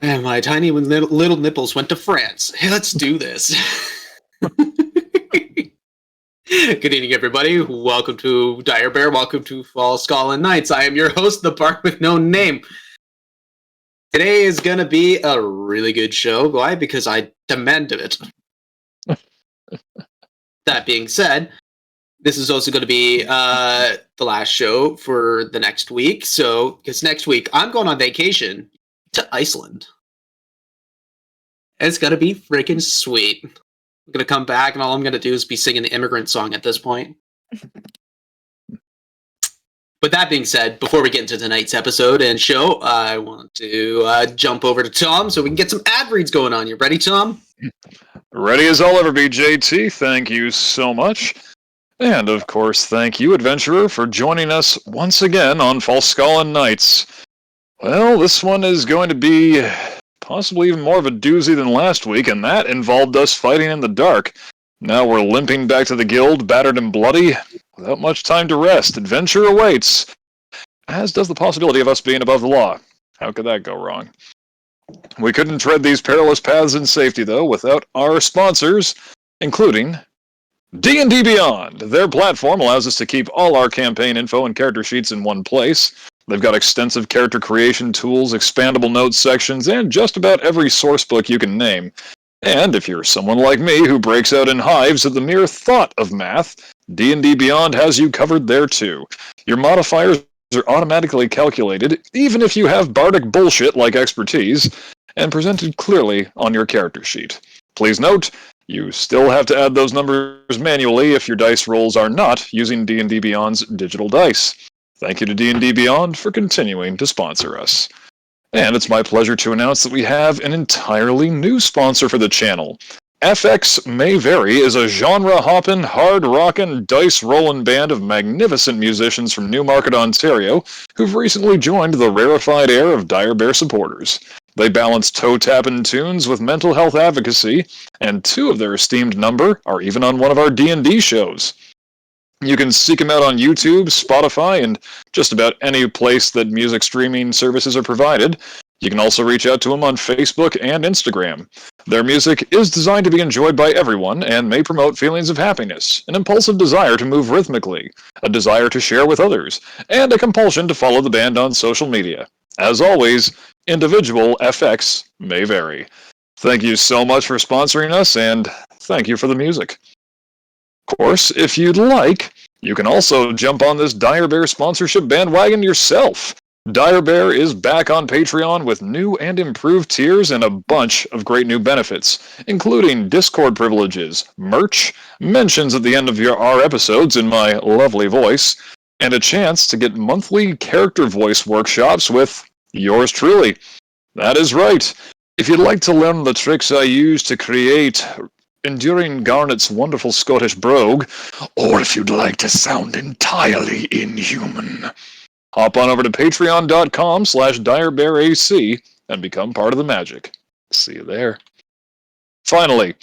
And my tiny little nipples went to France. Hey, let's do this. Good evening, everybody. Welcome to Dire Bear. Welcome to Falskallan Nights. I am your host, the Bard with no name. Today is going to be a really good show. Why? Because I demanded it. That being said, this is also going to be the last show for the next week. So, because next week I'm going on vacation to Iceland. It's going to be freaking sweet. I'm going to come back and all I'm going to do is be singing the immigrant song at this point. With that being said, before we get into tonight's episode and show, I want to jump over to Tom so we can get some ad reads going on. You ready, Tom? Ready as I'll ever be, JT. Thank you so much. And, of course, thank you, Adventurer, for joining us once again on Falskallan Nights. Well, this one is going to be possibly even more of a doozy than last week, and that involved us fighting in the dark. Now we're limping back to the guild, battered and bloody, without much time to rest. Adventure awaits, as does the possibility of us being above the law. How could that go wrong? We couldn't tread these perilous paths in safety, though, without our sponsors, including D&D Beyond. Their platform allows us to keep all our campaign info and character sheets in one place. They've got extensive character creation tools, expandable notes sections, and just about every source book you can name. And if you're someone like me who breaks out in hives at the mere thought of math, D&D Beyond has you covered there too. Your modifiers are automatically calculated, even if you have bardic bullshit like expertise, and presented clearly on your character sheet. Please note, you still have to add those numbers manually if your dice rolls are not using D&D Beyond's digital dice. Thank you to D&D Beyond for continuing to sponsor us. And it's my pleasure to announce that we have an entirely new sponsor for the channel. FX May Vary is a genre-hoppin', hard-rockin', dice-rollin' band of magnificent musicians from Newmarket, Ontario, who've recently joined the rarefied air of Dire Bear supporters. They balance toe-tapping tunes with mental health advocacy, and two of their esteemed number are even on one of our D&D shows. You can seek them out on YouTube, Spotify, and just about any place that music streaming services are provided. You can also reach out to them on Facebook and Instagram. Their music is designed to be enjoyed by everyone and may promote feelings of happiness, an impulsive desire to move rhythmically, a desire to share with others, and a compulsion to follow the band on social media. As always, individual FX may vary. Thank you so much for sponsoring us, and thank you for the music. Of course, if you'd like, you can also jump on this Dire Bear sponsorship bandwagon yourself. Dire Bear is back on Patreon with new and improved tiers and a bunch of great new benefits, including Discord privileges, merch, mentions at the end of our episodes in my lovely voice, and a chance to get monthly character voice workshops with yours truly. That is right. If you'd like to learn the tricks I use to create Enduring Garnet's wonderful Scottish brogue, or if you'd like to sound entirely inhuman, hop on over to patreon.com/direbearac and become part of the magic. See you there. Finally,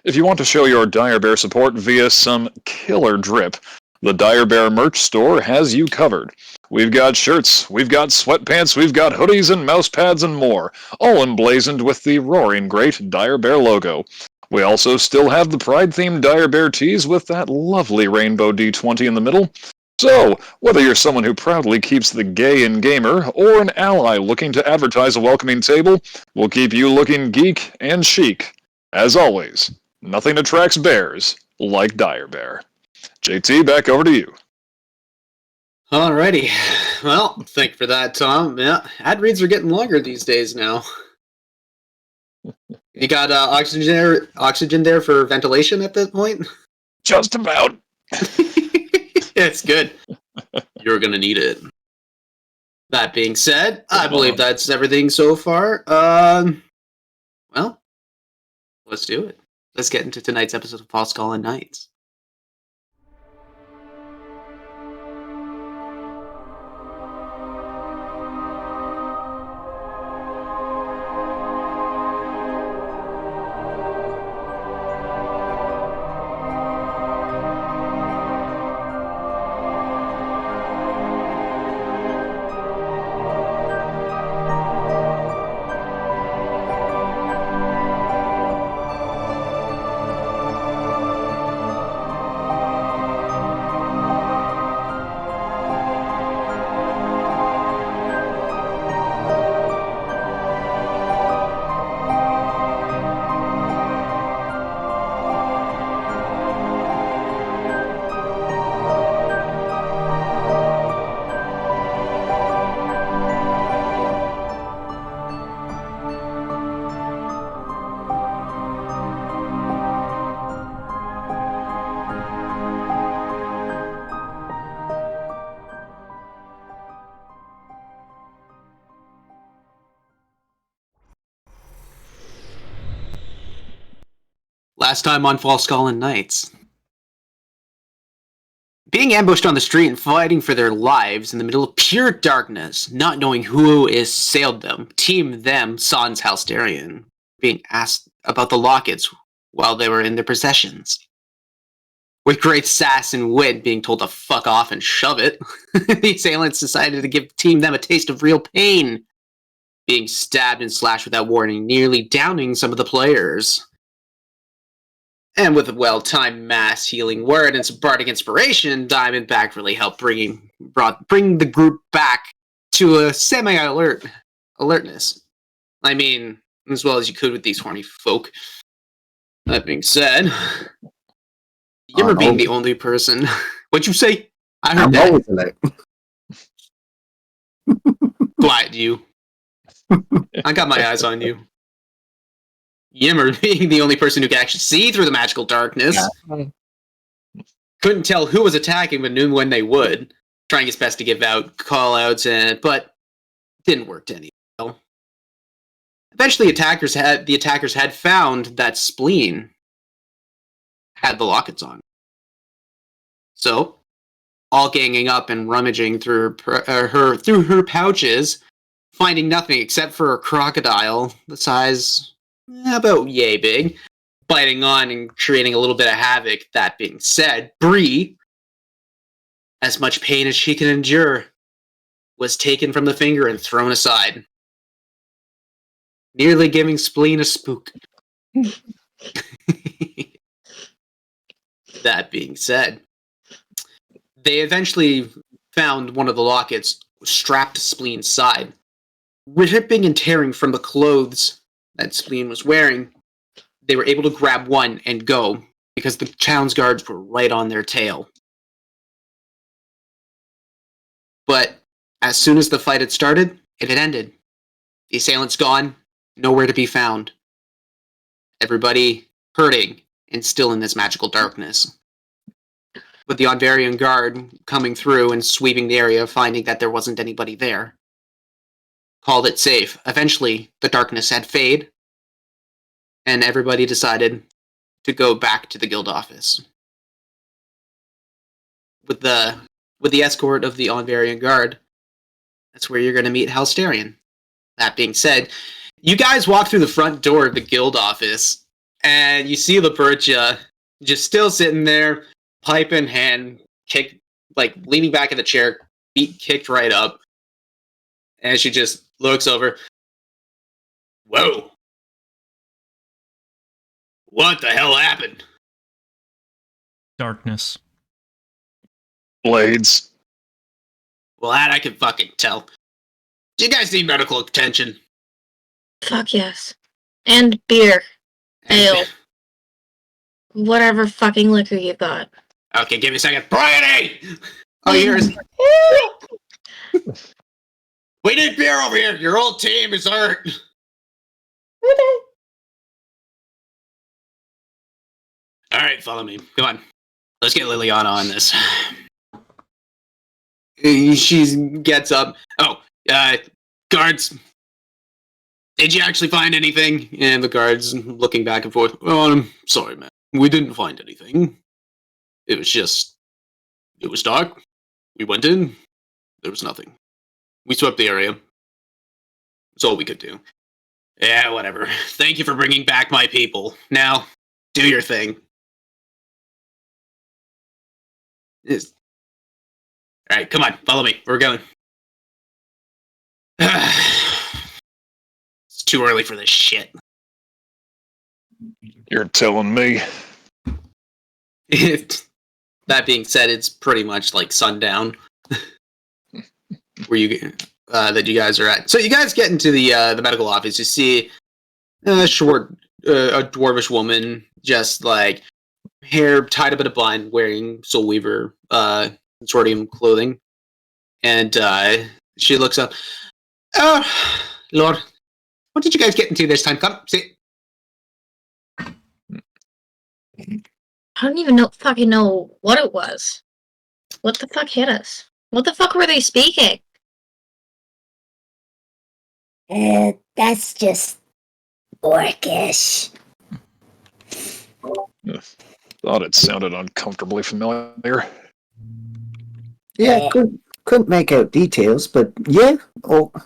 if you want to show your Dire Bear support via some killer drip, the Dire Bear merch store has you covered. We've got shirts, we've got sweatpants, we've got hoodies and mouse pads and more, all emblazoned with the roaring great Dire Bear logo. We also still have the Pride-themed Dire Bear tees with that lovely rainbow D20 in the middle. So, whether you're someone who proudly keeps the gay in gamer, or an ally looking to advertise a welcoming table, we'll keep you looking geek and chic. As always, nothing attracts bears like Dire Bear. JT, back over to you. Alrighty. Well, thank you for that, Tom. Yeah, ad reads are getting longer these days now. You got oxygen there for ventilation at that point? Just about. It's good. You're gonna need it. That being said, I believe that's everything so far. Well, let's do it. Let's get into tonight's episode of Falskallan Nights. Last time on Falskallan Nights. Being ambushed on the street and fighting for their lives in the middle of pure darkness, not knowing who assailed them, Team Them, Sans Halsterian, being asked about the lockets while they were in their possessions. With great sass and wit being told to fuck off and shove it, the assailants decided to give Team Them a taste of real pain, being stabbed and slashed without warning, nearly downing some of the players. And with a well-timed mass healing word and some bardic inspiration, Diamondback really helped bring the group back to a alertness. I mean, as well as you could with these horny folk. That being said, Yimmer being the only person. What'd you say? I heard that. Always late. Quiet, you. I got my eyes on you. Yimmer being the only person who could actually see through the magical darkness. Yeah. Couldn't tell who was attacking, but knew when they would. Trying his best to give out call-outs, but didn't work to any well. Eventually, the attackers had found that Spleen had the lockets on. So, all ganging up and rummaging through her pouches, finding nothing except for a crocodile the size about yay big, biting on and creating a little bit of havoc. That being said, Bree, as much pain as she can endure, was taken from the finger and thrown aside, nearly giving Spleen a spook. That being said, they eventually found one of the lockets strapped to Spleen's side, ripping and tearing from the clothes that Spleen was wearing. They were able to grab one and go, because the town's guards were right on their tail. But as soon as the fight had started, it had ended. The assailants gone, nowhere to be found. Everybody hurting and still in this magical darkness. With the Onverian Guard coming through and sweeping the area, finding that there wasn't anybody there, called it safe. Eventually, the darkness had faded, and everybody decided to go back to the guild office. With the escort of the Onverian Guard, that's where you're going to meet Halsterian. That being said, you guys walk through the front door of the guild office, and you see Labertia just still sitting there, pipe in hand, leaning back in the chair, feet kicked right up, and she just looks over. Whoa. What the hell happened? Darkness. Blades. Well, that I can fucking tell. Do you guys need medical attention? Fuck yes. And beer. Ale. Whatever fucking liquor you got. Okay, give me a second. Bryony! Oh, yours. We need beer over here. Your old team is hurt. All right, follow me. Come on. Let's get Liliana on this. She gets up. Oh, guards. Did you actually find anything? And the guards looking back and forth. Oh, I'm sorry, man. We didn't find anything. It was dark. We went in. There was nothing. We swept the area. That's all we could do. Yeah, whatever. Thank you for bringing back my people. Now, do your thing. Alright, come on, follow me. We're going. It's too early for this shit. You're telling me. That being said, it's pretty much like sundown. Where that you guys are at. So you guys get into the medical office. You see a dwarvish woman, just like hair tied up in a bun, wearing Soul Weaver consortium clothing, and she looks up. Oh, Lord, what did you guys get into this time? Come, sit. I don't even fucking know what it was. What the fuck hit us? What the fuck were they speaking? That's just orcish. Thought it sounded uncomfortably familiar. Yeah, couldn't make out details, but yeah,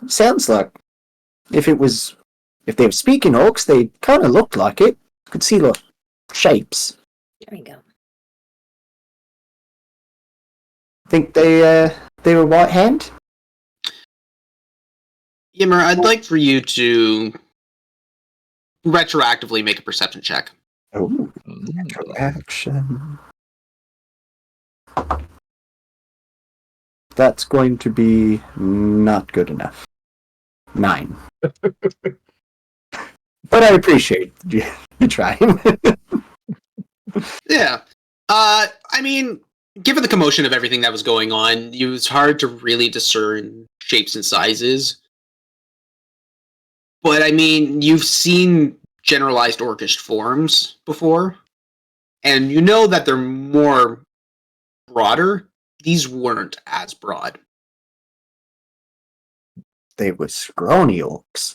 sounds like if they were speaking orcs, they kind of looked like it. Could see the shapes. There we go. Think they were white hand? Yimmer, I'd like for you to retroactively make a perception check. Oh, action. That's going to be not good enough. 9. But I appreciate you trying. Yeah. I mean, given the commotion of everything that was going on, it was hard to really discern shapes and sizes. But I mean, you've seen generalized orcish forms before, and you know that they're more broader. These weren't as broad. They were scrawny orcs.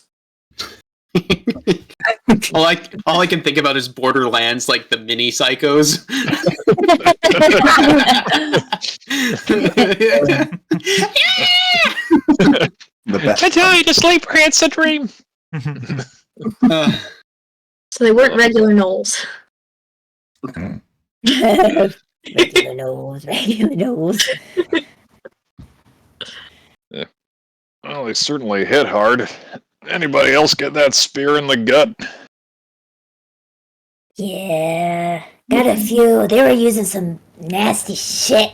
all I can think about is Borderlands, like the mini psychos. The best. I tell you to sleep or it's a dream. So they weren't regular gnolls. Regular nose, regular nose. Well, they certainly hit hard. Anybody else get that spear in the gut? Yeah, got a few. They were using some nasty shit.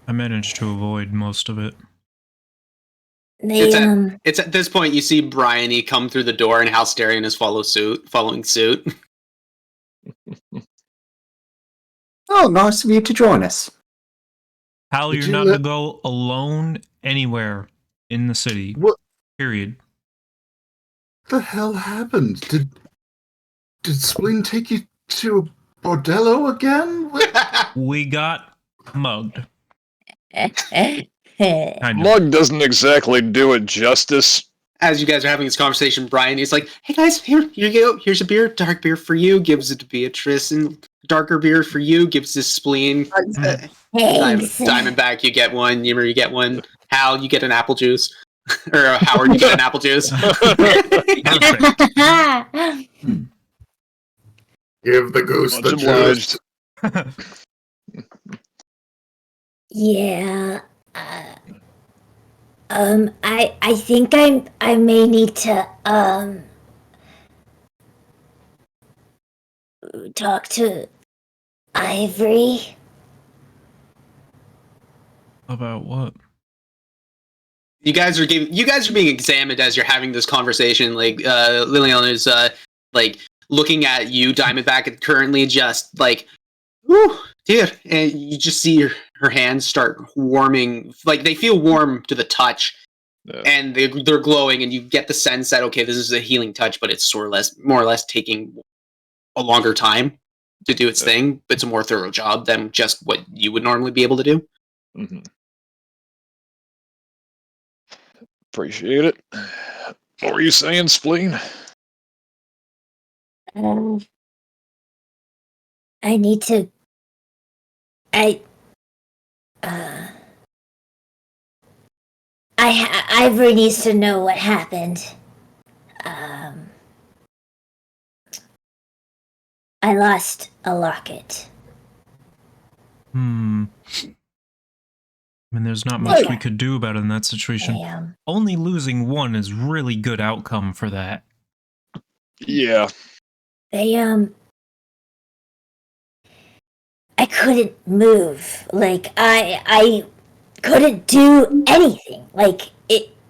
I managed to avoid most of it. They It's at this point you see Bryony come through the door and Halsterian is following suit. Oh, nice of you to join us. Hal, Did you're you not let- to go alone anywhere in the city. What Period. the hell happened? Did Spleen take you to a bordello again? We got mugged. um. Kind of. Mug doesn't exactly do it justice. As you guys are having this conversation, Bryony's like, "Hey guys, here you go. Here's a beer. Dark beer for you. Gives it to Beatrice, and darker beer for you. Gives this Spleen. Thanks. Diamondback, you get one. Yimmer, you get one. Hal, you get an apple juice. Or Howard, you get an apple juice. Give the goose Much the juice. obliged. Yeah. I think I may need to talk to Ivory. About what? You guys are being examined as you're having this conversation. Like Liliana is like looking at you, Diamondback, and currently just like, "Whew, dear," and you just see her hands start warming, like they feel warm to the touch, and they're glowing, and you get the sense that okay, this is a healing touch, but it's more or less taking a longer time to do its thing. But it's a more thorough job than just what you would normally be able to do. Mm-hmm. Appreciate it. What were you saying, Spleen? I need to. Ivory needs to know what happened. I lost a locket. I mean, there's not much we could do about it in that situation. Only losing one is really good outcome for that. Yeah. I couldn't move. Like, I couldn't do anything. Like,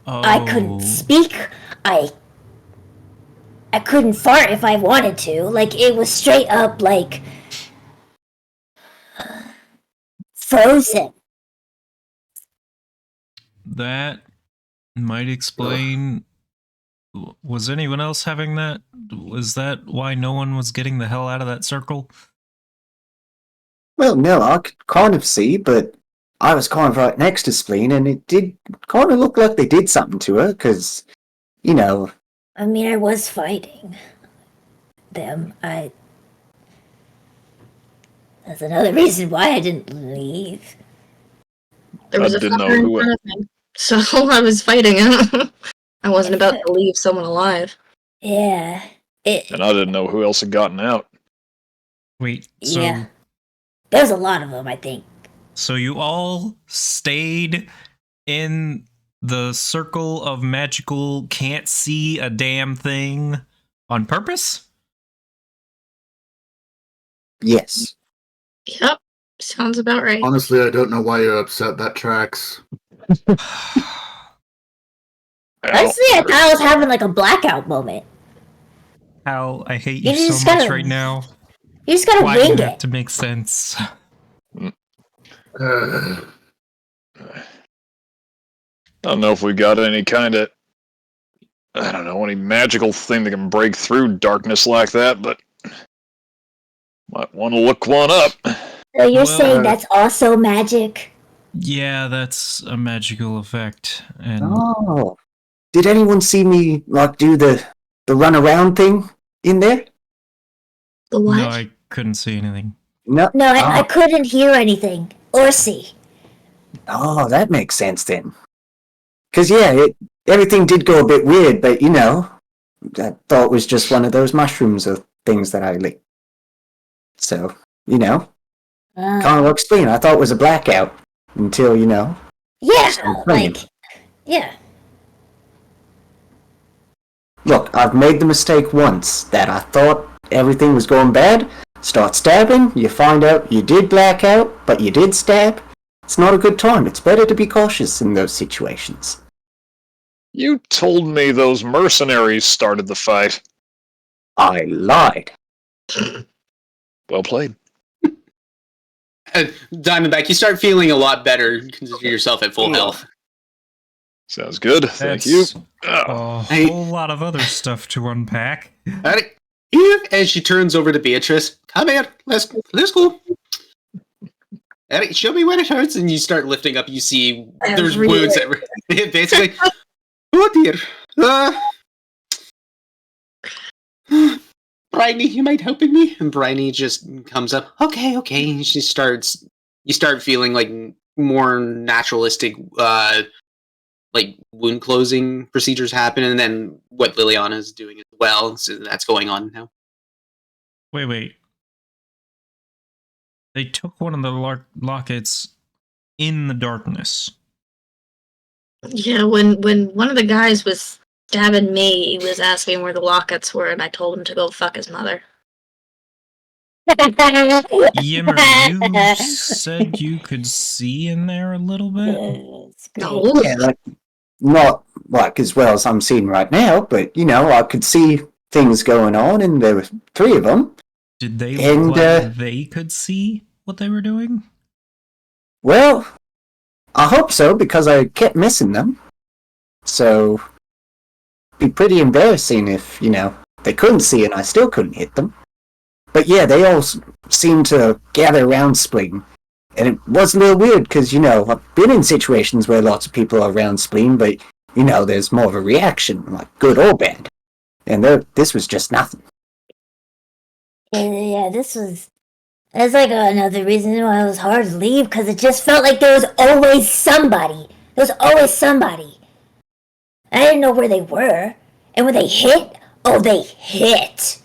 I couldn't speak. I couldn't fart if I wanted to. Like, it was straight up, like, frozen. That might explain. Was anyone else having that? Was that why no one was getting the hell out of that circle? Well, no, I could kind of see, but I was kind of right next to Spleen, and it did kind of look like they did something to her, because, you know... I mean, I was fighting them. That's another reason why I didn't leave. There I was a didn't know fucker in who front of me, so I was fighting him. I wasn't about to leave someone alive. Yeah. and I didn't know who else had gotten out. Wait, so Yeah. There's a lot of them, I think. so you all stayed in the circle of magical can't see a damn thing on purpose? Yes. Yep, sounds about right. Honestly, I don't know why you're upset. That tracks. Honestly, I thought I was having like a blackout moment. Hal, I hate You you so just much gotta- right now. You just gotta Why do you wing have it. to make sense? Uh, I don't know if we got any kind of, I don't know, any magical thing that can break through darkness like that, but might want to look one up. So you're Well- saying that's also magic? Yeah, that's a magical effect. And Oh. Did anyone see me like do the run around thing in there? The what? no, I couldn't see anything. No. No, I Oh. couldn't hear anything or see. Oh, that makes sense then. Because, yeah, everything did go a bit weird, but, I thought it was just one of those mushrooms or things that I ate. So, can't explain. I thought it was a blackout until, Yeah, Sounds funny. like, yeah. Look, I've made the mistake once that I thought everything was going bad. Start stabbing, you find out you did black out, but you did stab. It's not a good time. It's better to be cautious in those situations. You told me those mercenaries started the fight. I lied. Well played. Diamondback, you start feeling a lot better. Consider yourself at full health. Sounds good. Thank That's you. a Hey. whole lot of other stuff to unpack. Alright. And she turns over to Beatrice. Come here. Let's go. Alright, show me where it hurts. And you start lifting up. You see there's Everywhere. wounds everywhere. Basically. Oh dear. Bryony, you mind helping me? And Bryony just comes up. Okay. And you start feeling like more naturalistic, like wound closing procedures happen. And then what Liliana's doing as well. So that's going on now. Wait. They took one of the lockets in the darkness. Yeah, when one of the guys was stabbing me, he was asking where the lockets were, and I told him to go fuck his mother. Yimmer, you said you could see in there a little bit? It's great. No. Yeah, like, not like as well as I'm seeing right now, but, I could see things going on, and there were 3 of them. Did they And, look like they could see what they were doing? Well, I hope so, because I kept missing them. So, it'd be pretty embarrassing if, they couldn't see and I still couldn't hit them. But yeah, they all seemed to gather around Spleen. And it was a little weird, because, I've been in situations where lots of people are around Spleen, but, there's more of a reaction, like good or bad. And this was just nothing. Yeah, that's like another reason why it was hard to leave, because it just felt like there was always somebody. There was always somebody. I didn't know where they were. And when they hit, they hit.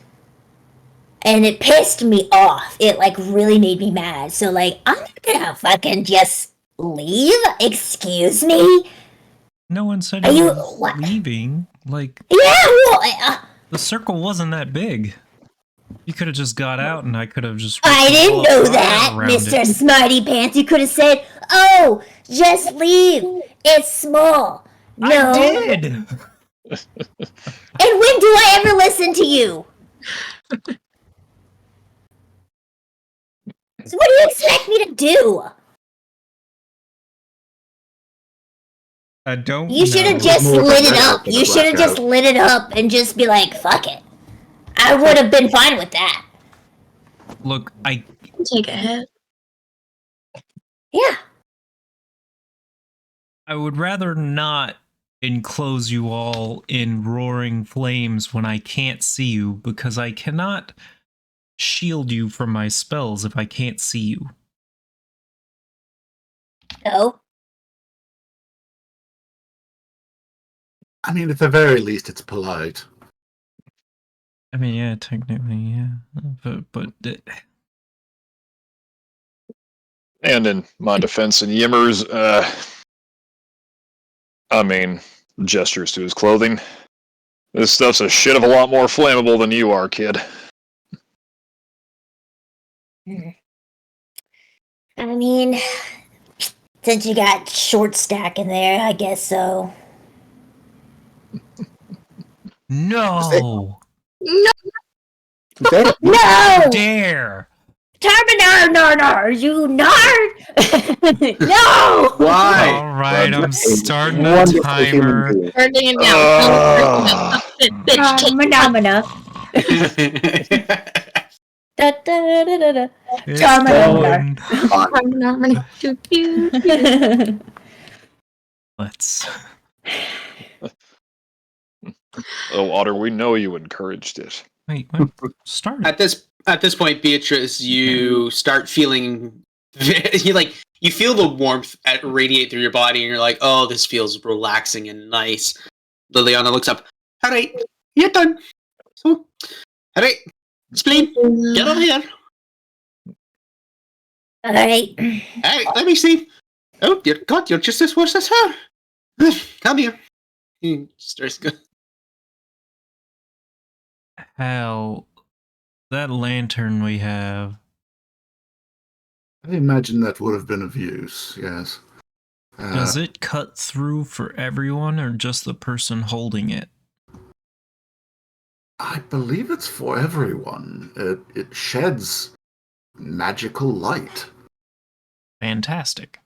And it pissed me off. It, really made me mad. So, I'm not gonna fucking just leave? Excuse me? No one said Are you you- were what? leaving. Like, Yeah, well, the circle wasn't that big. You could have just got out and I could have just... I didn't know that, around Mr. it. Smarty Pants. You could have said, "Oh, just leave. It's small." No. I did! And when do I ever listen to you? So what do you expect me to do? I don't You should have know. just More lit it blackout up. than You a should have just blackout. lit it up and just be like, "Fuck it." I would have been fine with that. Look, I Take a hit. Yeah. would rather not enclose you all in roaring flames when I can't see you, because I cannot shield you from my spells if I can't see you? No. I mean, at the very least, it's polite. I mean, yeah, technically, yeah. But And in my defense and Yimmer's, I mean, gestures to his clothing. This stuff's a shit of a lot more flammable than you are, kid. I mean, since you got short stack in there, I guess so. no! That, No! Dare! Terminator, you nerd! No! Why? All right, I'm a starting a wonderful human timer. being. Turning it down. Bitch, Phenomena. Da, da, da, da, da. It's Terminator. going. Let's. Oh, Otter, we know you encouraged it. Wait, what? Start. At this point, Beatrice, you start feeling you feel the warmth radiate through your body, and you're like, "Oh, this feels relaxing and nice." Liliana looks up. All right, you're done. So, all right, Spleen, get over here. All right. All right, let me see. Oh, dear God, you're just as worse as her. Come here. He starts going. Hell, that lantern we have. I imagine that would have been of use, yes. Does it cut through for everyone or just the person holding it? I believe it's for everyone. It sheds magical light. Fantastic.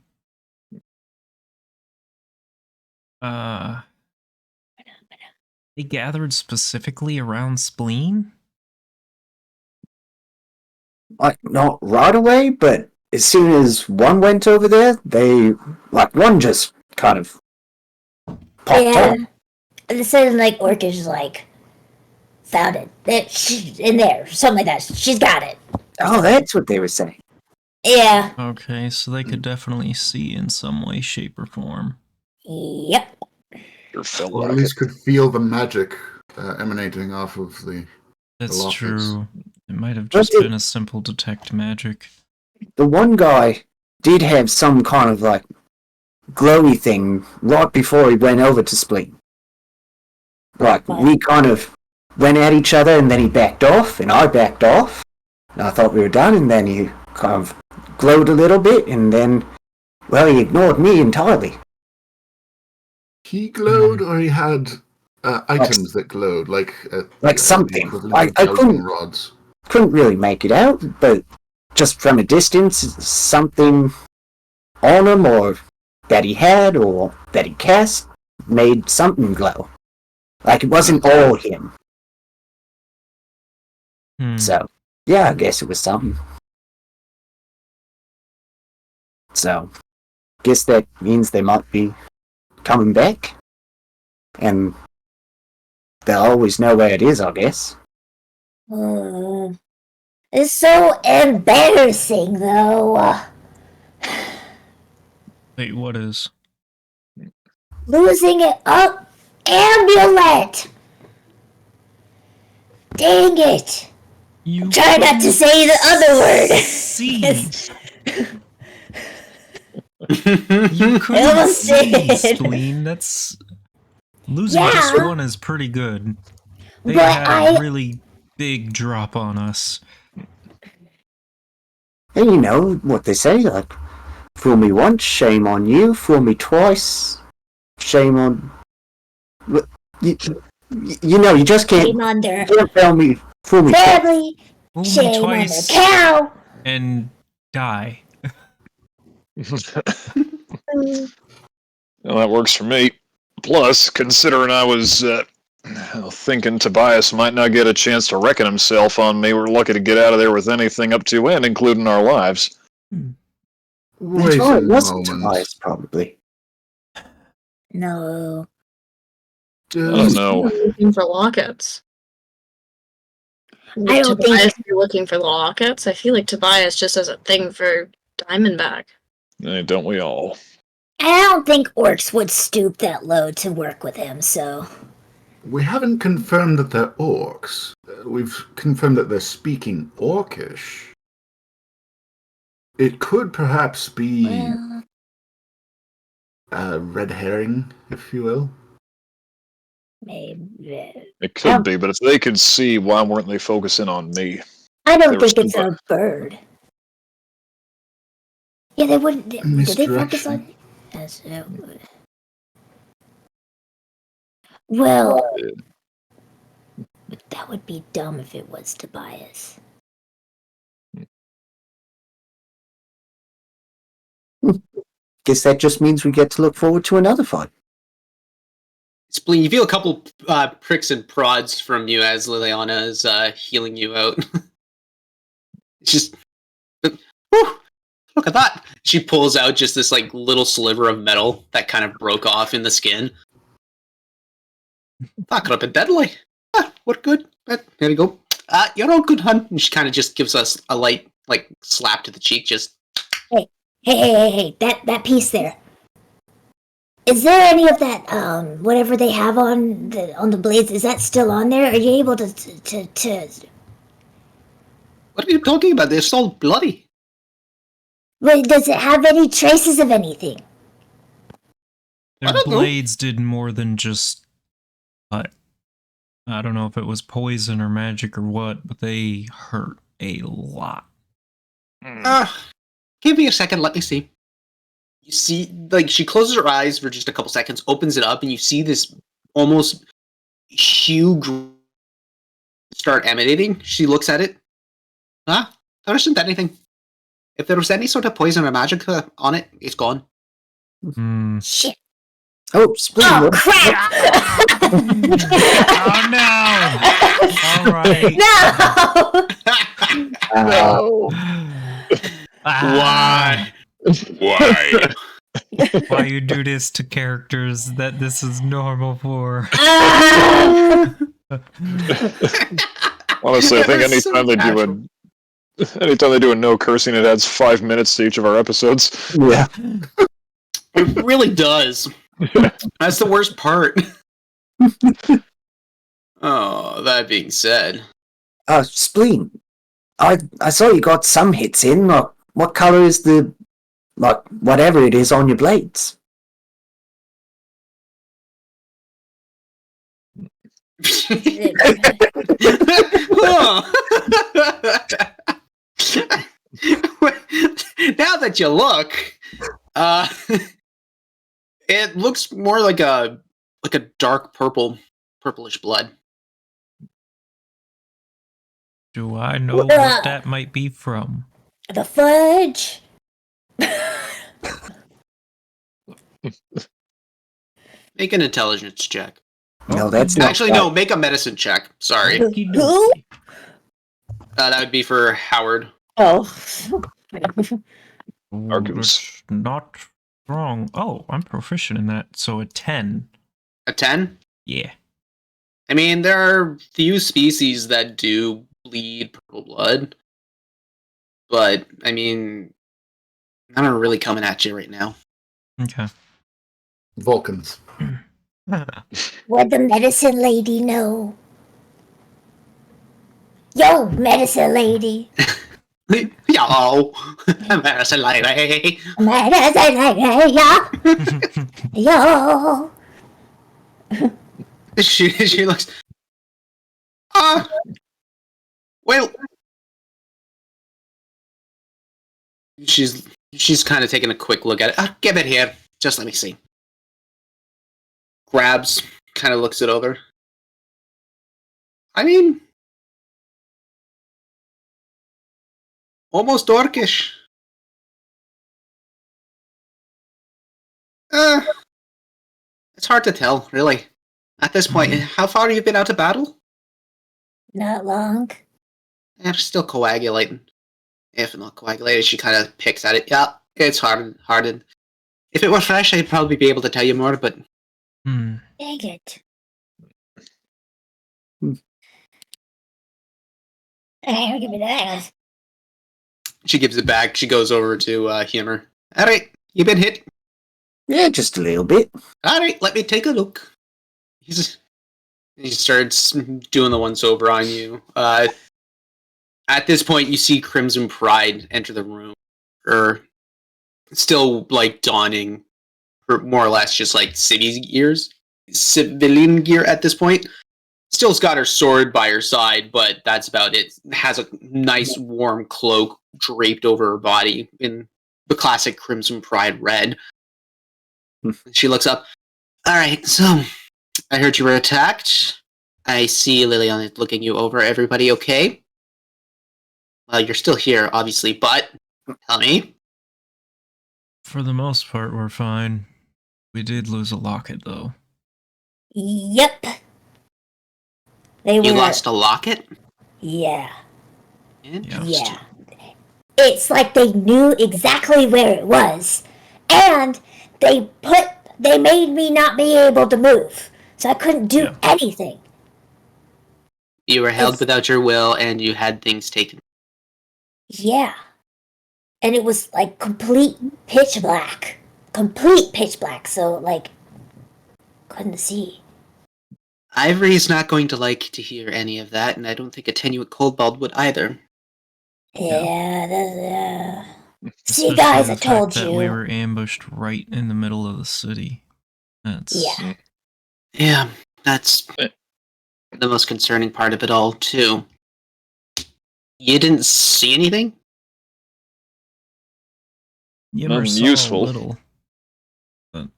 They gathered specifically around Spleen? Like, not right away, but as soon as one went over there, one just kind of popped Yeah. up. It says like Orcish like found it. She's in there, something like that. She's got it. Oh, that's what they were saying. Yeah. Okay, so they could definitely see in some way, shape, or form. Yep. Your fellow Or at least could feel the magic emanating off of the... That's lockers. true. It might have just been a simple detect magic. The one guy did have some kind of like glowy thing right before he went over to Spleen. Like, we kind of went at each other and then he backed off and I backed off. And I thought we were done and then he kind of glowed a little bit and then, well, he ignored me entirely. He glowed, or he had items that glowed, like something. the equivalent I of Delving couldn't- rods. Couldn't really make it out, but just from a distance, something on him or that he had or that he cast made something glow. Like it wasn't all him. So, yeah, I guess it was something. So, guess that means they might be coming back. And they'll always know where it is, I guess. It's so embarrassing, though. Wait, what is? Losing it up amulet. Dang it! You Try not to say the other word. see. You couldn't almost see, did. Spleen. That's losing just Yeah. one is pretty good. They But had a really big drop on us. And you know what they say, like, fool me once, shame on you, fool me twice, shame on... You know, you just can't... Shame on their You can't fool me twice. family. Fool me Shame on their twice cow. and die. Well, that works for me. Plus, considering I was thinking Tobias might not get a chance to reckon himself on me, we're lucky to get out of there with anything up to and including our lives. Wait Oh, a it wasn't moment. Tobias, probably. No. Oh no. Looking for lockets. I don't think- Tobias be looking for the lockets. I feel like Tobias just has a thing for Diamondback. Don't we all? I don't think orcs would stoop that low to work with him, so... We haven't confirmed that they're orcs. We've confirmed that they're speaking orcish. It could perhaps be Well, a red herring, if you will. maybe... It could be, but if they could see, why weren't they focusing on me? I They don't were think it's super- a bird. Yeah, they wouldn't... Did they focus Misdirection. on... Yes, it would. Well... But that would be dumb if it was Tobias. Guess that just means we get to look forward to another fight. Spleen, you feel a couple pricks and prods from you as Liliana is healing you out. It's just, whew, look at that. She pulls out just this like little sliver of metal that kind of broke off in the skin. That could have been deadly. What good? There you go. You're all good, hun. And she kind of just gives us a light like slap to the cheek. Just Hey, that piece there. Is there any of that, whatever they have on the blades, is that still on there? Are you able to what are you talking about? They're so bloody. wait, does it have any traces of anything? I Their don't know. blades did more than just cut. I don't know if it was poison or magic or what, but they hurt a lot. Give me a second. Let me see. You see, like, she closes her eyes for just a couple seconds, opens it up, and you see this almost hue start emanating. She looks at it. There isn't anything. If there was any sort of poison or magic on it, it's gone. Hmm. Shit. Oh, Spleen. Oh, what- crap! Oh no! All right. No! No. Why? Why? Why you do this to characters that this is normal for? Honestly, I think It's so anytime they do a no cursing, it adds 5 minutes to each of our episodes. Yeah. It really does. That's the worst part. Oh, that being said. Spleen. I saw you got some hits in. What color is the, whatever it is on your blades? Now that you look, it looks more like a dark purplish blood. Do I know what that might be from? The fudge! Make an intelligence check. No, that's not. Actually, no. Make a medicine check. Sorry, Who? that would be for Howard. Oh. Argus. That's not wrong. Oh, I'm proficient in that. So a 10. A 10. Yeah. I mean, there are few species that do bleed purple blood, but I mean, none are really coming at you right now. Okay. Vulcans. Would the medicine lady know? Yo, medicine lady! Yo, medicine lady. Medicine lady, yo! Yo! She looks. Well, she's kind of taking a quick look at it. Give it here. Just let me see. Grabs, kind of looks it over. I mean, almost orcish. It's hard to tell, really. At this point, how far have you been out of battle? Not long. They're still coagulating. If not coagulated, she kind of picks at it. Yeah, it's hardened. If it were fresh, I'd probably be able to tell you more, but Hmm. Dang it. Hey, give me that. She gives it back. She goes over to Humor. All right, you been hit? Yeah, just a little bit. All right, let me take a look. He starts doing the once over on you. At this point, you see Crimson Pride enter the room, or still like donning, or more or less just like civilian gear at this point. Still's got her sword by her side, but that's about it. Has a nice warm cloak draped over her body in the classic Crimson Pride red. She looks up. All right, so I heard you were attacked. I see Liliana is looking you over. Everybody okay? Well, you're still here, obviously, but tell me. For the most part, we're fine. We did lose a locket, though. Yep. They You were. lost a locket? Yeah. Interesting. Yeah. It's like they knew exactly where it was, and they made me not be able to move, so I couldn't do anything. You were held without your will, and you had things taken. Yeah. And it was like complete pitch black. So like couldn't see. Ivory is not going to like to hear any of that, and I don't think Attenuate Coldbald would either. Yeah, see Especially guys, the I told fact you. that we were ambushed right in the middle of the city. That's Yeah, that's the most concerning part of it all, too. You didn't see anything? Yimmer saw useful. a little, but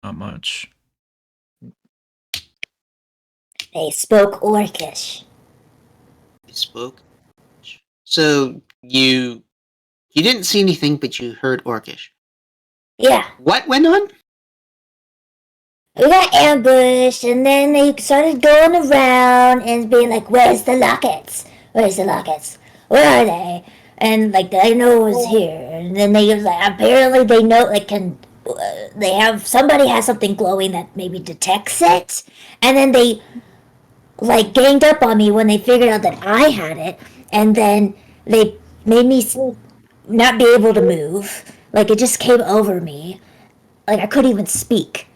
not much. They spoke Orcish. You spoke? So, you didn't see anything, but you heard Orcish. Yeah. What went on? We got ambushed, and then they started going around and being like, "Where's the lockets? Where's the lockets? Where are they?" And like, I know it was here. And then they was like, apparently they know like they have somebody has something glowing that maybe detects it, and then they like ganged up on me when they figured out that I had it, and then they made me not be able to move. Like it just came over me, like I couldn't even speak.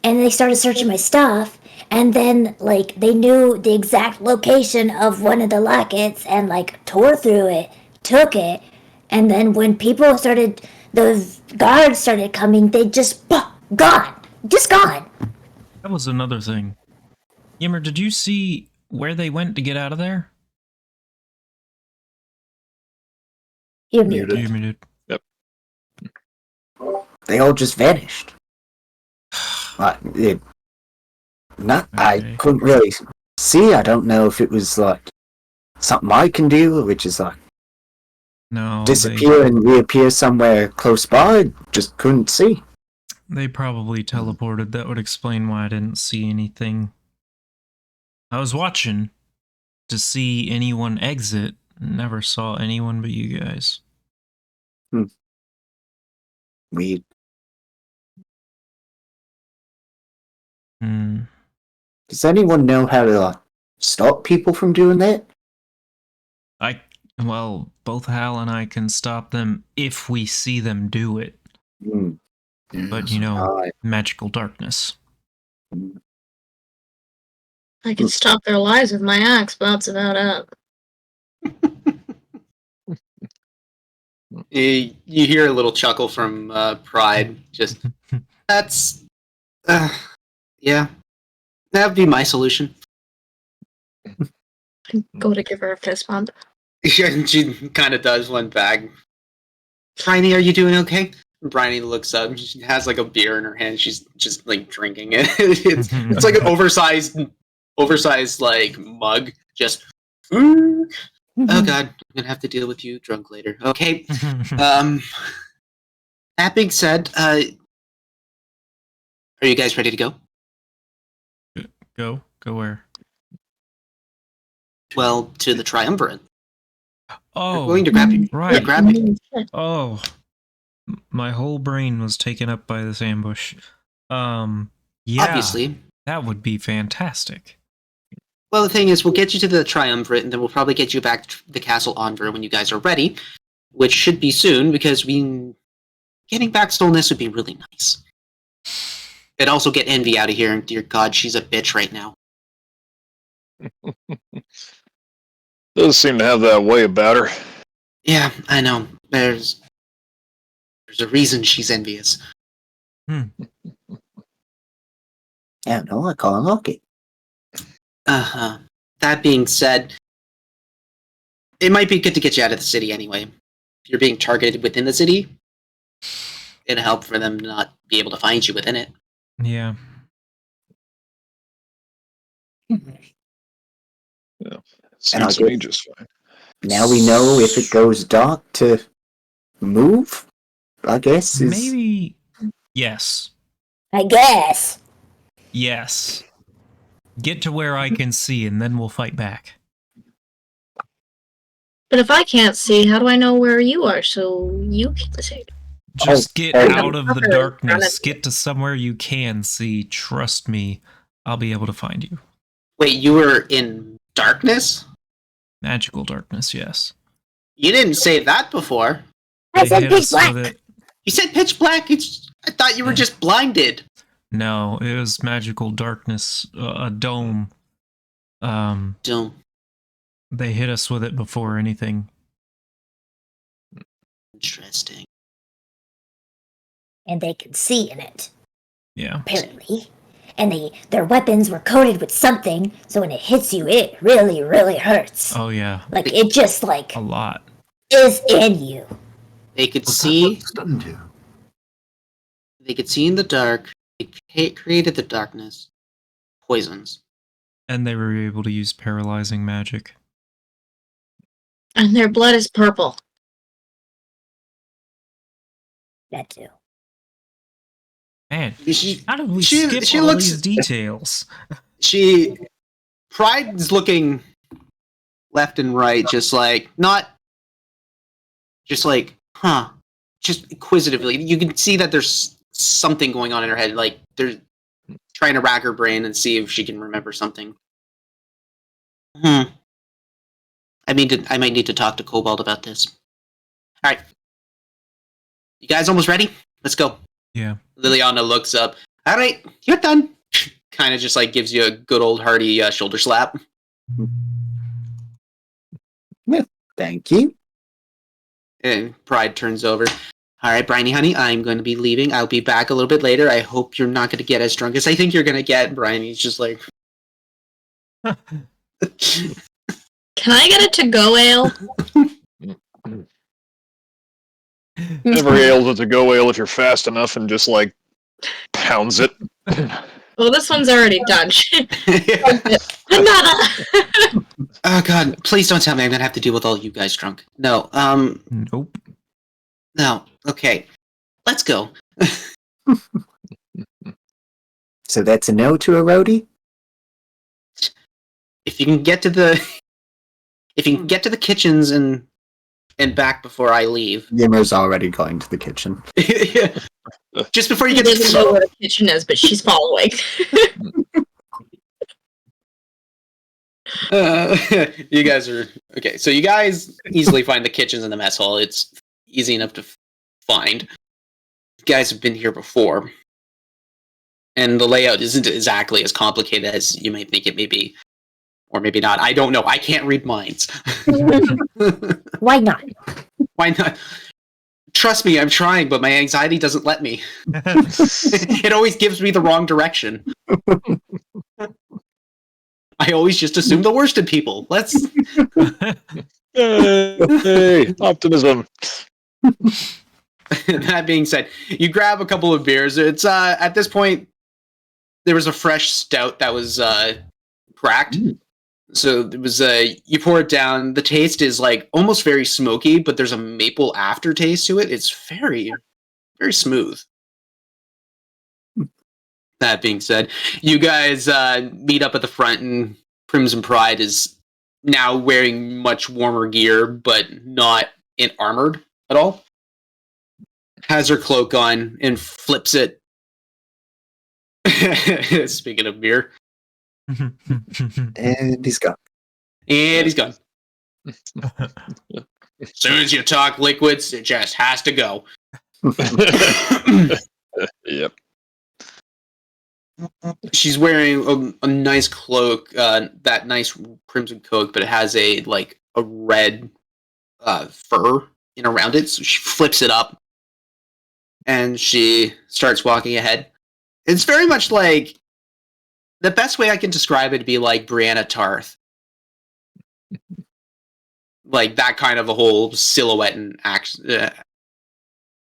And they started searching my stuff, and then like they knew the exact location of one of the lockets and like tore through it, took it, and then when the guards started coming, they just gone. That was another thing. Yimmer, did you see where they went to get out of there? You're Muted. You muted. They all just vanished. I Okay. couldn't really see. I don't know if it was like something I can do, which is like No, disappear and reappear somewhere close by. Just couldn't see. they probably teleported. That would explain why I didn't see anything. I was watching to see anyone exit. Never saw anyone but you guys. We Hmm. Does anyone know how to like, stop people from doing that? Well, both Hal and I can stop them if we see them do it. But, you know, magical darkness. I can stop their lives with my axe, but that's about it. You hear a little chuckle from Pride. Just, that's... yeah. That would be my solution. Go to give her a fist bump. She kind of does one back. Bryony, are you doing okay? Bryony looks up. She has like a beer in her hand. She's just like drinking it. It's like an oversized like mug. Just. Oh god, I'm gonna have to deal with you drunk later. Okay. That being said, are you guys ready to go? Go where? Well, to the Triumvirate. Oh, We're going to grab you. right. Grab you. Oh, my whole brain was taken up by this ambush. Yeah, Obviously. that would be fantastic. Well, the thing is, we'll get you to the Triumvirate, and then we'll probably get you back to the Castle Onver when you guys are ready, which should be soon, because getting back Stolness would be really nice. It'd also get Envy out of here, and dear God, she's a bitch right now. Does seem to have that way about her. Yeah, I know. There's a reason she's envious. I don't know, I can't like it. Uh-huh. That being said, it might be good to get you out of the city anyway. If you're being targeted within the city, it'll help for them to not be able to find you within it. Yeah. Seems to me just fine. Now we know if it goes dark to move, I guess. Maybe. Yes. I guess. Yes. Get to where I can see, and then we'll fight back. But if I can't see, how do I know where you are so you can see? Just get hey. out of the Okay. darkness. Get to somewhere you can see. Trust me, I'll be able to find you. Wait, you were in darkness? Magical darkness, yes. You didn't say that before. I They said hit pitch us black. with it. You said pitch black. I thought you were just blinded. No, it was magical darkness, a dome. Don't. They hit us with it before anything. Interesting. And they can see in it, Yeah. apparently. And their weapons were coated with something, so when it hits you, it really, really hurts. Oh yeah, Like, it just, like, a lot. is in you. They could What's see. that stunned you? They could see in the dark. They created the darkness. Poisons. And they were able to use paralyzing magic. And their blood is purple. That too. Man, She how did we she- skip she all looks- these details? Pride is looking left and right, just like just inquisitively. You can see that there's something going on in her head, like they're trying to rack her brain and see if she can remember something. I might need to talk to Cobalt about this. All right, you guys almost ready? Let's go. Yeah. Liliana looks up. All right, you're done. Kind of just like gives you a good old hearty shoulder slap. Thank you. And Pride turns over. All right, Briny, honey, I'm going to be leaving. I'll be back a little bit later. I hope you're not going to get as drunk as I think you're going to get. Briny's just like... Can I get a to-go ale? Every ale's a to-go ale if you're fast enough and just, like, pounds it. Well, this one's already done. Another! Oh, God, please don't tell me I'm going to have to deal with all you guys drunk. No, Nope. no. Okay, let's go. So that's a no to a roadie? If you can get to the... If you can get to the kitchens and back before I leave. Yimmer's already going to the kitchen. Just before you She get doesn't to know where the kitchen is, but she's following. you guys are okay. So you guys easily find the kitchens and the mess hall. It's easy enough to find. You guys have been here before, and the layout isn't exactly as complicated as you might think it may be, or maybe not. I don't know. I can't read minds. Why not? Why not? Trust me, I'm trying, but my anxiety doesn't let me. It always gives me the wrong direction. I always just assume the worst in people. Let's. Hey, optimism. That being said, you grab a couple of beers. It's at this point there was a fresh stout that was cracked. So it was you pour it down. The taste is like almost very smoky, but there's a maple aftertaste to it. It's very, very smooth. That being said, you guys meet up at the front, and Crimson Pride is now wearing much warmer gear, but not in armored at all. Has her cloak on and flips it. Speaking of beer, And he's gone. And he's gone. As soon as you talk liquids, it just has to go. Yep. She's wearing a nice cloak, that nice crimson coat, but it has a red fur in around it. So she flips it up, and she starts walking ahead. It's very much like the best way I can describe it to be like Brianna Tarth, like that kind of a whole silhouette and action,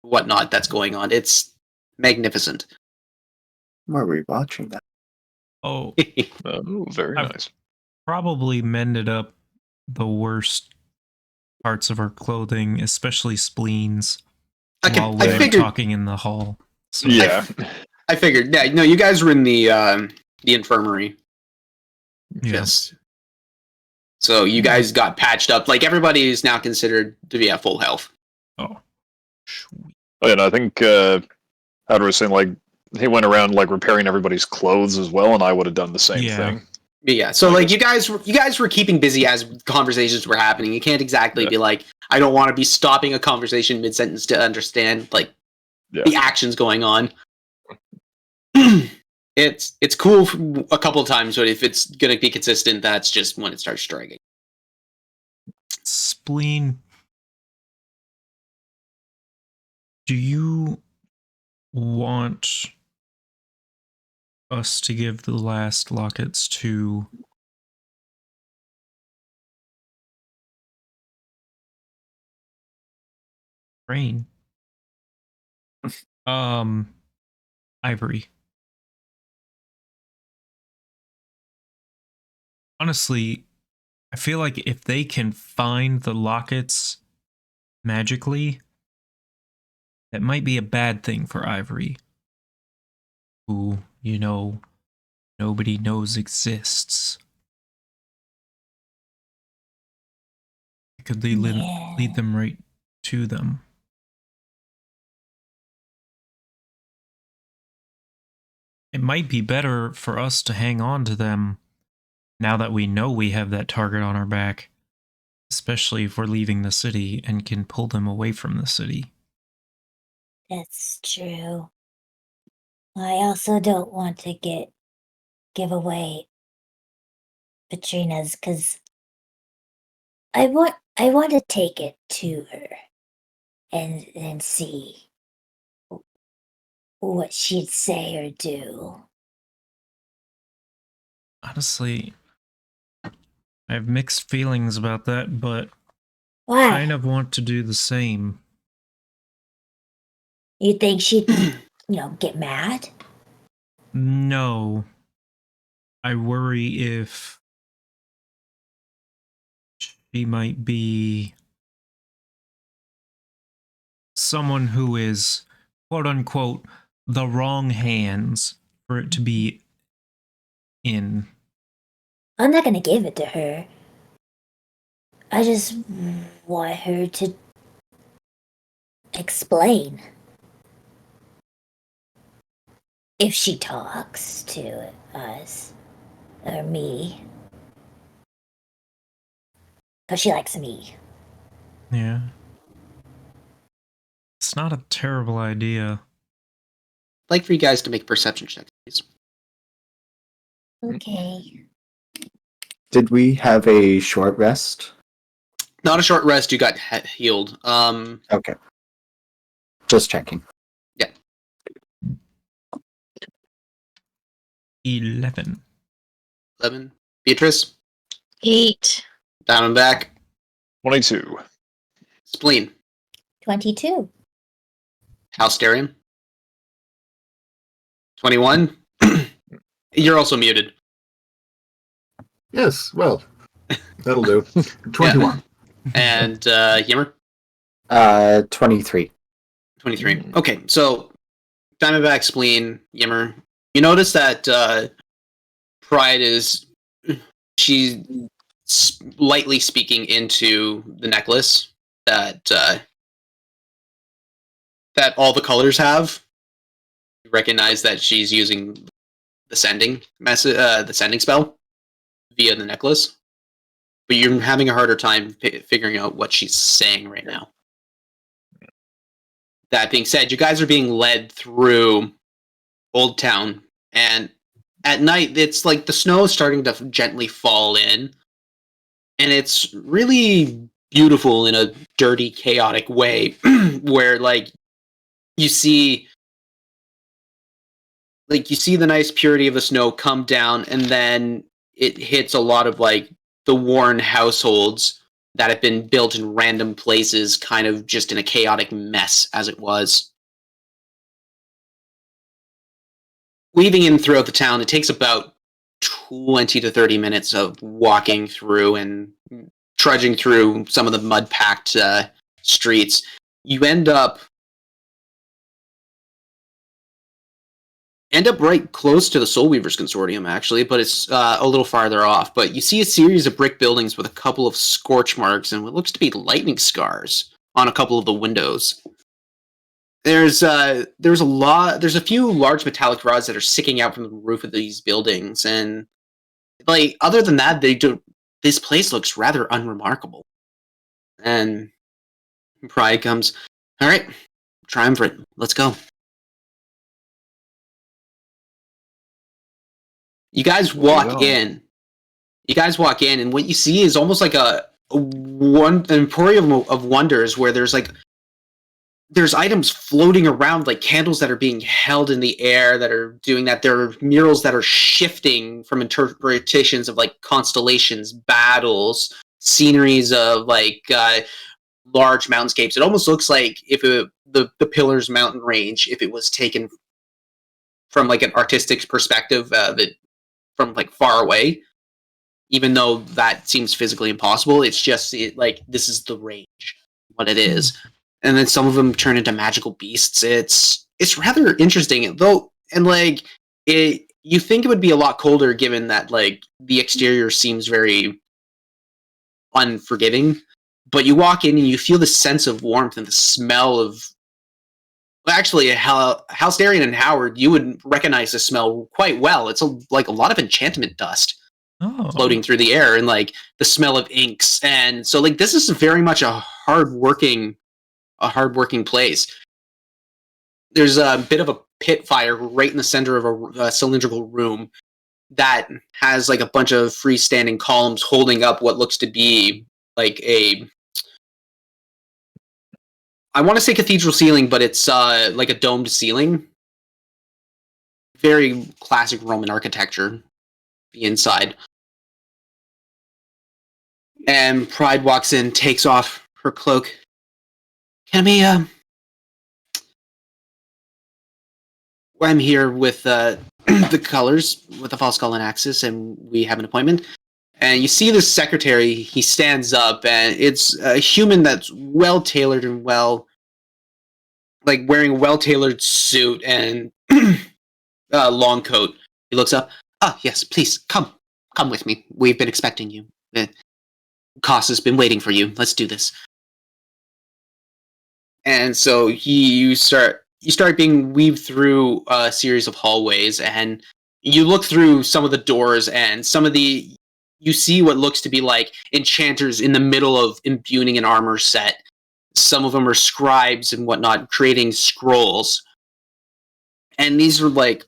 whatnot that's going on. It's magnificent. Why were we watching that? Oh, Oh, very I've- nice. probably mended up the worst parts of her clothing, especially spleens, while we I were figured. talking in the hall. So Yeah. I figured. Yeah, no, you guys were in the infirmary. yeah. Yes. So you guys got patched up. Like everybody is now considered to be at full health. Oh, sweet. Oh, yeah, and I think Howard was saying like he went around like repairing everybody's clothes as well, and I would have done the same Yeah. thing. But yeah, so like you guys were keeping busy as conversations were happening. You can't exactly be like, I don't want to be stopping a conversation mid sentence to understand like the actions going on. It's cool a couple of times, but if it's gonna be consistent, that's just when it starts striking. Spleen. Do you want us to give the last lockets to Rain? Ivory. Honestly, I feel like if they can find the lockets magically, that might be a bad thing for Ivory, who, you know, nobody knows exists. It could lead them right to them. It might be better for us to hang on to them now that we know we have that target on our back, especially if we're leaving the city and can pull them away from the city. That's true. I also don't want to give away Patrina's because I want to take it to her and see what she'd say or do. Honestly, I have mixed feelings about that, but Why? kind of want to do the same. You think she'd, get mad? No. I worry if she might be someone who is, quote unquote, the wrong hands for it to be in. I'm not gonna give it to her. I just want her to explain. If she talks to us. Or me. Because she likes me. Yeah. It's not a terrible idea. I'd like for you guys to make perception checks, please. Okay. Did we have a short rest? Not a short rest. You got healed. Okay. Just checking. 11. 11. Beatrice, 8. down and back. 22. Spleen. 22. House Darian. 21. You're also muted. Yes, well, that'll do. 21. And Yimmer. 23. 23. Okay, so Diamondback, Spleen, Yimmer. You notice that Pride is she's lightly speaking into the necklace that that all the colors have. You recognize that she's using sending message, the sending spell via the necklace, but you're having a harder time figuring out what she's saying right now. That being said, you guys are being led through Old Town, and at night, it's like the snow is starting to gently fall in, and it's really beautiful in a dirty, chaotic way, where like you see the nice purity of the snow come down, and then it hits a lot of like the worn households that have been built in random places, kind of just in a chaotic mess as it was. Weaving in throughout the town, it takes about 20 to 30 minutes of walking through and trudging through some of the mud-packed streets. You end up right close to the Soul Weavers Consortium, actually, but it's a little farther off. But you see a series of brick buildings with a couple of scorch marks and what looks to be lightning scars on a couple of the windows. There's a few large metallic rods that are sticking out from the roof of these buildings, and like other than that, this place looks rather unremarkable. And Pride comes, all right, triumvirate, let's go. You guys walk in, and what you see is almost like an emporium of wonders, where there's items floating around, like candles that are being held in the air that are doing that. There are murals that are shifting from interpretations of like constellations, battles, sceneries of like large mountainscapes. It almost looks like if the Pillars mountain range, if it was taken from like an artistic perspective of it from like far away, even though that seems physically impossible. It's just like this is the range, what it is. And then some of them turn into magical beasts. It's rather interesting, though, and like you think it would be a lot colder given that like the exterior seems very unforgiving, but you walk in and you feel the sense of warmth and the smell of. Well, actually, Halsterian and Howard, you would recognize the smell quite well. It's like a lot of enchantment dust floating through the air, and like the smell of inks, and so like this is very much a hardworking place. There's a bit of a pit fire right in the center of a cylindrical room that has like a bunch of freestanding columns holding up what looks to be like I want to say cathedral ceiling, but it's like a domed ceiling. Very classic Roman architecture, the inside. And Pride walks in, takes off her cloak. Can we, I'm here with the colors, with the Falskallan Axis, and we have an appointment. And you see the secretary, he stands up, and it's a human that's well-tailored and like wearing a well-tailored suit and long coat. He looks up. Ah, yes, please, come with me. We've been expecting you. Koss has been waiting for you. Let's do this. And so you start being weaved through a series of hallways, and you look through some of the doors, and you see what looks to be like enchanters in the middle of imbuing an armor set. Some of them are scribes and whatnot, creating scrolls. And these are like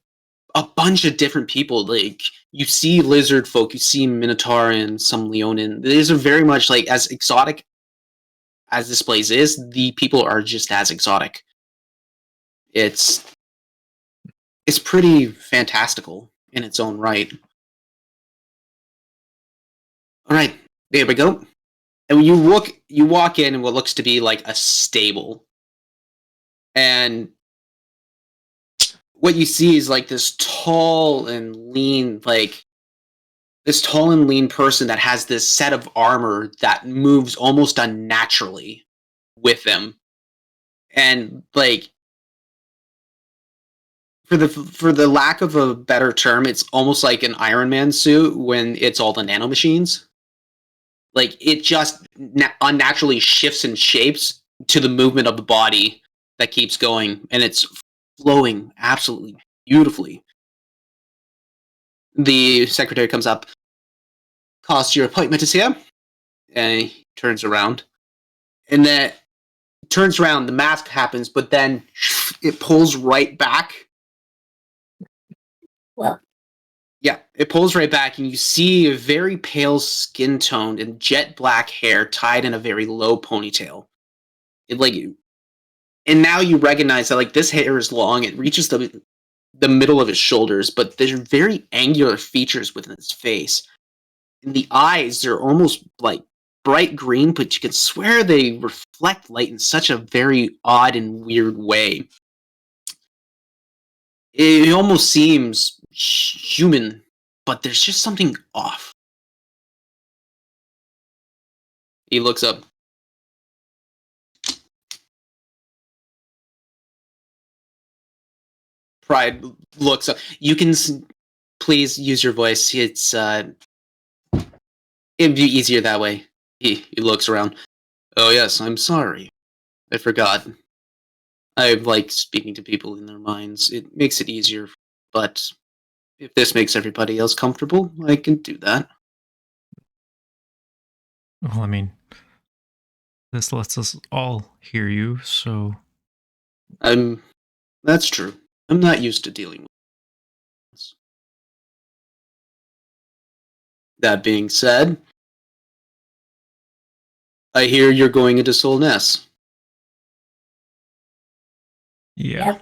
a bunch of different people. Like you see lizard folk, you see Minotaur and some Leonin. These are very much like as exotic as this place is. The people are just as exotic. It's pretty fantastical in its own right. All right, there we go. And when you walk in what looks to be like a stable, and what you see is like this tall and lean person that has this set of armor that moves almost unnaturally with them, and like for the lack of a better term, it's almost like an Iron Man suit when it's all the nanomachines. Like, it just unnaturally shifts and shapes to the movement of the body that keeps going, and it's flowing absolutely beautifully. The secretary comes up, costs your appointment to see him, and he turns around. And then turns around, the mask happens, but then it pulls right back. Well, yeah, it pulls right back, and you see a very pale skin toned and jet black hair tied in a very low ponytail. And now you recognize that this hair is long. It reaches the middle of his shoulders, but there's very angular features within his face. And the eyes, they're almost bright green, but you can swear they reflect light in such a very odd and weird way. It almost seems human, but there's just something off. He looks up. Pride looks up. You can please use your voice. It'd be easier that way. He looks around. Oh yes, I'm sorry. I forgot. I like speaking to people in their minds. It makes it easier, but if this makes everybody else comfortable, I can do that. Well, I mean, this lets us all hear you, so... That's true. I'm not used to dealing with this. That being said, I hear you're going into Solness. Yeah.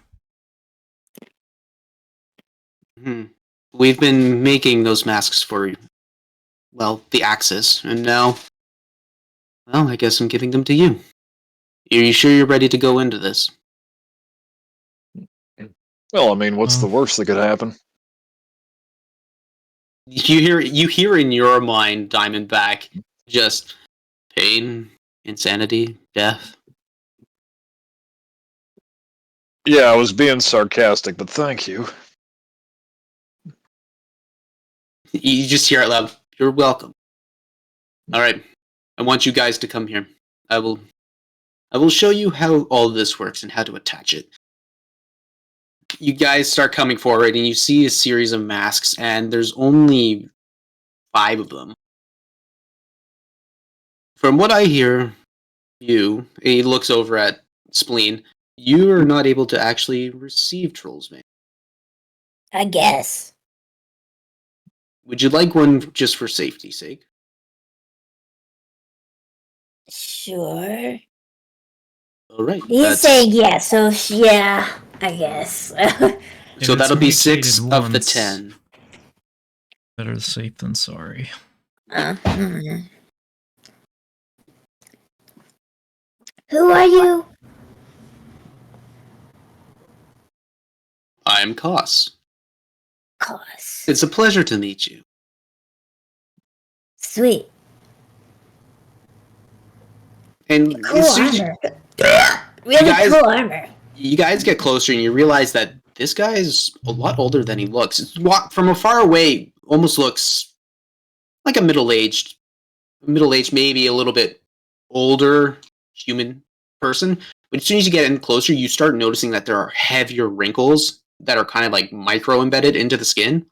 Yep. We've been making those masks for, the Axis, and now, I guess I'm giving them to you. Are you sure you're ready to go into this? Well, I mean, what's the worst that could happen? You hear in your mind, Diamondback, just pain, insanity, death. Yeah, I was being sarcastic, but thank you. You just hear it loud. You're welcome. All right, I want you guys to come here. I will show you how all this works and how to attach it. You guys start coming forward, and you see a series of masks, and there's only 5 of them. From what I hear, he looks over at Spleen, you are not able to actually receive Troll's Mane. I guess. Would you like one just for safety's sake? Sure. All right. He's saying yes, so yeah, I guess. So that'll be 6 mutated of the once. 10. Better safe than sorry. Who are you? I'm Koss. Koss. It's a pleasure to meet you. Sweet. And Cool as soon as armor. Really cool armor. you guys get closer and you realize that this guy is a lot older than he looks. From afar away, almost looks like a middle-aged, maybe a little bit older human person. But as soon as you get in closer, you start noticing that there are heavier wrinkles that are kind of micro-embedded into the skin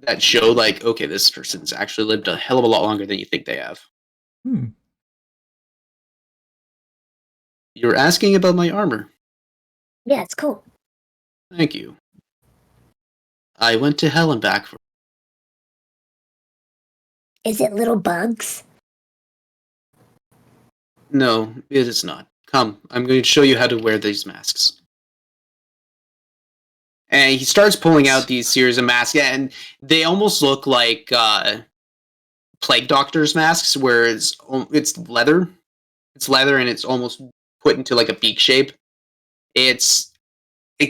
that show okay, this person's actually lived a hell of a lot longer than you think they have. You're asking about my armor. Yeah, it's cool. Thank you. I went to hell and back for... Is it little bugs? No, it is not. Come, I'm going to show you how to wear these masks. And he starts pulling out these series of masks, and they almost look like plague doctor's masks, where it's leather. It's leather, and it's almost put into a beak shape. It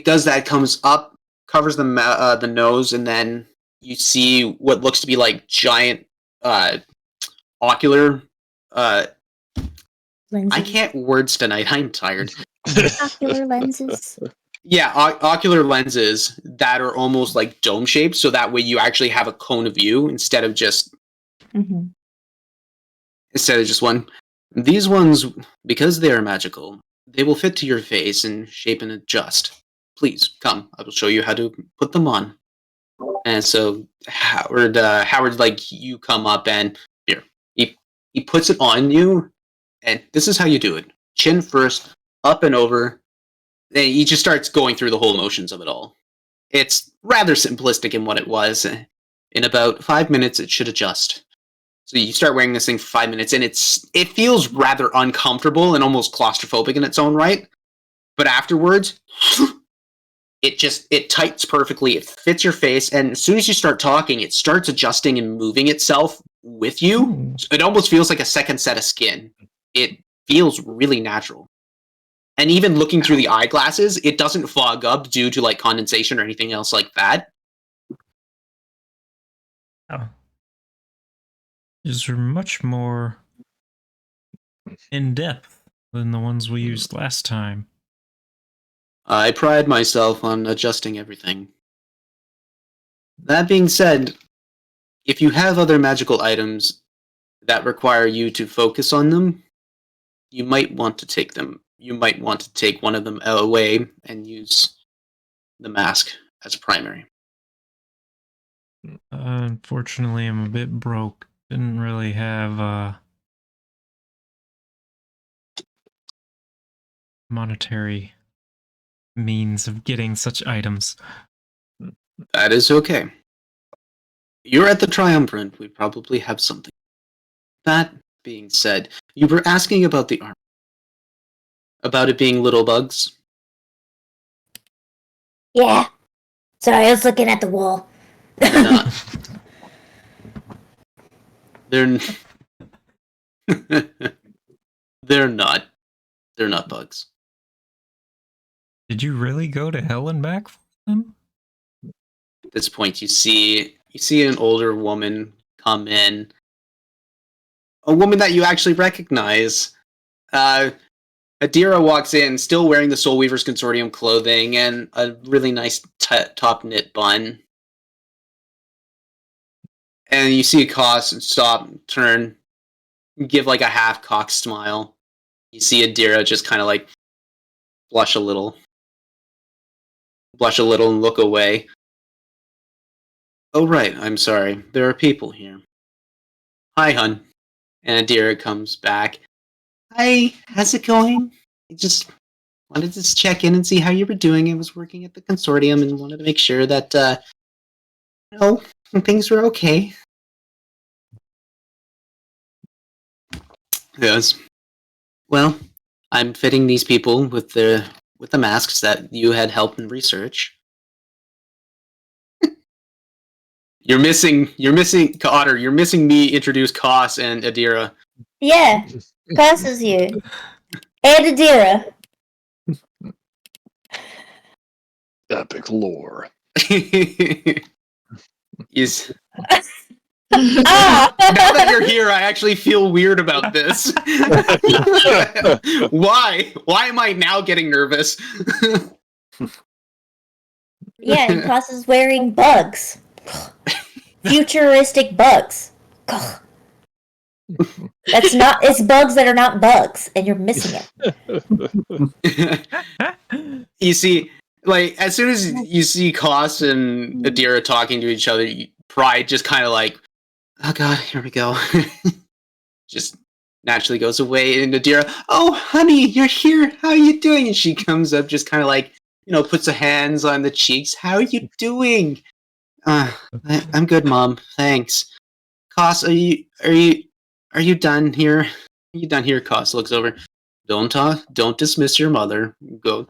does that, comes up, covers the nose, and then you see what looks to be giant ocular. Lenses. I can't words tonight. I'm tired. Ocular lenses. Yeah, ocular lenses that are almost like dome shaped, so that way you actually have a cone of view instead of just one. These ones, because they are magical, they will fit to your face and shape and adjust. Please come. I will show you how to put them on. And so Howard, like you come up and here he puts it on you, and this is how you do it: chin first, up and over. Then he just starts going through the whole motions of it all. It's rather simplistic in what it was. In about 5 minutes, it should adjust. So you start wearing this thing for 5 minutes, and it feels rather uncomfortable and almost claustrophobic in its own right. But afterwards, it tightens perfectly. It fits your face, and as soon as you start talking, it starts adjusting and moving itself with you. It almost feels like a second set of skin. It feels really natural. And even looking through the eyeglasses, it doesn't fog up due to like condensation or anything else like that. Oh. These are much more in depth than the ones we used last time. I pride myself on adjusting everything. That being said, if you have other magical items that require you to focus on them, you might want to take them. You might want to take one of them away and use the mask as primary. Unfortunately, I'm a bit broke. Didn't really have monetary means of getting such items. That is okay. You're at the Triumvirate. We probably have something. That being said, you were asking about the armor. About it being little bugs? Yeah. Sorry, I was looking at the wall. They're not. They're not. They're not bugs. Did you really go to hell and back for them? At this point, you see an older woman come in. A woman that you actually recognize. Adira walks in, still wearing the Soul Weavers Consortium clothing and a really nice top knit bun. And you see Koss stop, turn, give like a half cocked smile. You see Adira just kind of like blush a little and look away. Oh right, I'm sorry. There are people here. Hi, hun. And Adira comes back. Hi, how's it going? I just wanted to check in and see how you were doing. I was working at the consortium and wanted to make sure that, things were okay. Yes. Well, I'm fitting these people with the masks that you had helped in research. You're missing Otter. You're missing me introduce Koss and Adira. Yeah, Koss is here. And Adira. Epic lore. Is Ah! now that you're here, I actually feel weird about this. Why? Why am I now getting nervous? Yeah, and Koss is wearing bugs. Futuristic bugs. It's bugs that are not bugs, and you're missing it. You see, like, as soon as you see Koss and Adira talking to each other, pride just kind of like, oh god, here we go. Just naturally goes away, and Adira, oh honey, you're here, how are you doing? And she comes up, just kind of like, puts her hands on the cheeks. How are you doing? I'm good, Mom. Thanks. Koss, are you done here? Are you done here? Koss looks over. Don't dismiss your mother. Go.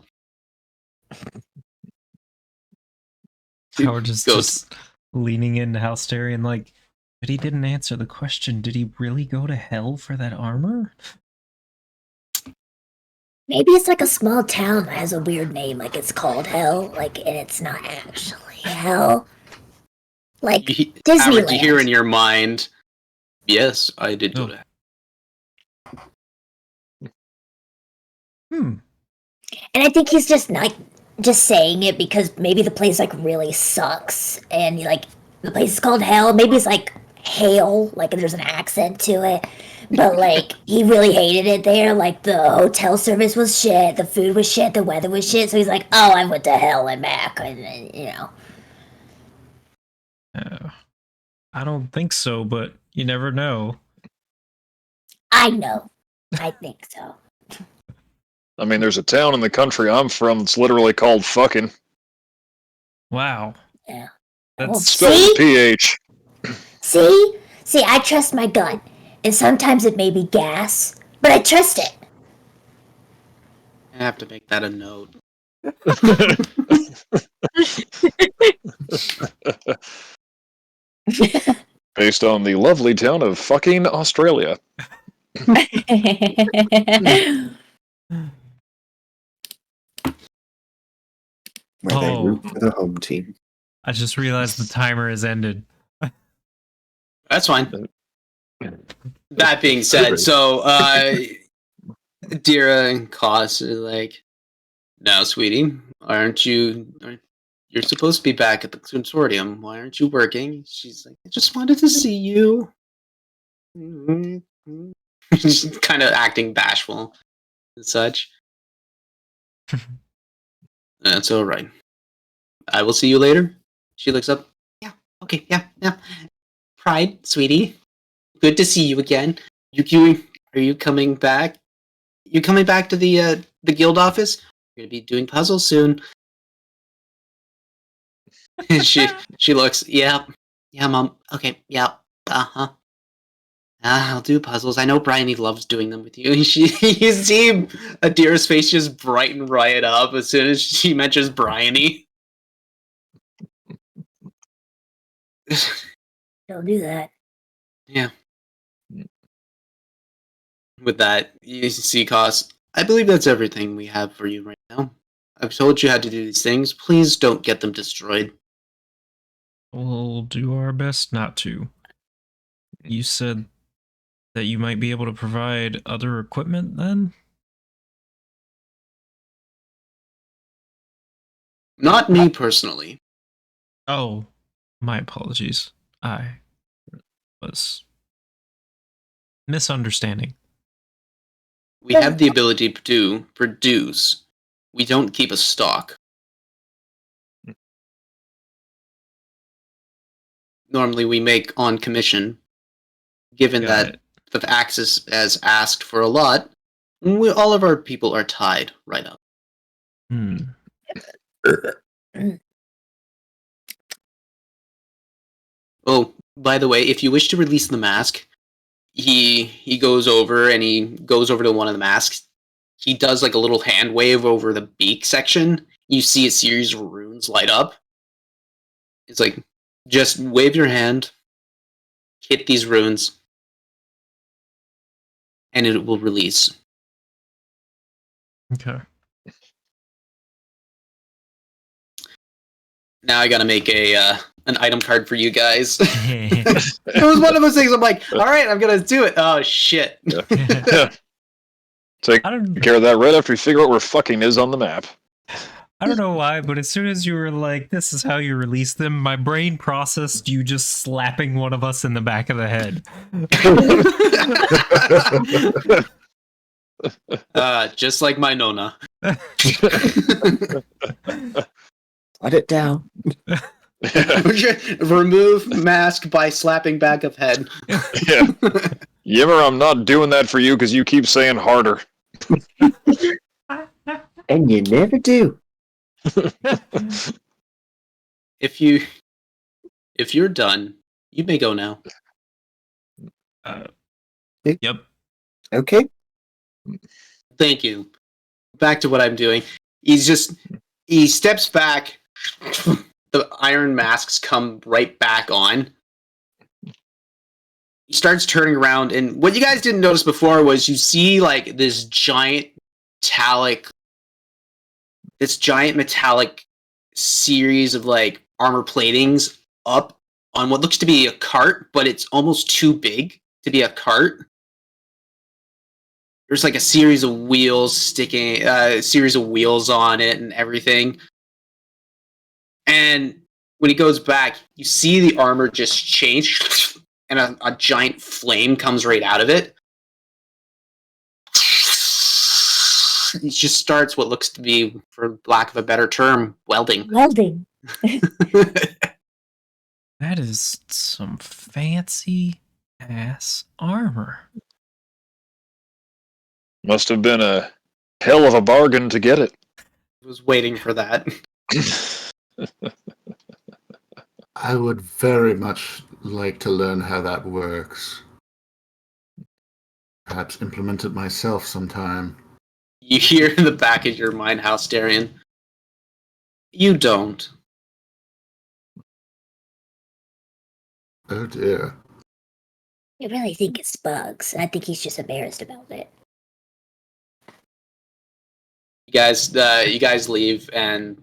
Howard is just leaning into Halsterian like, but he didn't answer the question. Did he really go to hell for that armor? Maybe it's like a small town that has a weird name, like it's called Hell, like, and it's not actually Hell. Like Disneyland. Howard, you hear in your mind, yes, I did go to hell. And I think he's just not just saying it because maybe the place like really sucks, and like the place is called Hell. Maybe it's like Hail, like there's an accent to it, but like he really hated it there. Like the hotel service was shit, the food was shit, the weather was shit. So he's like, oh, I went to hell and back, and I don't think so, but you never know. I know. I think so. I mean, there's a town in the country I'm from that's literally called fucking. Wow. Yeah. That's Spelled See? with PH. See, I trust my gut. And sometimes it may be gas, but I trust it. I have to make that a note. Based on the lovely town of fucking Australia. Where they root for the home team. I just realized the timer has ended. That's fine. That being said, so Dira and Koss are like, now, sweetie, aren't you? You're supposed to be back at the consortium. Why aren't you working? She's like, I just wanted to see you. She's kind of acting bashful and such. That's all right. I will see you later. She looks up. Yeah. Okay. Yeah. Pride, sweetie. Good to see you again. Are you coming back? You coming back to the guild office? You're gonna be doing puzzles soon. she looks. Yeah, mom. Okay. Yeah. I'll do puzzles. I know Bryony loves doing them with you. You see Adira's face just brighten right up as soon as she mentions Bryony. Don't do that. Yeah. With that, you see Koss. I believe that's everything we have for you right now. I've told you how to do these things. Please don't get them destroyed. We'll do our best not to. You said that you might be able to provide other equipment then? Not me personally. Oh, my apologies. I was misunderstanding. We have the ability to produce. We don't keep a stock. Normally we make on commission. Given Got that it. the Axis has asked for a lot, all of our people are tied right up. Oh, by the way, if you wish to release the mask, he goes over and he goes over to one of the masks. He does like a little hand wave over the beak section. You see a series of runes light up. It's like, just wave your hand, hit these runes, and it will release. Okay. Now I gotta make an item card for you guys. It was one of those things. I'm like, all right, I'm gonna do it. Oh shit! Take care of that right after we figure out where fucking is on the map. I don't know why, but as soon as you were like, this is how you release them, my brain processed you just slapping one of us in the back of the head. Just like my Nona. Let it down. Remove mask by slapping back of head. Yeah. Yimmer, I'm not doing that for you because you keep saying harder. And you never do. If you're done, you may go now. Yep. Okay. Thank you. Back to what I'm doing. He steps back. The iron masks come right back on. He starts turning around, and what you guys didn't notice before was you see like this giant metallic series of like armor platings up on what looks to be a cart, but it's almost too big to be a cart. There's like a series of wheels on it and everything. And when he goes back, you see the armor just change, and a giant flame comes right out of it. He just starts what looks to be, for lack of a better term, welding. Welding. That is some fancy ass armor. Must have been a hell of a bargain to get it. I was waiting for that. I would very much like to learn how that works. Perhaps implement it myself sometime. You hear in the back of your mind, House Darian. You don't. Oh dear. I really think it's bugs. I think he's just embarrassed about it. You guys leave and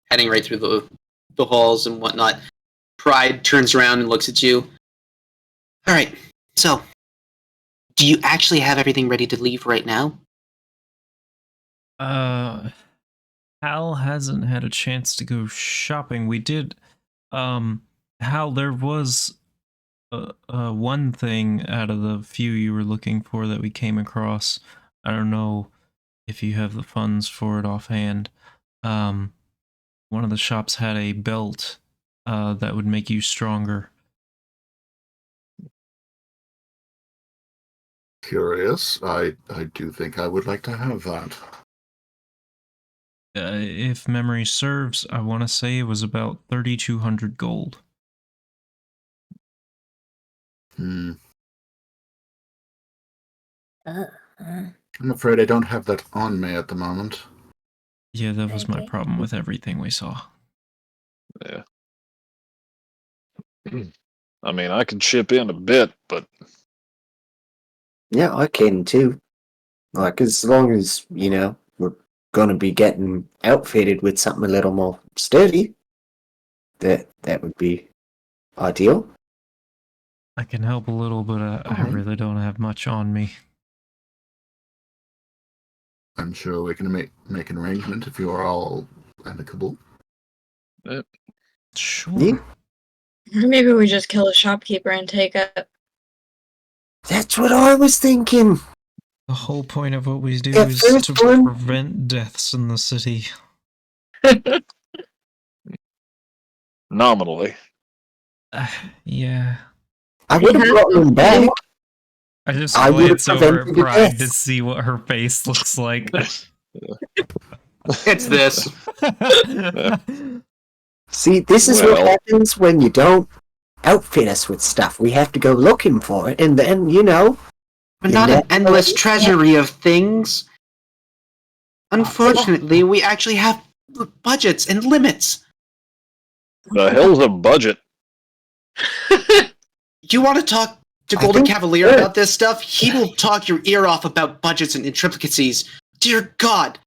heading right through the halls and whatnot. Pride turns around and looks at you. All right, so do you actually have everything ready to leave right now? Hal hasn't had a chance to go shopping. We did, Hal, there was one thing out of the few you were looking for that we came across. I don't know if you have the funds for it offhand. One of the shops had a belt that would make you stronger. Curious. I do think I would like to have that. If memory serves, I want to say it was about 3,200 gold. Hmm. Uh, I'm afraid I don't have that on me at the moment. Yeah, that was my Okay. problem with everything we saw. Yeah. I mean, I could chip in a bit, but Yeah, I can too. Like, as long as, we're gonna be getting outfitted with something a little more sturdy, that would be ideal. I can help a little, but I Alright. really don't have much on me. I'm sure we can make an arrangement if you are all amicable. Sure. Yeah. Or maybe we just kill the shopkeeper and take it. That's what I was thinking. The whole point of what we do Yeah, is first to one. prevent deaths in the city. nominally. Yeah. I would have brought them back. I just I would've glance over at prevented the Pride to death. see what her face looks like. It's this. See, this is what Well. happens when you don't outfit us with stuff. We have to go looking for it, and then, But You not an never endless know. treasury of things. Unfortunately, we actually have budgets and limits. The hell's a budget? You want to talk to I Golden think- Cavalier sure. about this stuff? He will talk your ear off about budgets and intricacies. Dear God.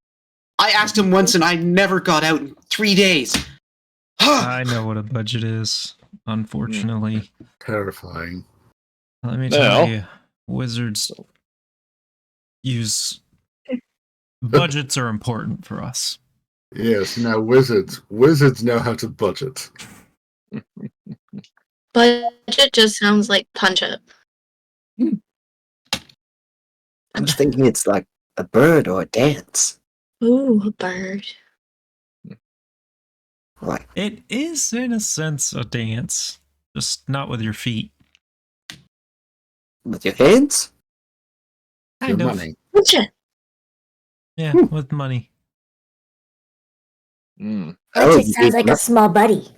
I asked him once and I never got out in 3 days. I know what a budget is, unfortunately. Terrifying. Let me Now- tell you, wizards use... Budgets are important for us. Yes, now wizards know how to budget. Budget just sounds like punch it. I was thinking it's like a bird or a dance. Ooh, a bird. Like, It is, in a sense, a dance. Just not with your feet. with your hands? Your Kind of. money. Punch it. Yeah, with money. Mm. Oh, Budget you sounds did like not- a small buddy.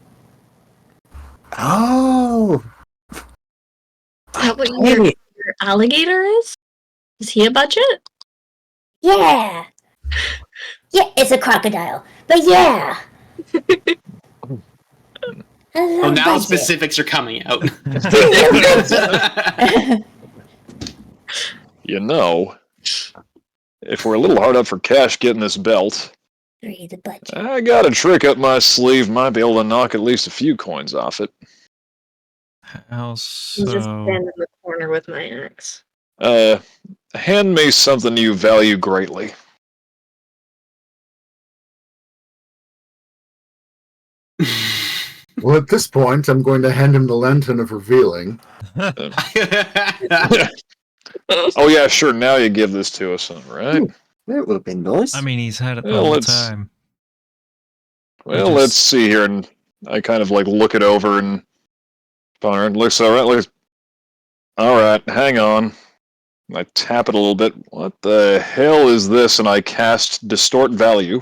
Oh! Is that what Get it. your alligator is? Is he a budget? Yeah. Yeah, it's a crocodile. But yeah. I Oh, love now budget. specifics are coming out. You know, if we're a little hard up for cash getting this belt, Three, the budget. I got a trick up my sleeve. Might be able to knock at least a few coins off it. How I'll just so? stand in the corner with my axe. Hand me something you value greatly. Well, at this point, I'm going to hand him the lantern of revealing. Oh yeah, sure. Now you give this to us, right? That would have been nice. I mean, he's had it the Well, whole let's- time. Well, just- let's see here. And I kind of like look it over and ponder. It looks alright. Alright, hang on. I tap it a little bit. What the hell is this? And I cast Distort Value.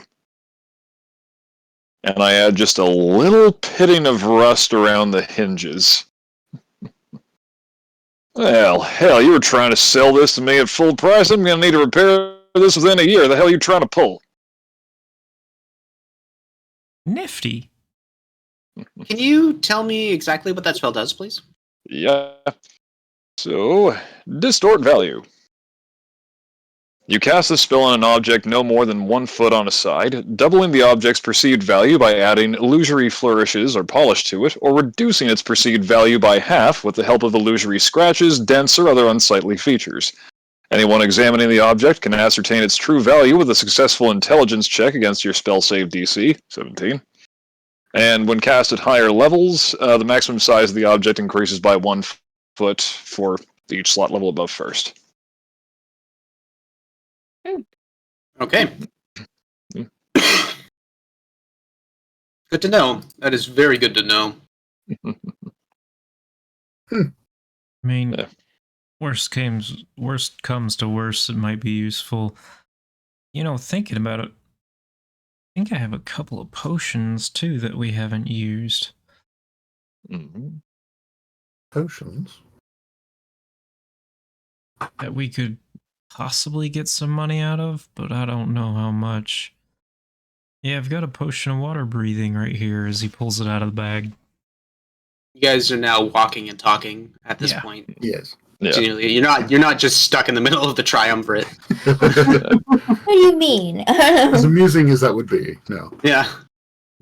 And I add just a little pitting of rust around the hinges. Well, hell, you were trying to sell this to me at full price. I'm going to need to repair this within a year. The hell are you trying to pull? Nifty. Can you tell me exactly what that spell does, please? Yeah. So, Distort Value. You cast the spell on an object no more than 1 foot on a side, doubling the object's perceived value by adding illusory flourishes or polish to it, or reducing its perceived value by half with the help of illusory scratches, dents, or other unsightly features. Anyone examining the object can ascertain its true value with a successful intelligence check against your spell save DC, 17. And when cast at higher levels, the maximum size of the object increases by 1 foot for each slot level above first. Okay. Good to know. That is very good to know. I mean, Yeah. worst comes to worst, it might be useful. You know, thinking about it, I think I have a couple of potions too that we haven't used. Mm-hmm. Potions? That we could possibly get some money out of, but I don't know how much. Yeah, I've got a potion of water breathing right here as he pulls it out of the bag. You guys are now walking and talking at this Yeah. point. Yes. Yeah. Continually. You're not just stuck in the middle of the triumvirate. What do you mean? As amusing as that would be, no. Yeah.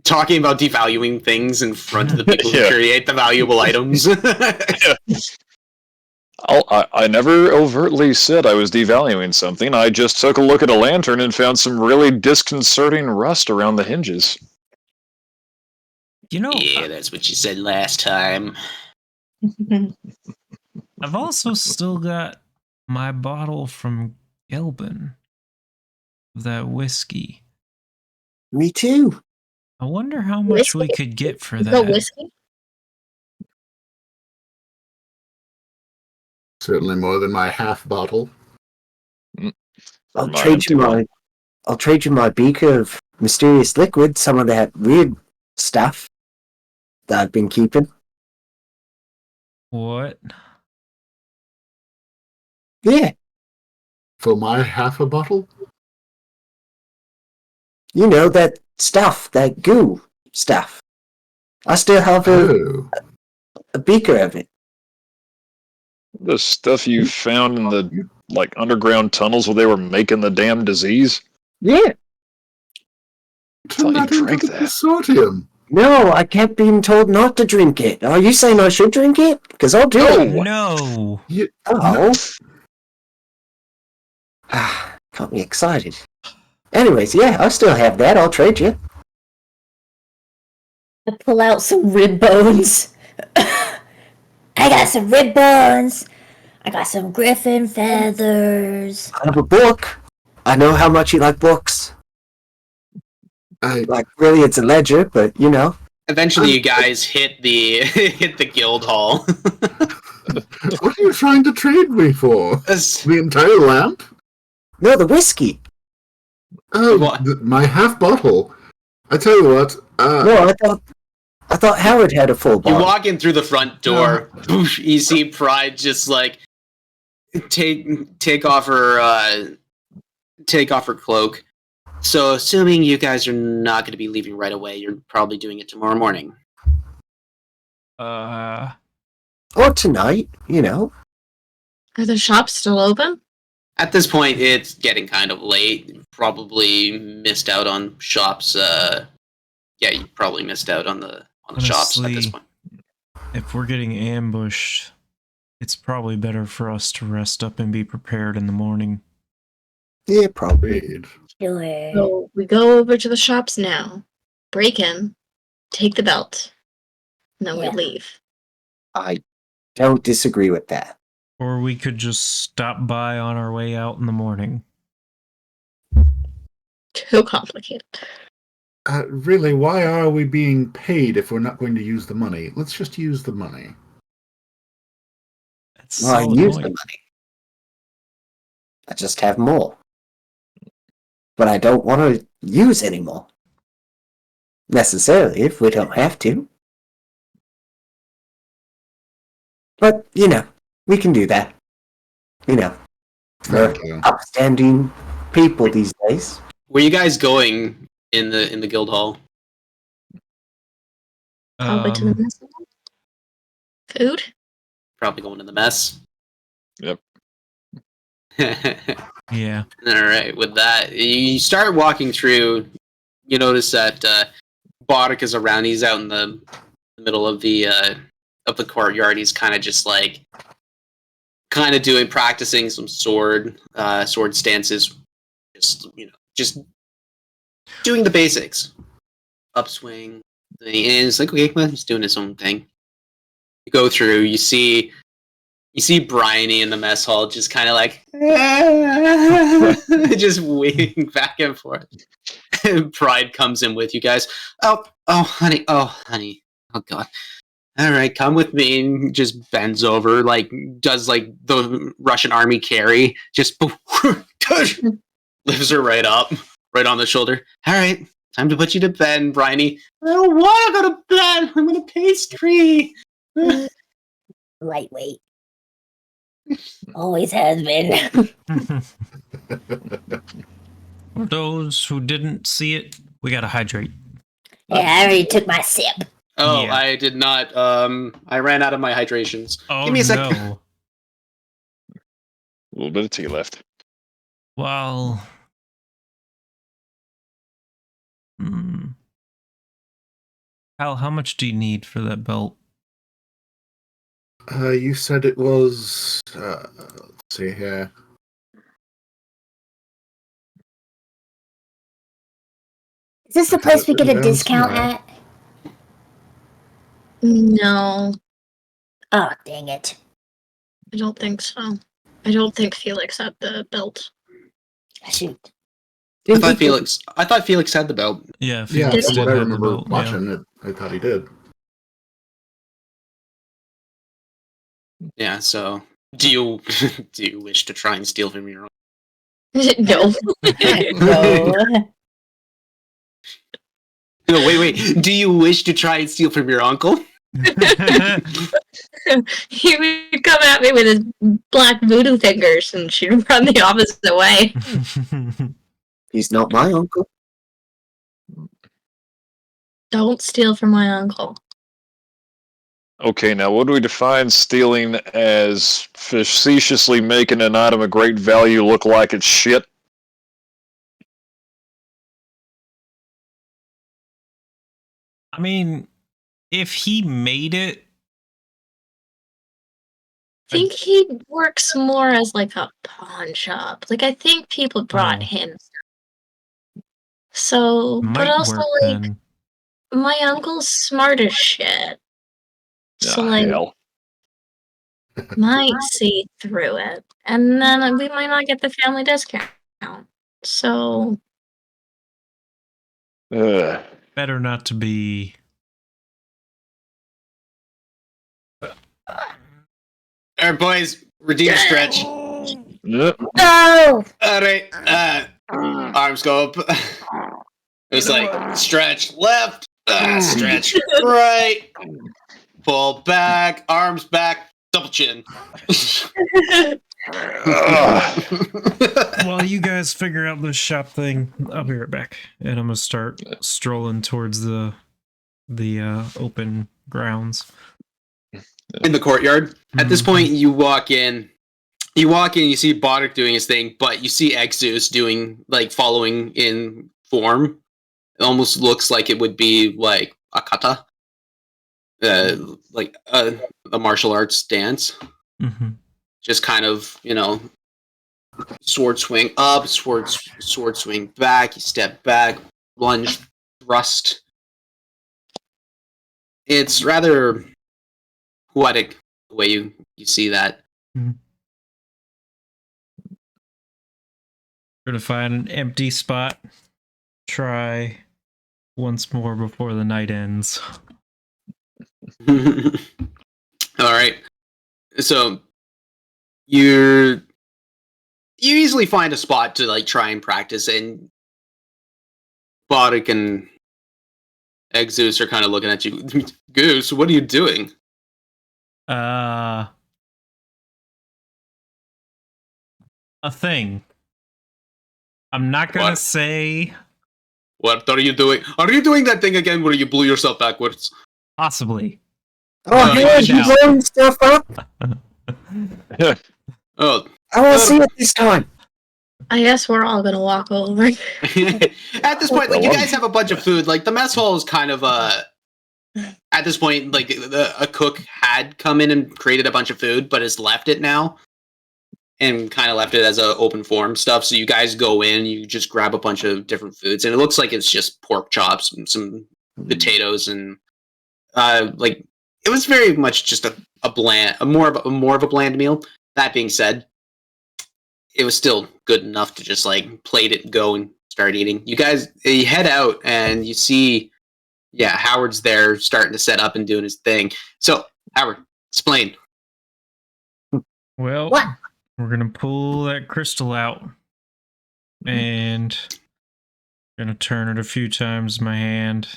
Talking about devaluing things in front of the people Yeah. who create the valuable items. I never overtly said I was devaluing something. I just took a look at a lantern and found some really disconcerting rust around the hinges. You know, Yeah, that's what you said last time. I've also still got my bottle from Gelbin of that whiskey. Me too. I wonder how much we Whiskey? could get for Is that that. whiskey? Certainly more than my half bottle. I'll My trade you empty I'll trade you my beaker of mysterious liquid, some of that weird stuff that I've been keeping. What? Yeah, For my half a bottle? you know, that stuff, that goo stuff. I still have Oh. a beaker of it. The stuff you found in the underground tunnels where they were making the damn disease. Yeah. Turn Thought you that into drank the that. consortium. No, I kept being told not to drink it. Are you saying I should drink it? Because I'll do it. No. Oh. Got me excited. Anyways, yeah, I still have that. I'll trade you. I pull out some rib bones. I got some rib bones. I got some griffin feathers. I have a book. I know how much you like books. Like, really, it's a ledger, but, you know. Eventually, you guys hit the hit the guild hall. What are you trying to trade me for? The entire lamp? No, the whiskey. Oh, What? My half bottle. I tell you what. No, I thought Howard had a full You bottle. walk in through the front door. Boosh, you see Pride just like take off her cloak. So, assuming you guys are not going to be leaving right away, you're probably doing it tomorrow morning. Or tonight, you know. Are the shops still open? At this point, it's getting kind of late. You probably missed out on shops. You probably missed out on the shops at this Honestly, point. if we're getting ambushed, it's probably better for us to rest up and be prepared in the morning. Yeah, probably. Indeed. Killer. So we go over to the shops now, break in, take the belt, and then Yeah. we leave. I don't disagree with that. Or we could just stop by on our way out in the morning. Too complicated. Really, why are we being paid if we're not going to use the money? Let's just use the money. That's a Well, I solid use the point. money. I just have more. But I don't want to use any more. Necessarily, if we don't have to. But, we can do that. We're Thank you. upstanding people these days. Where you guys going in the guild hall? Probably to the mess hall. Food? Probably going to the mess. Yep. Yeah. All right. With that, you start walking through. You notice that Boddick is around. He's out in the middle of the courtyard. He's kind of just like practicing some sword stances. Just doing the basics. Upswing. And it's like, okay, well, he's doing his own thing. You go through. You see Bryony in the mess hall, just kind of like, just waiting back and forth. Pride comes in with you guys. Oh, honey, oh, God. All right, come with me, and just bends over, does the Russian army carry, just lifts her right up, right on the shoulder. All right, time to put you to bed, Bryony. I don't want to go to bed. I'm gonna pastry. Lightweight. Always has been. For those who didn't see it, we gotta hydrate. Yeah, I already took my sip. Oh, Yeah. I did not. I ran out of my hydrations. Oh, Give me a sec. no. A little bit of tea left. Well... Hal, how much do you need for that belt? You said it was. Let's see here. Is this the Okay, place we get a down discount somewhere. at? No, Oh, dang it. I don't think so. I don't think Felix had the belt. Shoot. I thought Felix had the belt. Yeah, Yeah, Felix from did what I have the remember belt, yeah. watching it, I thought he did. Yeah. So, do you wish to try and steal from your own? No. No. No, wait. Do you wish to try and steal from your uncle? He would come at me with his black voodoo fingers and she'd run the opposite way. He's not my uncle. Don't steal from my uncle. Okay, now what do we define stealing as? Facetiously making an item of great value look like it's shit? I mean, if he made it... I think he works more as like a pawn shop. Like, I think people brought Oh. him stuff. So, Might but also, work like, then. my uncle's smart as shit. So, Ah, like, hell. might see through it. And then we might not get the family discount. So, Ugh. Better not to be... All right, boys, redeem stretch. Yep. No! All right, arms go up. It's like stretch left, stretch right, pull back, arms back, double chin. While you guys figure out this shop thing, I'll be right back. And I'm gonna start strolling towards the open grounds. In the courtyard. At this point, you walk in. You see Boddick doing his thing, but you see Exus following in form. It almost looks like it would be like a kata, like a martial arts dance. Mm-hmm. Just kind of, sword swing up, sword swing back. You step back, lunge, thrust. It's rather poetic the way you see that. Mm-hmm. Try to find an empty spot. Try once more before the night ends. All right. So you easily find a spot to like try and practice, and Boddick and Exus are kind of looking at you. Goose, what are you doing? A thing. I'm not gonna What? say What are you doing? Are you doing that thing again where you blew yourself backwards? possibly. Oh, Find yeah, you out. blowing stuff up? Oh, I want to see it this time. I guess we're all gonna walk over. at this point, like you guys have a bunch of food. Like the mess hall is kind of at this point, like a cook had come in and created a bunch of food, but has left it now, and kind of left it as a open form stuff. So you guys go in, you just grab a bunch of different foods, and it looks like it's just pork chops and some potatoes, and like it was very much just more of a bland meal. That being said, it was still good enough to just like plate it, go and start eating. You guys, you head out and you see, yeah, Howard's there starting to set up and doing his thing. So, Howard, explain. Well, What? we're gonna pull that crystal out and gonna turn it a few times in my hand.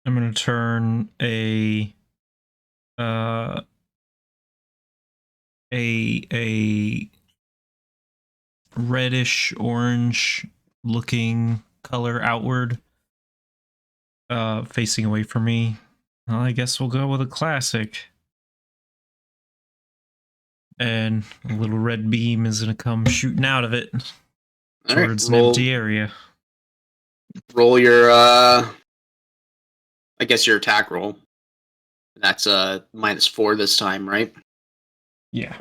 I'm gonna turn a reddish orange looking color outward, facing away from me. Well, I guess we'll go with a classic. And a little red beam is gonna come shooting out of it All right, towards an empty area. roll your, I guess your attack roll. That's -4 this time, right? Yeah.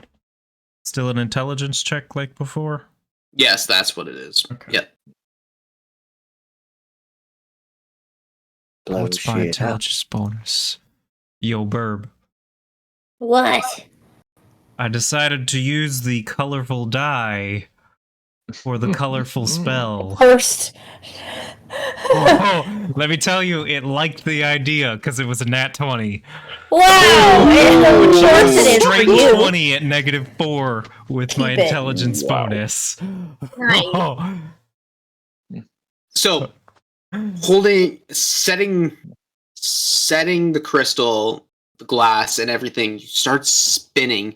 Still an intelligence check like before? Yes, that's what it is. Okay. Yep. Blow What's my shit up. intelligence bonus? Yo, Burb. What? I decided to use the colorful die for the colorful spell. First. Oh, let me tell you, it liked the idea because it was a nat 20. Wow! Of course it is for Straight you. 20 at -4 with my Keep it. intelligence bonus. Nice. Oh. So, setting the crystal, the glass, and everything, you start spinning.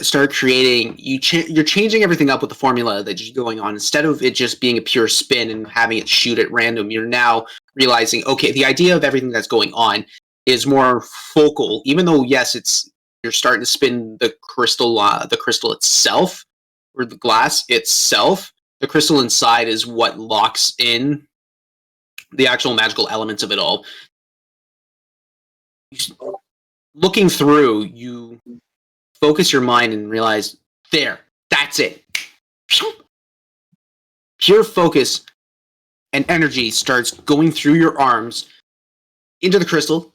Start creating. You're changing everything up with the formula that's going on. Instead of it just being a pure spin and having it shoot at random, you're now realizing, okay, the idea of everything that's going on is more focal. Even though, yes, you're starting to spin the crystal itself, or the glass itself. The crystal inside is what locks in the actual magical elements of it all. Looking through, you focus your mind and realize, there, that's it. Pure focus and energy starts going through your arms into the crystal,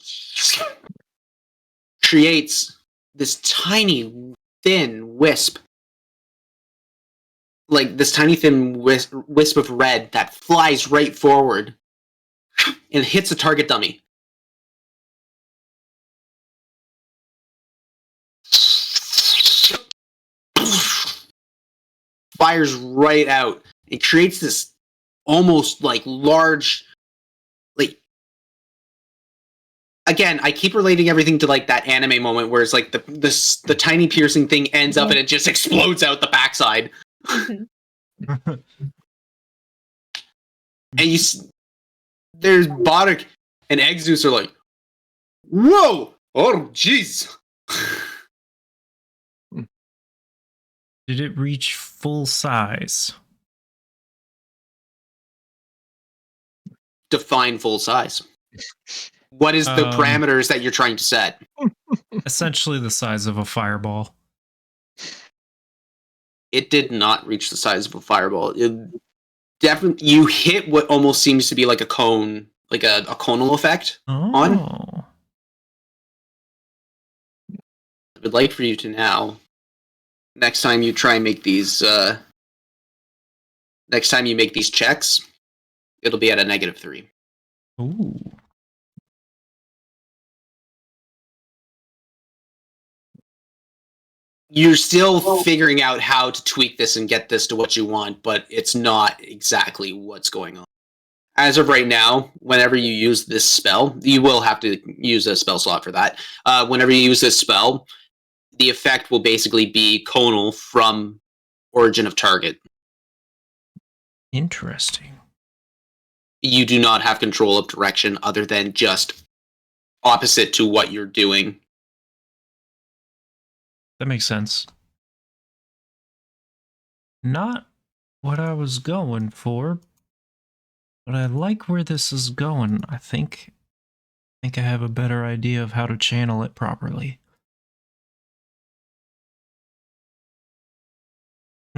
creates this tiny, thin wisp. Like this tiny, thin wisp of red that flies right forward and hits a target dummy. Fires right out. It creates this almost like large, like, again, I keep relating everything to like that anime moment where it's like the tiny piercing thing ends up and it just explodes out the backside. And there's Boddick and Exus are like, whoa, oh jeez. Did it reach full size? Define full size. What is the parameters that you're trying to set? Essentially the size of a fireball. It did not reach the size of a fireball. It definitely, you hit what almost seems to be like a cone, like a conal effect on. I would like for you to now next time you try and make these, next time you make these checks, it'll be at a -3. Ooh. You're still figuring out how to tweak this and get this to what you want, but it's not exactly what's going on. As of right now, whenever you use this spell, you will have to use a spell slot for that. Whenever you use this spell, the effect will basically be conal from origin of target. Interesting. You do not have control of direction other than just opposite to what you're doing. That makes sense. Not what I was going for, but I like where this is going. I think I have a better idea of how to channel it properly.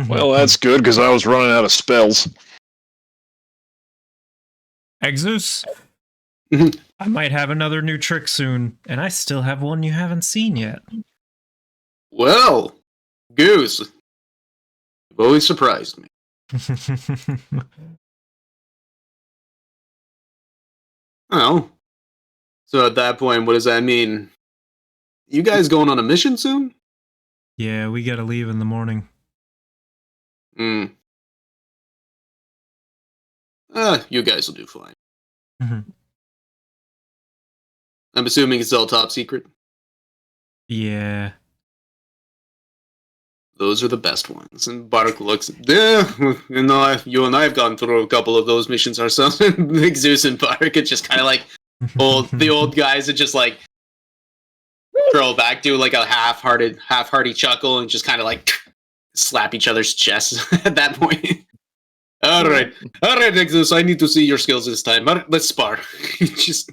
Well, that's good, because I was running out of spells. Exus, I might have another new trick soon, and I still have one you haven't seen yet. Well, Goose, you've always surprised me. Oh. So at that point, what does that mean? You guys going on a mission soon? Yeah, we gotta leave in the morning. You guys will do fine. Mhm. I'm assuming it's all top secret. Yeah. Those are the best ones. And Bark looks, yeah, you know, you and I have gone through a couple of those missions ourselves. Big Zeus and Bark, it's just kind of like the old guys that just like throw back, do like a half-hearty chuckle, and just kind of like slap each other's chests at that point. All right, Exus, I need to see your skills this time. All right, let's spar. Just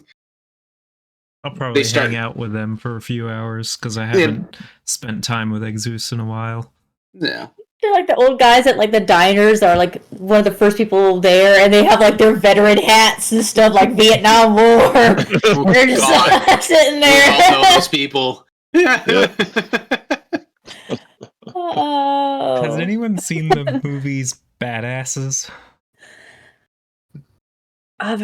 I'll probably start- hang out with them for a few hours because I haven't spent time with Exus in a while. yeah. They're like the old guys at like the diners are like one of the first people there, and they have like their veteran hats and stuff like Vietnam War. Oh, They're just God. sitting We all know there. those people. Oh. Has anyone seen the movies Badasses? I've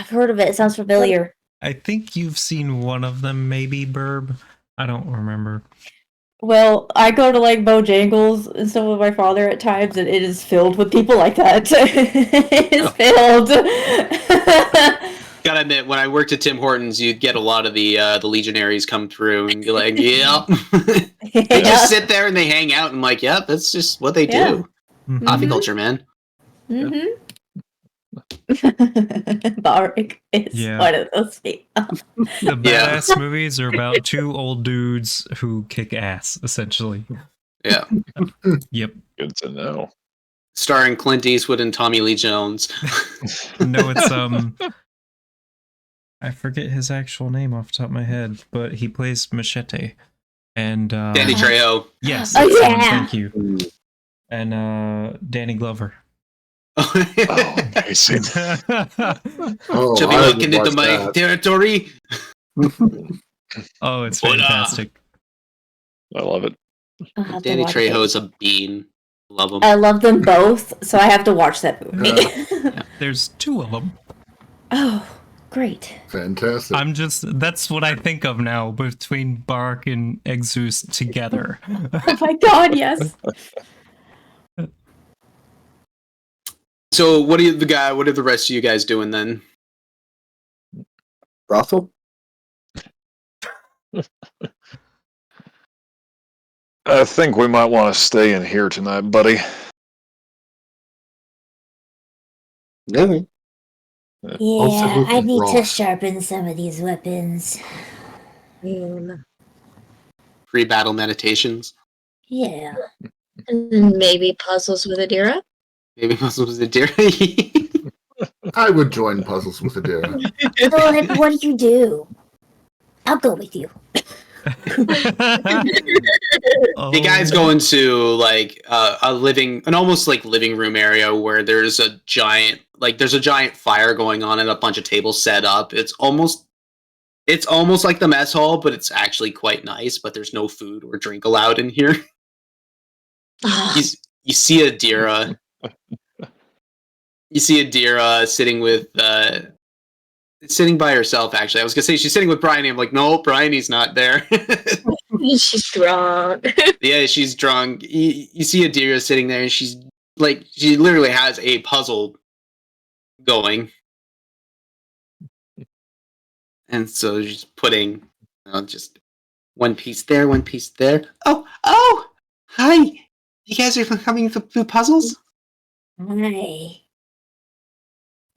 heard of it. It sounds familiar. I think you've seen one of them, maybe, Burb. I don't remember. Well, I go to like Bojangles and stuff with my father at times, and it is filled with people like that. It is filled. Gotta admit, when I worked at Tim Hortons, you'd get a lot of the legionaries come through and be like, "Yep." They just sit there and they hang out, and I'm like, "Yep, that's just what they Yeah. do." Mhm. Coffee culture, man. Mm-hmm. Barik is Yeah. one of those people. The Yeah. badass movies are about two old dudes who kick ass, essentially. Yeah, Yep. Good to know. starring Clint Eastwood and Tommy Lee Jones. No, it's I forget his actual name off the top of my head, but he plays Machete. And Danny Trejo. yes, Oh, that's the one, yeah. thank you. And Danny Glover. Oh, amazing. Oh, Should be I looking haven't into my watched territory. Oh, it's Hola. fantastic. I love it. I'll have to Danny watch Trejo it. is a bean. Love him. I love them both, so I have to watch that movie. There's two of them. Oh, great. Fantastic. That's what I think of now between Bark and Exus together. Oh my god, yes. So, what are the rest of you guys doing then? Brothel? I think we might want to stay in here tonight, buddy. Yeah. Yeah, I need to Ross. sharpen some of these weapons. Pre-battle meditations. Yeah. Maybe puzzles with Adira? Maybe Muslims did deer. I would join Puzzles with Adira. Well, what do you do? I'll go with you. You guys go into like an almost like living room area where there's a giant fire going on and a bunch of tables set up. It's almost like the mess hall, but it's actually quite nice. But there's no food or drink allowed in here. You see Adira. You see Adira sitting by herself. Actually, I was gonna say she's sitting with Brian. I'm like, no, Brian, he's not there. She's drunk. Yeah, she's drunk. You see Adira sitting there, and she literally has a puzzle going, and so she's putting just one piece there, one piece there. Oh, hi! You guys are coming through puzzles? Hi.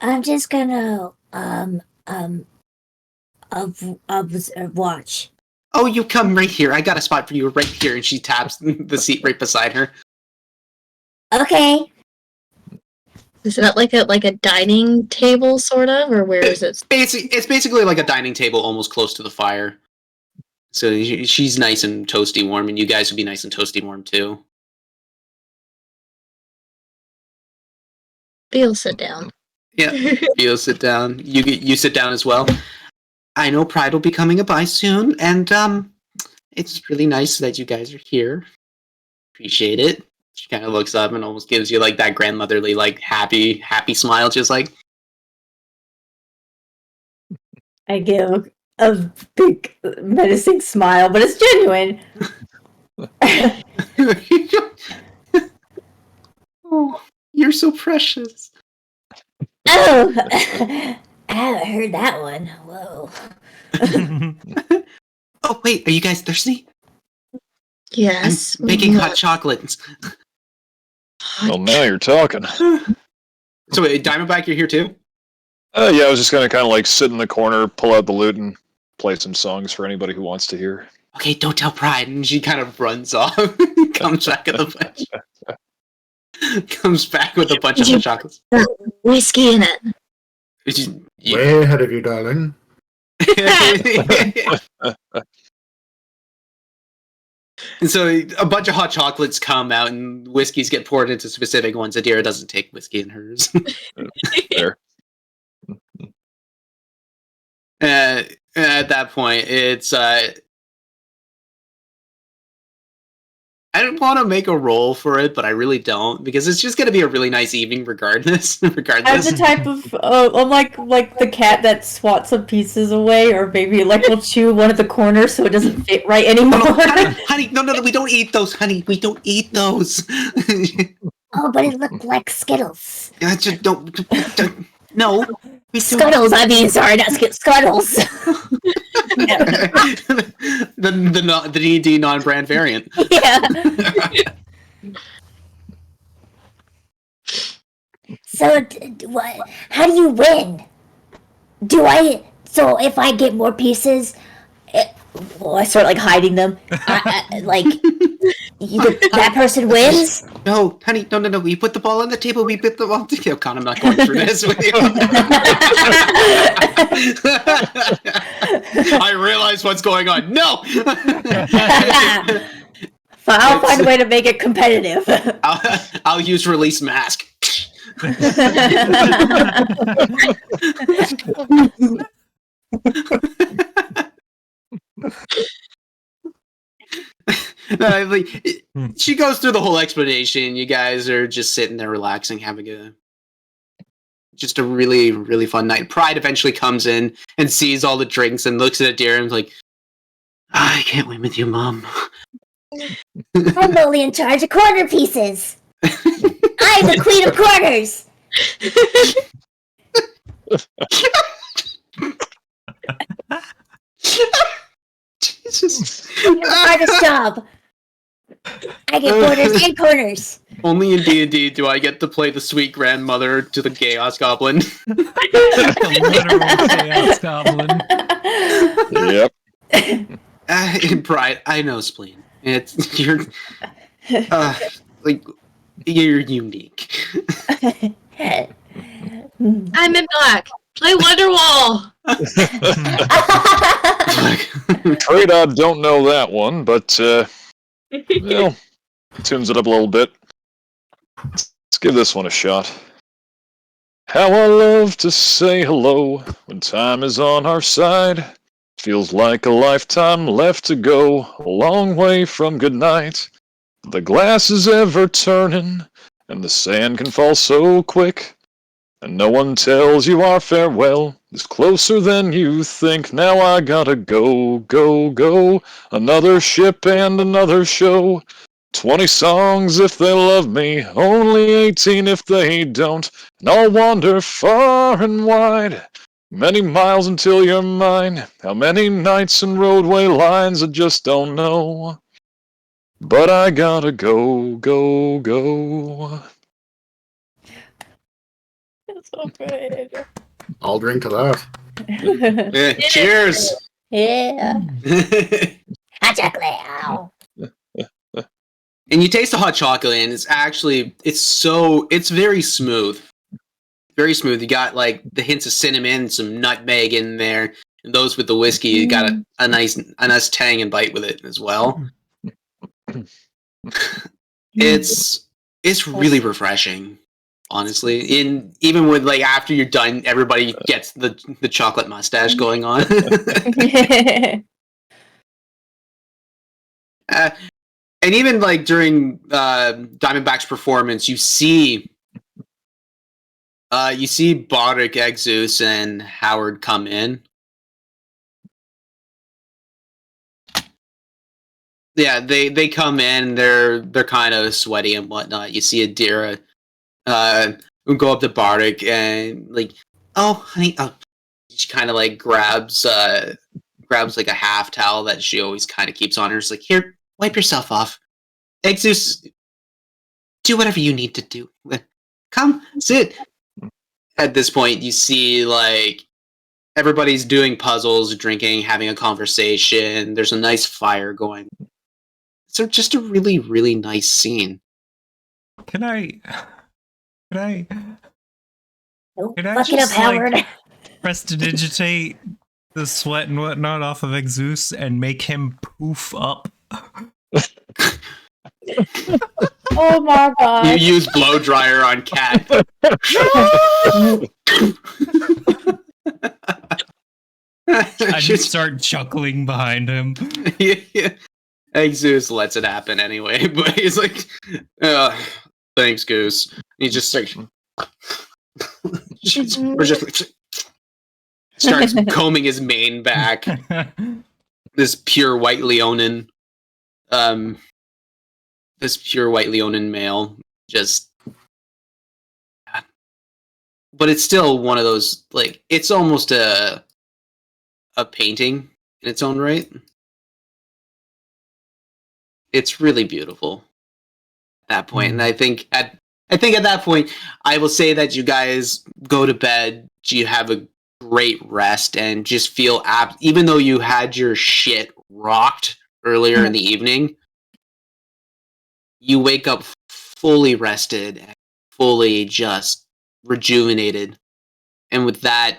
I'm just gonna watch. Oh, you come right here. I got a spot for you right here. And she taps the seat right beside her. Okay. Is that like a dining table, sort of, or where is it? It's basically like a dining table, almost close to the fire. So she's nice and toasty warm, and you guys would be nice and toasty warm too. Beal, sit down. Yeah, Beal, sit down. You sit down as well. I know Pride will be coming by soon, and it's really nice that you guys are here. Appreciate it. She kind of looks up and almost gives you like that grandmotherly, like happy smile, just like. I give a big menacing smile, but it's genuine. Oh, you're so precious. Oh, I haven't heard that one. Whoa. Oh wait, are you guys thirsty? Yes. I'm making hot chocolates. Well, now you're talking. So wait, Diamondback, you're here too? Yeah, I was just gonna kind of like sit in the corner, pull out the lute, and play some songs for anybody who wants to hear. Okay, don't tell Pride. And she kind of runs off. Comes back with a bunch. Comes back with a bunch of hot chocolates. Whiskey in it. Way ahead of you, darling. And so a bunch of hot chocolates come out, and whiskeys get poured into specific ones. Adira doesn't take whiskey in hers. There. At that point, it's I don't want to make a roll for it, but I really don't, because it's just going to be a really nice evening regardless. I'm the type of I'm like the cat that swats some pieces away, or maybe like will chew one at the corner so it doesn't fit right anymore. No, honey, no, we don't eat those, honey. We don't eat those. Oh, but it looked like Skittles. I just don't. No. Scuttles, I mean, sorry, not Skittles. Scuttles. the D&D non-brand variant. Yeah. So, what? How do you win? So if I get more pieces, I start like hiding them. That person wins? No, honey, no. We put the ball on the table. We put the ball on the table. God, I'm not going through this with you. I realize what's going on. No! I'll find a way to make it competitive. I'll use release mask. She goes through the whole explanation. You guys are just sitting there relaxing, having just a really, really fun night. Pride eventually comes in and sees all the drinks and looks at Adira and is like, I can't win with you, Mom. I'm only in charge of corner pieces. I'm the queen of corners. Jesus. The hardest job. I get corners and corners. Only in D&D do I get to play the sweet grandmother to the Chaos Goblin. The literal Chaos Goblin. Yep. In Pride, I know, Spleen. You're unique. I'm in black. Play Wonderwall. Afraid I don't know that one, but tunes it up a little bit. Let's give this one a shot. How I love to say hello when time is on our side. Feels like a lifetime left to go, a long way from good night. The glass is ever turning, and the sand can fall so quick. And no one tells you our farewell is closer than you think. Now I gotta go, go, go. Another ship and another show. 20 songs if they love me, only 18 if they don't. And I'll wander far and wide, many miles until you're mine. How many nights and roadway lines I just don't know. But I gotta go, go, go. It's so good. I'll drink to that. Cheers. Yeah. Hot chocolate. Ow. And you taste the hot chocolate, and it's very smooth. Very smooth. You got like the hints of cinnamon, some nutmeg in there. And those with the whiskey, you got a nice tang and bite with it as well. It's really refreshing, honestly. Even with like after you're done, everybody gets the chocolate mustache going on. And even like during Diamondback's performance, you see Bodrick, Exus, and Howard come in. Yeah, they come in. They're kind of sweaty and whatnot. You see Adira go up to Bodrick and like, oh honey, she kind of like grabs like a half towel that she always kind of keeps on her. She's like, here. Wipe yourself off. Exus, do whatever you need to do. Come, sit. At this point, you see, like, everybody's doing puzzles, drinking, having a conversation. There's a nice fire going. So just a really, really nice scene. Can I Don't Can I fuck it up, just, Howard. like, prestidigitate the sweat and whatnot off of Exus and make him poof up? Oh my god. You use blow dryer on Cat. I just start chuckling behind him. Yeah. Exus lets it happen anyway, but he's like, thanks, Goose. And he just like, starts combing his mane back. This pure white Leonin, male, just. But it's still one of those, like, it's almost a painting in its own right. It's really beautiful at that point. And I think at that point, I will say that you guys go to bed, you have a great rest, and just feel even though you had your shit rocked earlier in the evening, you wake up fully rested and fully just rejuvenated. And with that,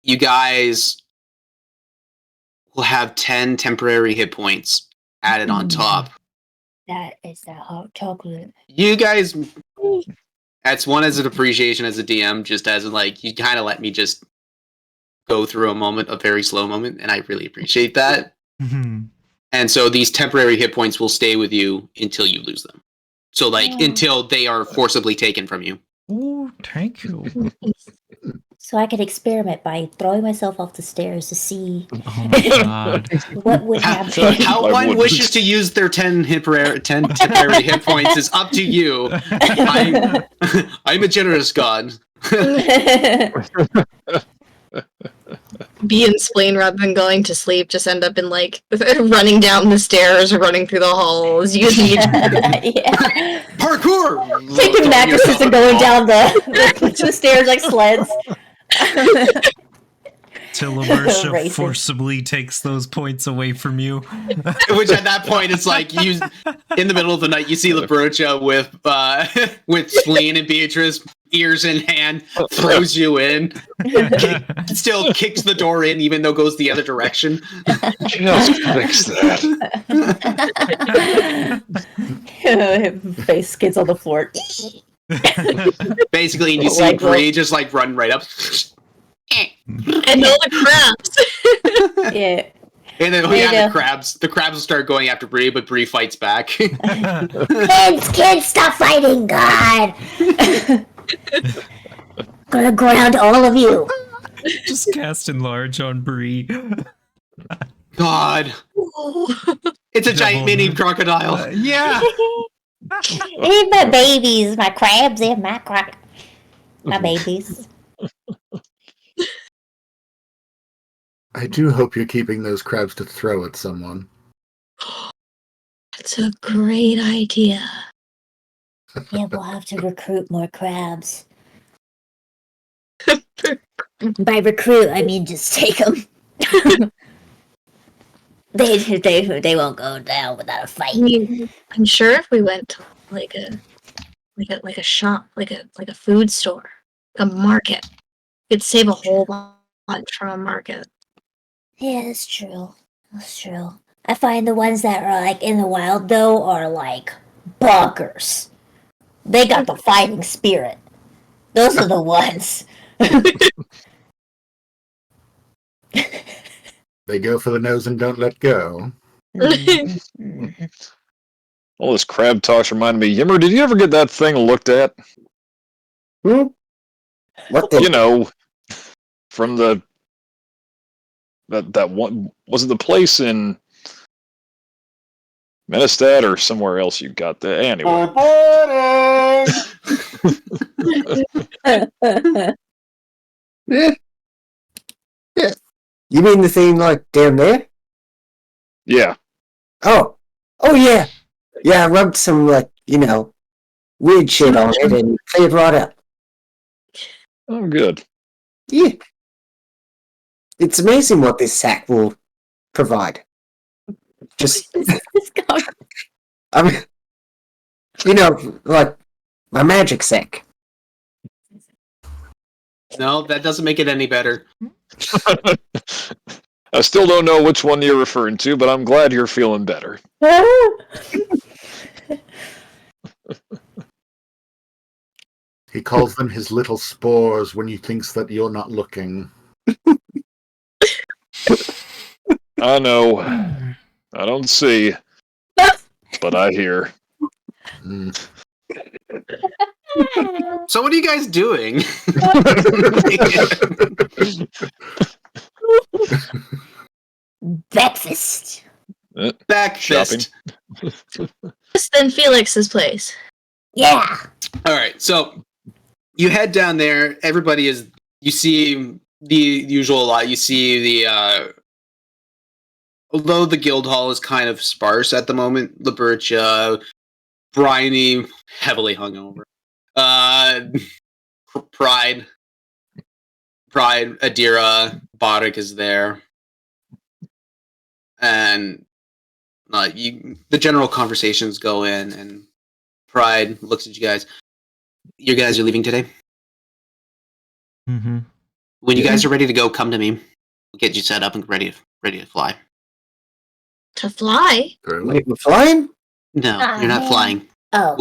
you guys will have 10 temporary hit points added on top. That is that hot chocolate. You guys, that's one as an appreciation as a DM, just as in, like, you kind of let me just go through a very slow moment, and I really appreciate that. And so these temporary hit points will stay with you until you lose them. So, like, until they are forcibly taken from you. Oh, thank you. So I could experiment by throwing myself off the stairs to see Oh my god. what would happen. How I one wouldn't. wishes to use their 10 temporary hit points is up to you. I'm a generous god. Be in spleen rather than going to sleep, just end up in like running down the stairs or running through the halls using each Yeah. Parkour! Taking mattresses and going down the stairs like sleds. Till Laversha Racing. forcibly takes those points away from you. Which at that point, it's like you, in the middle of the night, you see LaBrocha with Spleen and Beatrice, ears in hand, throws you in, still kicks the door in, even though it goes the other direction. Just fix that. Face skids on the floor. Basically, and you see Like, Bree just like run right up. and all the crabs. Yeah. And then There you the go. crabs will start going after Bree, but Bree fights back. Kids, stop fighting, God! Gonna ground all of you. Just cast enlarge on Bree. God, it's a giant mini crocodile. Yeah. Leave my babies, my crabs in my my babies. I do hope you're keeping those crabs to throw at someone. That's a great idea. Yeah, we'll have to recruit more crabs. By recruit, I mean just take them. They won't go down without a fight. I mean, I'm sure if we went to like a shop, like a food store, a market, it'd save a whole bunch from a market. Yeah, that's true. That's true. I find the ones that are like in the wild though are like bonkers. They got the fighting spirit. Those are the ones. They go for the nose and don't let go. All this crab talk's reminded me. Yimmer, did you ever get that thing looked at? What the? You know, from that one, was it the place in Menestad or somewhere else you got that? Anyway. Yeah. Yeah. You mean the thing like down there? Yeah. Oh yeah. Yeah, I rubbed some like, weird shit on it and cleared right up. Oh, good. Yeah. It's amazing what this sack will provide. Just, I mean, like my magic sack. No, that doesn't make it any better. I still don't know which one you're referring to, but I'm glad you're feeling better. He calls them his little spores when he thinks that you're not looking. I know. I don't see, but I hear. Mm. So what are you guys doing? Breakfast. Breakfast. Just then Felix's place. Yeah. All right, so you head down there. Everybody is. You see the usual lot. You see the. Although the guild hall is kind of sparse at the moment, Libertia, Bryony, heavily hungover. Pride, Adira, Boddick is there, and the general conversations go in, and Pride looks at you guys. You guys are leaving today? Mm-hmm. When you guys are ready to go, come to me. We'll get you set up and ready to fly. To fly? Wait, we're flying? No, you're not flying. Oh.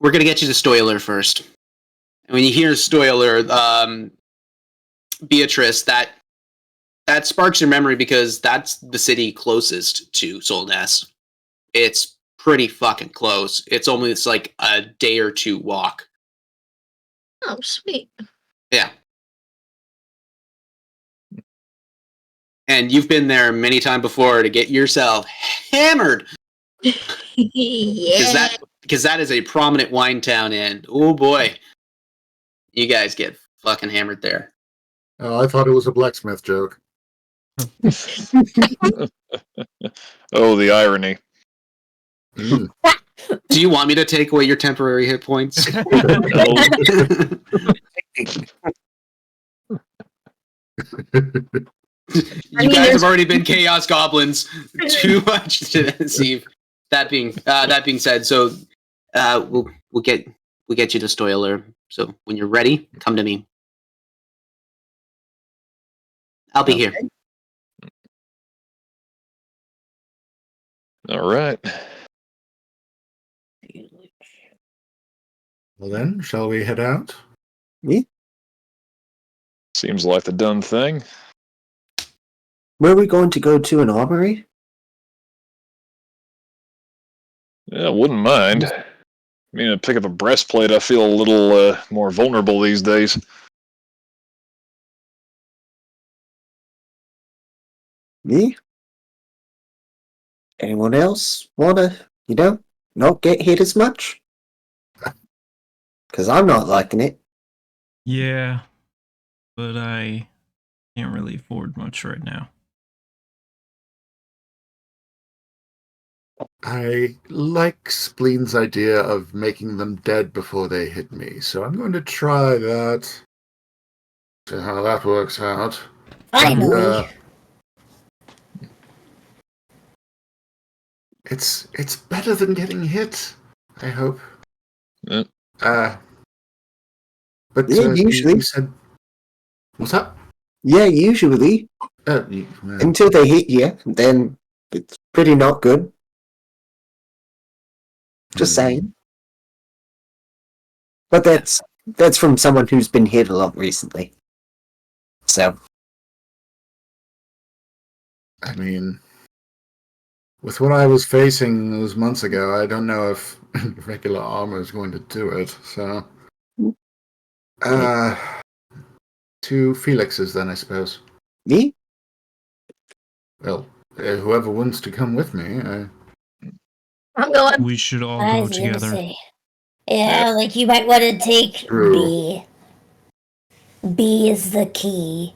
We're gonna get you to Stoiler first. And when you hear Stoiler, Beatrice, that sparks your memory because that's the city closest to Solness. It's pretty fucking close. It's almost like a day or two walk. Oh, sweet. Yeah. And you've been there many times before to get yourself hammered. Yeah. Because that is a prominent wine town, and oh boy, you guys get fucking hammered there. Oh, I thought it was a blacksmith joke. Oh, the irony. Mm. Do you want me to take away your temporary hit points? You guys have already been chaos goblins too much to deceive. That being said, so we'll get you to Stoiler. So when you're ready, come to me. I'll be here. All right. Well then, shall we head out? Seems like the done thing. Were we going to go to an armory? Yeah, wouldn't mind. I mean, to pick up a breastplate, I feel a little more vulnerable these days. Me? Anyone else wanna, not get hit as much? Because I'm not liking it. Yeah, but I can't really afford much right now. I like Spleen's idea of making them dead before they hit me, so I'm going to try that. See how that works out. Finally. It's better than getting hit, I hope. Yeah. But Yeah, usually. you said... What's that? Yeah, usually. Well, Until they hit you, then it's pretty not good. Just saying. But that's from someone who's been hit a lot recently. So, I mean, with what I was facing those months ago, I don't know if regular armor is going to do it, so... Two Felixes then, I suppose. me? Well, whoever wants to come with me, I'm going. We should all I go was gonna together. say. Yeah, like you might want to take True. B. B is the key.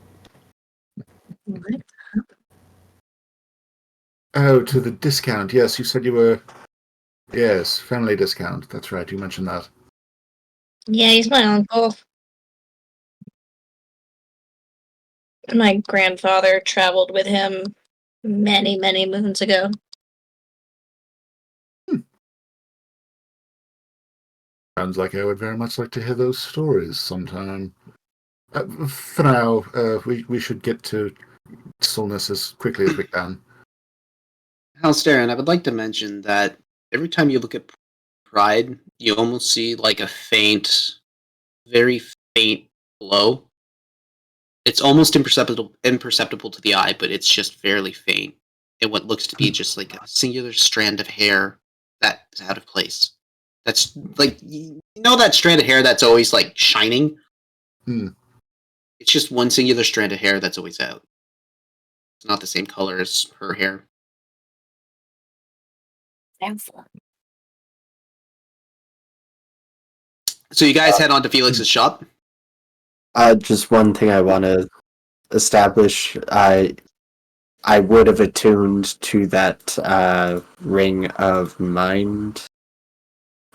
Oh, to the discount. Yes, you said you were... Yes, family discount. That's right, you mentioned that. Yeah, he's my uncle. My grandfather traveled with him many, many moons ago. Sounds like I would very much like to hear those stories sometime. For now, we should get to Stillness as quickly as we can. Halsterin, I would like to mention that every time you look at Pride, you almost see like a faint, very faint glow. It's almost imperceptible to the eye, but it's just fairly faint. And what looks to be just like a singular strand of hair that is out of place. That's like, you know that strand of hair that's always like shining? Hmm. It's just one singular strand of hair that's always out. It's not the same color as her hair. Excellent. So you guys head on to Felix's shop? Just one thing I want to establish. I would have attuned to that ring of mind,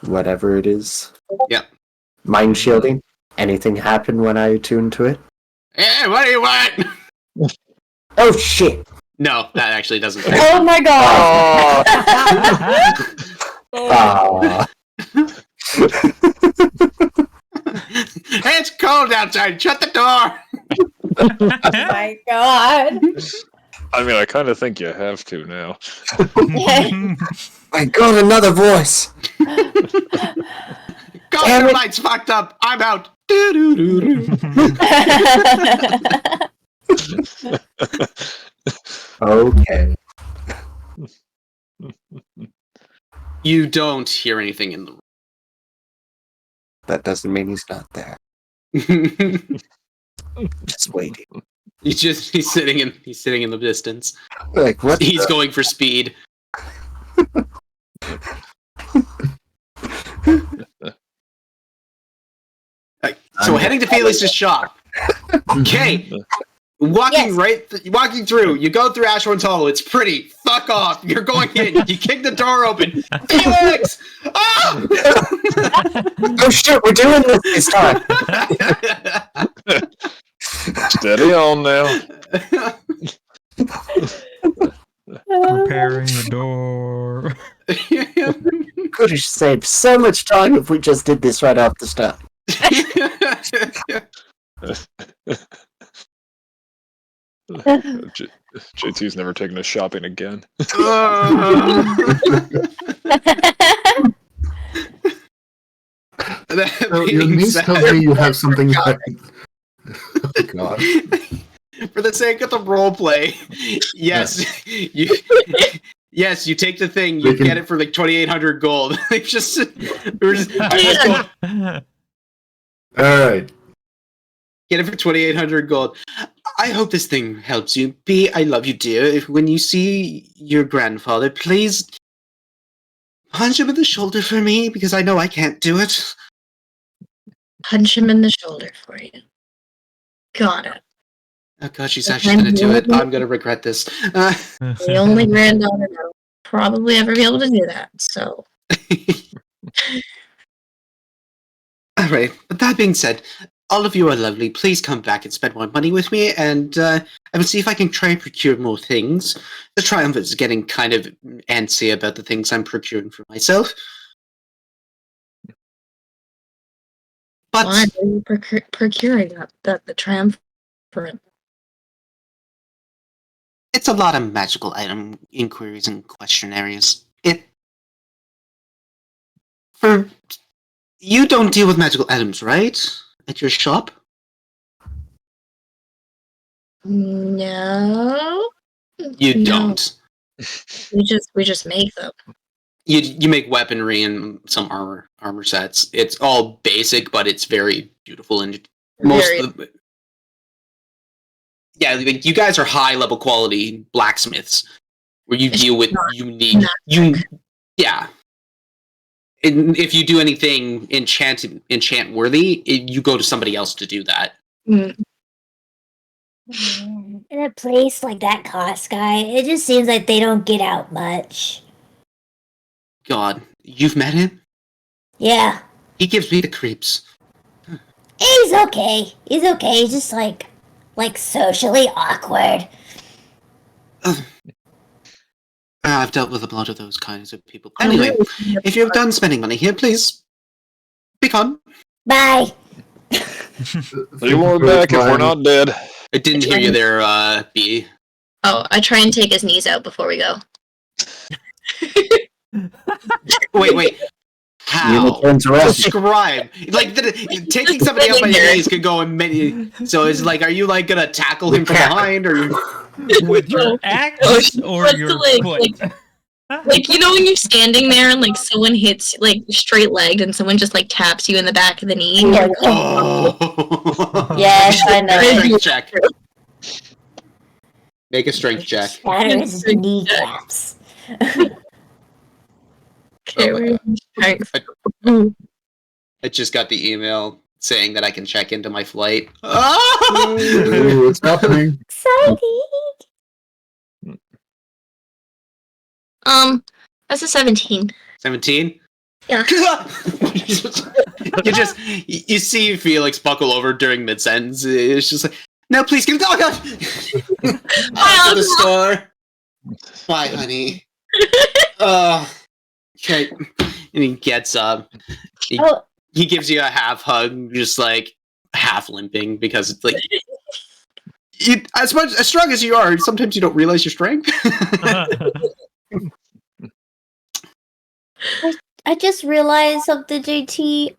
whatever it is. Yeah. Mind shielding. Anything happen when I attune to it? Hey, what do you want? Oh shit! No, that actually doesn't. Oh my god! Hey, it's cold outside. Shut the door. Oh my god! I mean, I kind of think you have to now. I got another voice. Ghost lights fucked up. I'm out. Doo-doo-doo-doo. Okay. You don't hear anything in the That doesn't mean he's not there. room. Just waiting. He's sitting in the distance. Like what? He's going for speed. So heading to Felix's shop. Okay. Walking through. You go through Ashorn's Hollow. It's pretty. Fuck off. You're going in. You kick the door open. Felix! Ah! Oh shit! We're doing this time. Steady on now. Repairing the door. Could have saved so much time if we just did this right off the start. JT's never taken us shopping again. So your niece tells me you have something like... Oh god. For the sake of the role play, yes, you take the thing, you get it for like 2,800 gold. We're just All right. get it for 2,800 gold. I hope this thing helps you. B, I love you, dear. If when you see your grandfather, please punch him in the shoulder for me, because I know I can't do it. Punch him in the shoulder for you. Got it. Oh god, she's actually gonna do it. I'm gonna regret this. The only granddaughter that'll probably ever be able to do that, so. Alright, but that being said, all of you are lovely. Please come back and spend more money with me, and I will see if I can try and procure more things. The Triumph is getting kind of antsy about the things I'm procuring for myself. But Why are you procuring the Triumph for it? it's a lot of magical item inquiries and questionnaires. You don't deal with magical items, right? At your shop? No. You No. don't. We just make them. You make weaponry and some armor sets. It's all basic, but it's very beautiful and yeah, like you guys are high level quality blacksmiths, where you deal with yeah. And if you do anything enchant worthy, you go to somebody else to do that. In a place like that cost guy, it just seems like they don't get out much. God, you've met him? Yeah. He gives me the creeps. He's okay. He's okay. He's just like socially awkward. I've dealt with a lot of those kinds of people. Anyway, if you're done spending money here, please be gone. Bye. You were back if we're not dead. I didn't hear you there, B. Oh, I try and take his knees out before we go. Wait. How? Describe. Like, taking somebody out by the knees could go in many... So it's like, are you, like, gonna tackle him from behind, or... With your axe or your foot? Like, you know when you're standing there and, like, someone hits, like, straight-legged and someone just, like, taps you in the back of the knee? And you're like, Oh. Yes, I know. Strength check. Make a strength check. Shatter his kneecaps. okay, we're I just got the email saying that I can check into my flight. Ooh, it's happening. Exciting. That's a 17. 17? Yeah. you see Felix buckle over during mid-sentence. It's just like, no, please give it. Oh, God! Off to the store. Bye, honey. Okay. And he gets up. He gives you a half hug, just like half limping, because it's like, as strong as you are, sometimes you don't realize your strength. I just realized something, JT.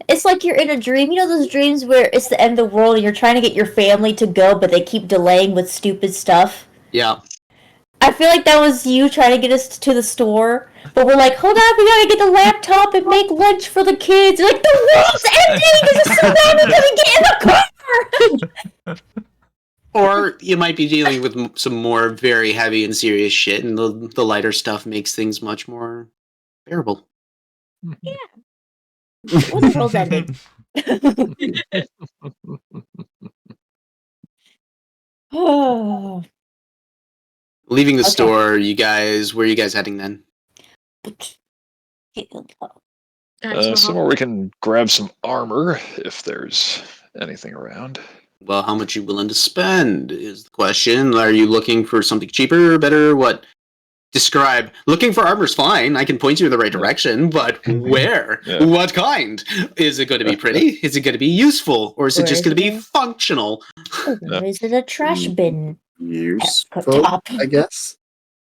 It's like you're in a dream. You know those dreams where it's the end of the world and you're trying to get your family to go, but they keep delaying with stupid stuff? Yeah. I feel like that was you trying to get us to the store, but we're like, hold on, we gotta get the laptop and make lunch for the kids. You're like, the world's ending! There's a tsunami gonna get in the car! Or you might be dealing with some more very heavy and serious shit, and the lighter stuff makes things much more bearable. Yeah. Well, the world's ending. Oh. Leaving the store, where are you guys heading then? Somewhere we can grab some armor, if there's anything around. Well, how much are you willing to spend is the question. Are you looking for something cheaper, better, what? Describe. Looking for armor's fine. I can point you in the right direction, but where? Yeah. What kind? Is it going to be pretty? Is it going to be useful? Or is it just going to be functional? Or is it a trash bin? Useful, I guess.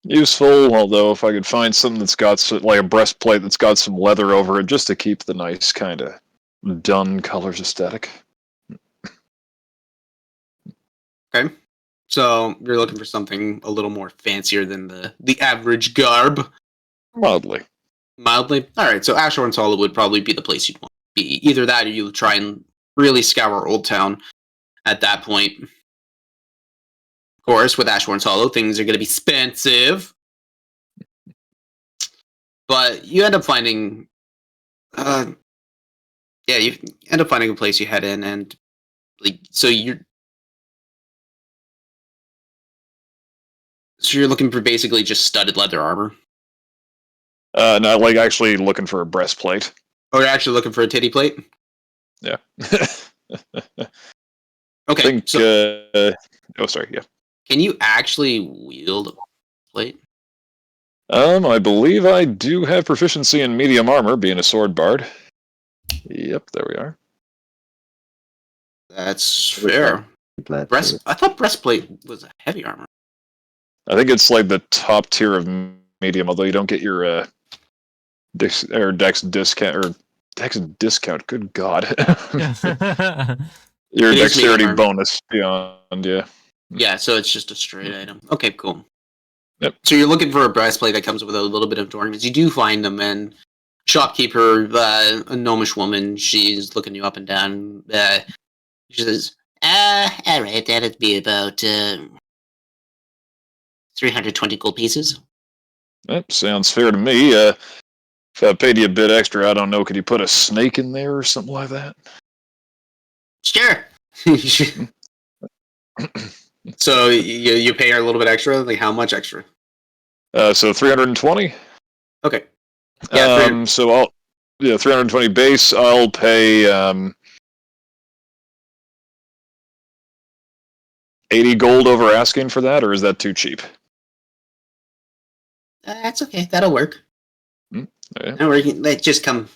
Useful, although if I could find something that's got like a breastplate that's got some leather over it, just to keep the nice kind of dun colors aesthetic. Okay. So you're looking for something a little more fancier than the average garb. Mildly. Mildly? Alright, so Ashorn's Hollow would probably be the place you'd want to be. Either that or you try and really scour Old Town at that point. Of course, with Ashorn's Hollow, things are going to be expensive. But you end up finding... you end up finding a place you head in, and... So you're looking for basically just studded leather armor? Not like actually looking for a breastplate. Oh, you're actually looking for a titty plate? Yeah. Okay. Sorry, yeah. Can you actually wield a plate? I believe I do have proficiency in medium armor, being a sword bard. Yep, there we are. That's fair. I thought breastplate was a heavy armor. I think it's like the top tier of medium, although you don't get your dex discount. Good God. Your It is dexterity medium armor. bonus beyond, yeah. Yeah, so it's just a straight item. Okay, cool. Yep. So you're looking for a breastplate that comes with a little bit of adornments. You do find them, and shopkeeper, a gnomish woman, she's looking you up and down. She says, all right, that'd be about 320 gold pieces. That sounds fair to me. If I paid you a bit extra, I don't know, could you put a snake in there or something like that? Sure. So you pay her a little bit extra? Like how much extra? So 320? Okay. Yeah, so 320 base, I'll pay 80 gold over asking for that, or is that too cheap? that's okay. That'll work. Yeah. Don't worry. Just come.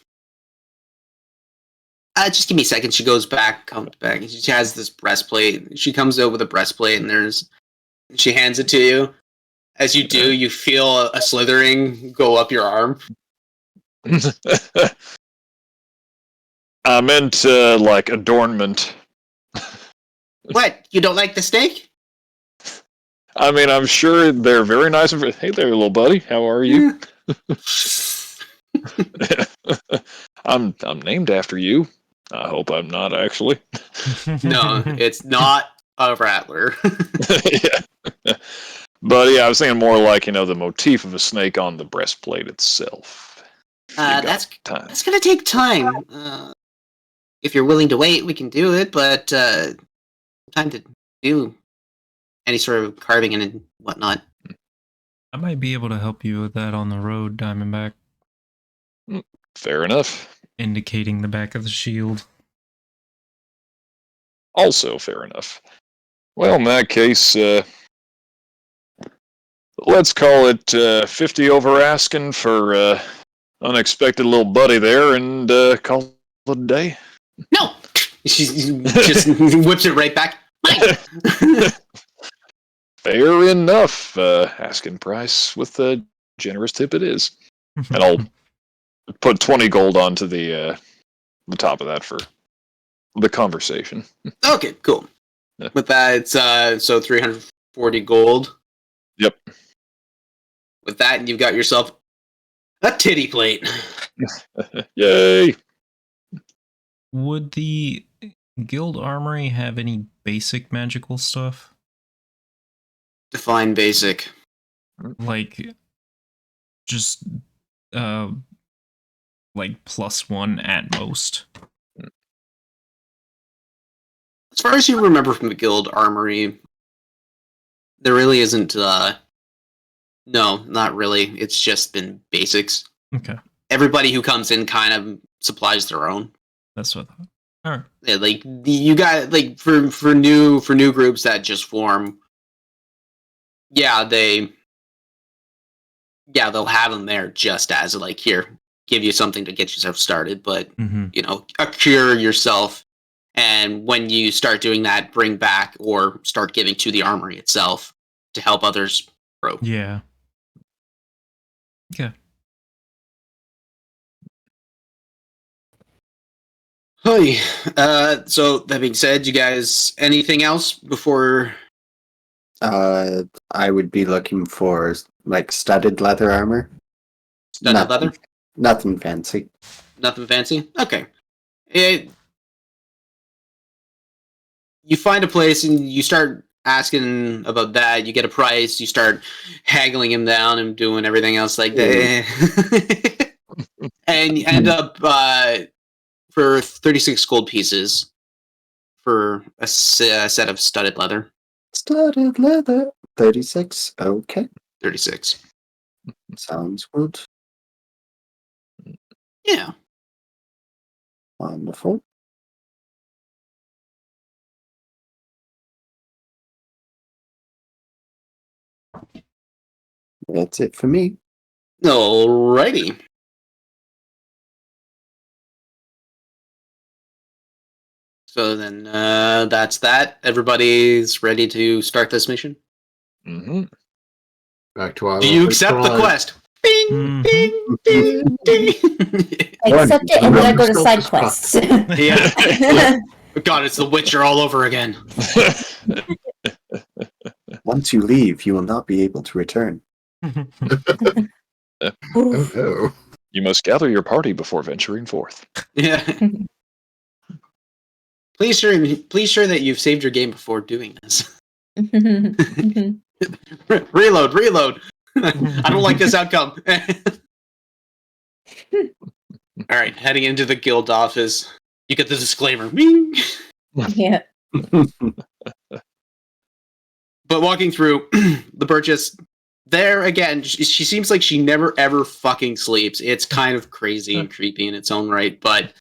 Just give me a second. She comes back, and she has this breastplate. She comes out with a breastplate, and she hands it to you. As you do, you feel a slithering go up your arm. I meant like adornment. What? You don't like the steak? I mean, I'm sure they're very nice. Hey there, little buddy. How are you? I'm named after you. I hope I'm not, actually. No, it's not a rattler. Yeah. But yeah, I was thinking more like, the motif of a snake on the breastplate itself. That's gonna take time. If you're willing to wait, we can do it, but time to do any sort of carving and whatnot. I might be able to help you with that on the road, Diamondback. Fair enough. Indicating the back of the shield. Also fair enough. Well, in that case, let's call it 50 over asking for unexpected little buddy there, and call it a day. No! She just whips it right back. Fair enough. Asking price with the generous tip it is. And I'll put 20 gold onto the top of that for the conversation. Okay, cool. Yeah. With that, it's so 340 gold. Yep. With that, you've got yourself a titty plate. Yay! Would the guild armory have any basic magical stuff? Define basic. Like, just, like +1 at most. As far as you remember from the guild armory, there really isn't, no, not really. It's just been basics. Okay. Everybody who comes in kind of supplies their own. That's what I thought. Alright. Yeah, like, you got, like, for new groups that just form, they'll have them there just as, like, here, give you something to get yourself started, but, accrue yourself, and when you start doing that, bring back or start giving to the armory itself to help others grow. Yeah. Okay. Hey, so that being said, you guys, anything else before I would be looking for like studded leather armor. Studded leather? Nothing fancy. Nothing fancy? Okay. You find a place and you start asking about that. You get a price. You start haggling him down and doing everything else like that. And you end up for 36 gold pieces for a set of studded leather. Studded leather. 36. Okay. 36. Sounds good. Yeah. Wonderful. That's it for me. Alrighty. So then that's that. Everybody's ready to start this mission? Mm-hmm. Back to our Do you accept the quest? Bing, Mhm. bing, ding, ding. I accept it and then I go to side quests. Yeah. God, it's The Witcher all over again. Once you leave, you will not be able to return. Oh, no. You must gather your party before venturing forth. Yeah. Please sure that you've saved your game before doing this. Reload. I don't like this outcome. All right, heading into the guild office. You get the disclaimer. Bing! Yeah. But walking through the purchase, there again, she seems like she never ever fucking sleeps. It's kind of crazy and creepy in its own right, but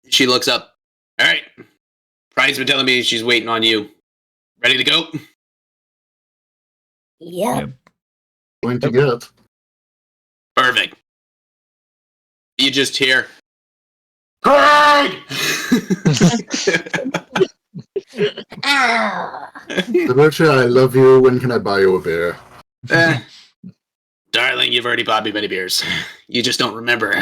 she looks up. All right, Pride's been telling me she's waiting on you. Ready to go? Yep. Going to get. Perfect. You just hear, Greg! Ow! The Butcher, I love you. When can I buy you a beer? Darling, you've already bought me many beers. You just don't remember.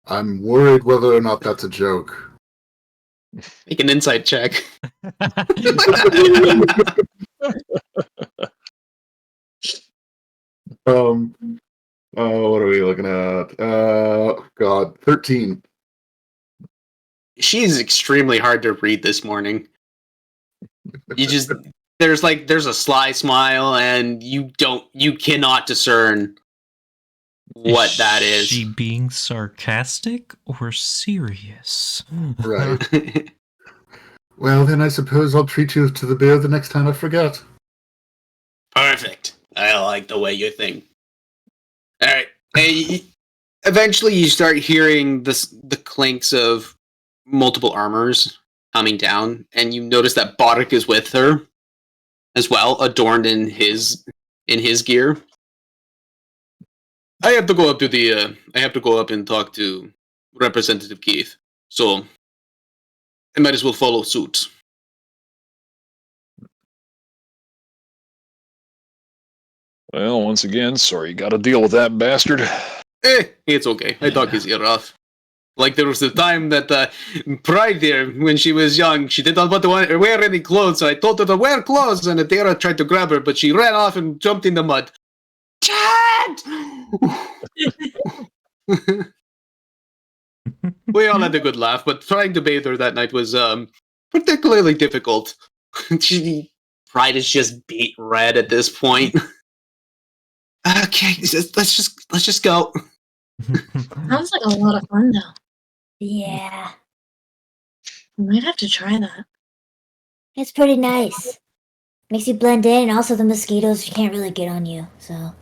I'm worried whether or not that's a joke. Make an insight check. What are we looking at? God, 13. She's extremely hard to read this morning. There's a sly smile and you cannot discern what that is. She being sarcastic or serious? Right. Well, then I suppose I'll treat you to the beer the next time I forget. Perfect. I like the way you think. All right. Hey, eventually, you start hearing the clinks of multiple armors coming down, and you notice that Boddick is with her as well, adorned in his gear. I have to go up and talk to Representative Keith. So I might as well follow suit. Well, once again, sorry you gotta deal with that bastard. It's okay. I talk his ear off. Like there was the time that Pride there, when she was young, she did not want to wear any clothes, so I told her to wear clothes, and Adira tried to grab her, but she ran off and jumped in the mud. Chad! We all had a good laugh, but trying to bathe her that night was particularly difficult. Pride is just beat red at this point. Okay, let's just go. Sounds like a lot of fun, though. Yeah. I might have to try that. It's pretty nice. Makes you blend in, and also the mosquitoes can't really get on you, so.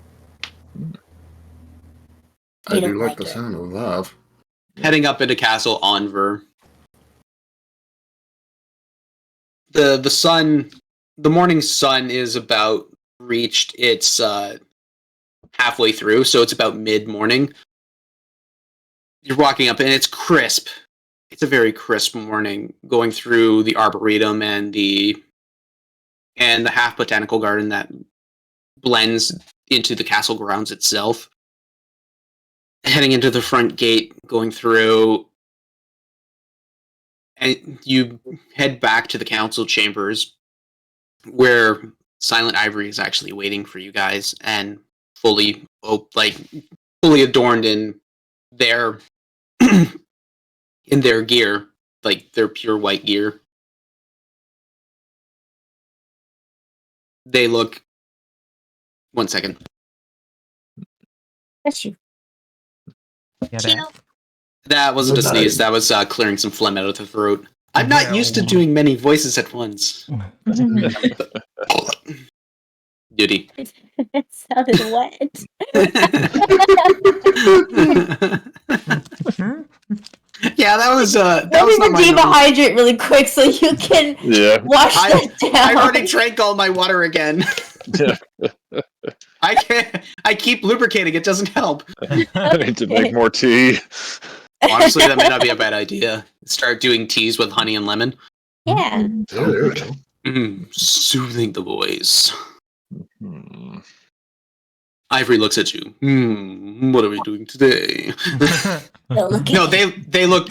I You do don't like like the it. sound of that. Heading up into Castle Onver. The morning sun is about reached its halfway through, so it's about mid-morning. You're walking up and it's crisp. It's a very crisp morning going through the Arboretum and the half botanical garden that blends into the castle grounds itself. Heading into the front gate, going through, And you head back to the council chambers, where Silent Ivory is actually waiting for you guys, and fully adorned in their in their gear, like their pure white gear. They look. 1 second. Bless you. Yeah, Tino. That wasn't a Good sneeze. night. That was clearing some phlegm out of the throat. I'm not used to Well. doing many voices at once. Duty. It sounded wet. Yeah, that was Let was me not my normal- dehydrate really quick so you can Yeah. wash I- that down. I already drank all my water again. I can't. I keep lubricating. It doesn't help. I need to make more tea. Honestly, that may not be a bad idea. Start doing teas with honey and lemon. Yeah. Oh, there we go. Soothing the voice. Hmm. Ivory looks at you. What are we doing today? No, look No, at they look.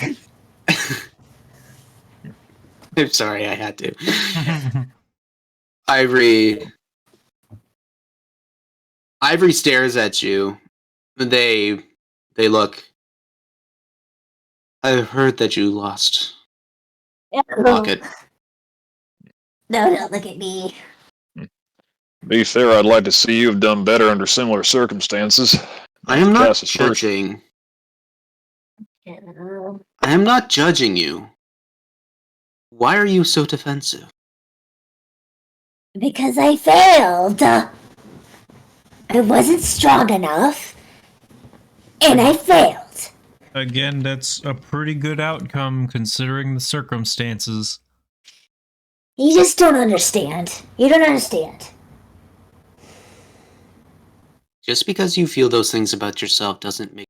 I'm sorry, I had to. Ivory stares at you. They look. I've heard that you lost it. Rocket. No, don't look at me. Be fair, I'd like to see you have done better under similar circumstances. I am not Cass is first. judging. I am not judging you. Why are you so defensive? Because I failed. I wasn't strong enough. And I failed. Again, that's a pretty good outcome considering the circumstances. You just don't understand. You don't understand. Just because you feel those things about yourself doesn't make.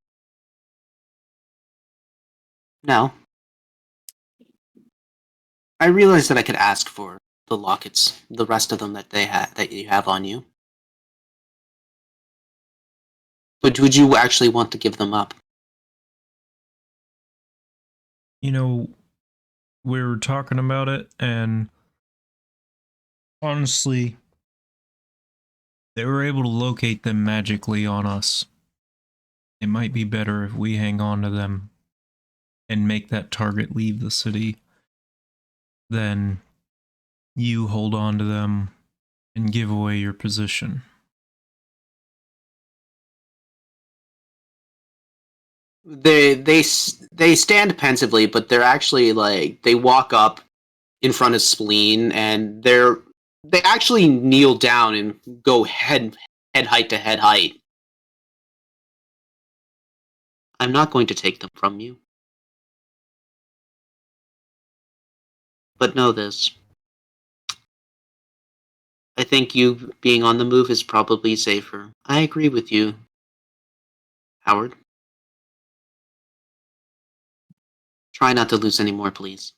Now, I realize that I could ask for the lockets, the rest of them that you have on you. But would you actually want to give them up? You know, we were talking about it, and honestly, they were able to locate them magically on us. It might be better if we hang on to them and make that target leave the city than you hold on to them and give away your position. They stand pensively, but they're actually like they walk up in front of Spleen, and they actually kneel down and go head height to head height. I'm not going to take them from you. But know this. I think you being on the move is probably safer. I agree with you, Howard. Try not to lose any more, please.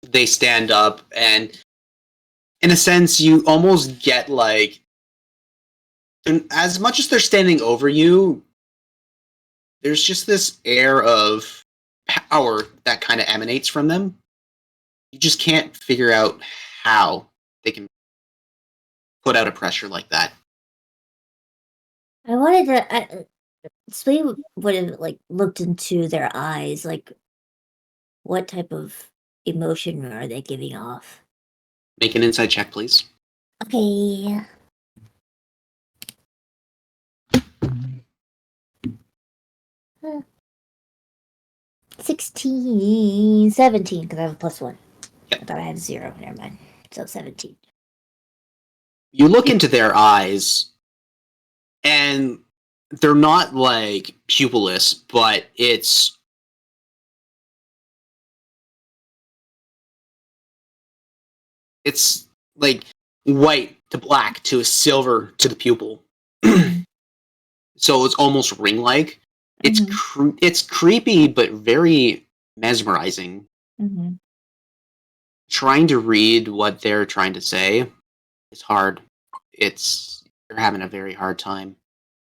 They stand up, and in a sense, you almost get like, as much as they're standing over you, there's just this air of power that kind of emanates from them. You just can't figure out how they can put out a pressure like that. I wanted to. Sweet would have like looked into their eyes, like what type of emotion are they giving off? Make an insight check, please. Okay. Huh. 16, 17, because I have a +1. Yep. I thought I had 0. Never mind. So 17. You look into their eyes, and they're not like pupilless, but it's like white to black to silver to the pupil. So it's almost ring-like. It's it's creepy, but very mesmerizing. Mm-hmm. Trying to read what they're trying to say is hard. You're having a very hard time.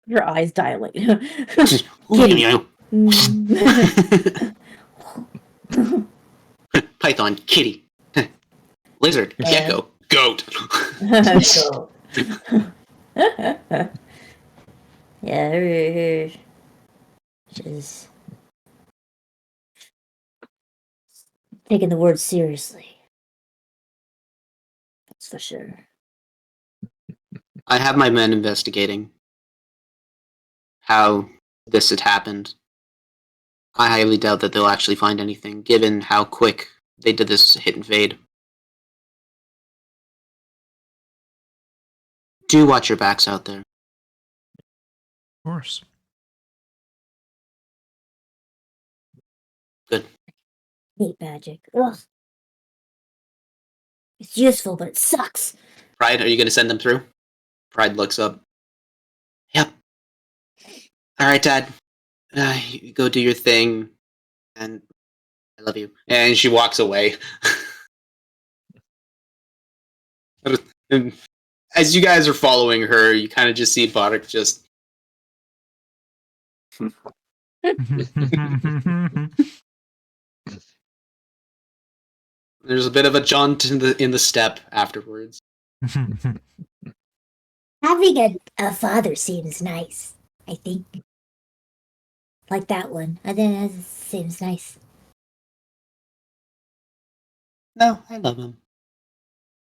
Your eyes dilate. Kidding you. Python, kitty. Lizard, gecko, goat. Yeah, her she's taking the word seriously. That's for sure. I have my men investigating how this had happened. I highly doubt that they'll actually find anything, given how quick they did this hit and fade. Do watch your backs out there. Of course. Good. Hate magic. Ugh. It's useful, but it sucks. Pride, are you going to send them through? Pride looks up. Yep. All right, Dad. You go do your thing, and I love you. And she walks away. And as you guys are following her, you kind of just see Boddick just... There's a bit of a jaunt in the step afterwards. Having a father seems nice, I think. Like that one. I think that seems nice. No, I love him.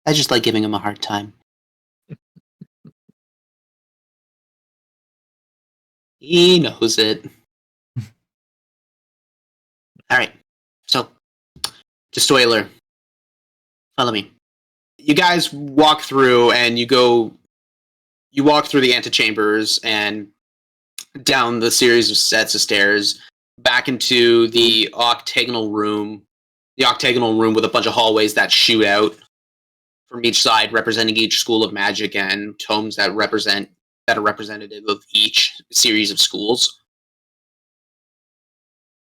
I just like giving him a hard time. He knows it. Alright, so, just Oiler. Follow me. You guys walk through and you walk through the antechambers and down the series of sets of stairs back into the octagonal room with a bunch of hallways that shoot out from each side, representing each school of magic and tomes that are representative of each series of schools.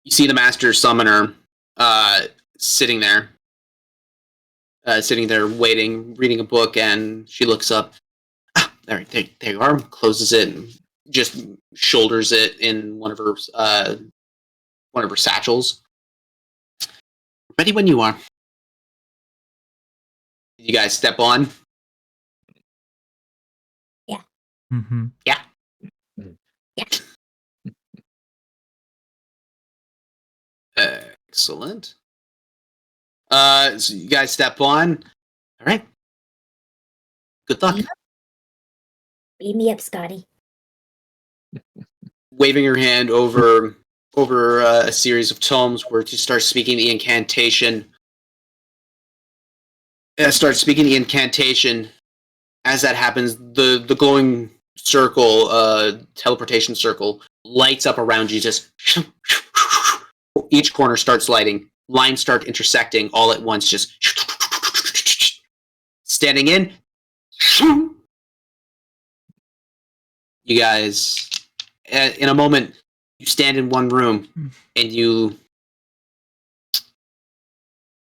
You see the Master Summoner sitting there waiting, reading a book, and she looks up. Ah, there you are. Closes it and just shoulders it in one of her satchels. Ready when you are. You guys step on. Yeah. Mm-hmm. Yeah. Yeah. Excellent. So you guys step on. All right. Good luck. Beat me up, Scotty. Waving her hand over a series of tomes where she starts speaking the incantation. Starts speaking the incantation. As that happens, the glowing circle, teleportation circle, lights up around you. Just each corner starts lighting. Lines start intersecting all at once. Just standing in. You guys, in a moment, you stand in one room, and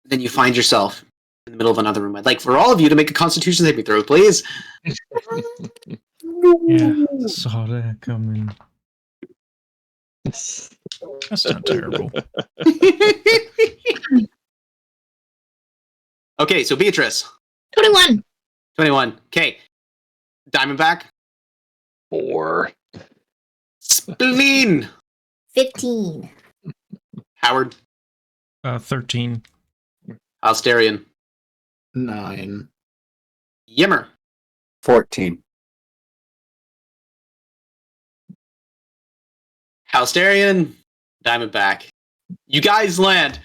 then you find yourself in the middle of another room. I'd like for all of you to make a Constitution saving throw, please. Yeah, saw that coming. That's not terrible. Okay, so Beatrice. 21. 21. Okay. Diamondback. 4. Spleen. 15. Howard. 13. Alsterian. 9. Yimmer. 14. Alsterian. Diamondback. You guys land.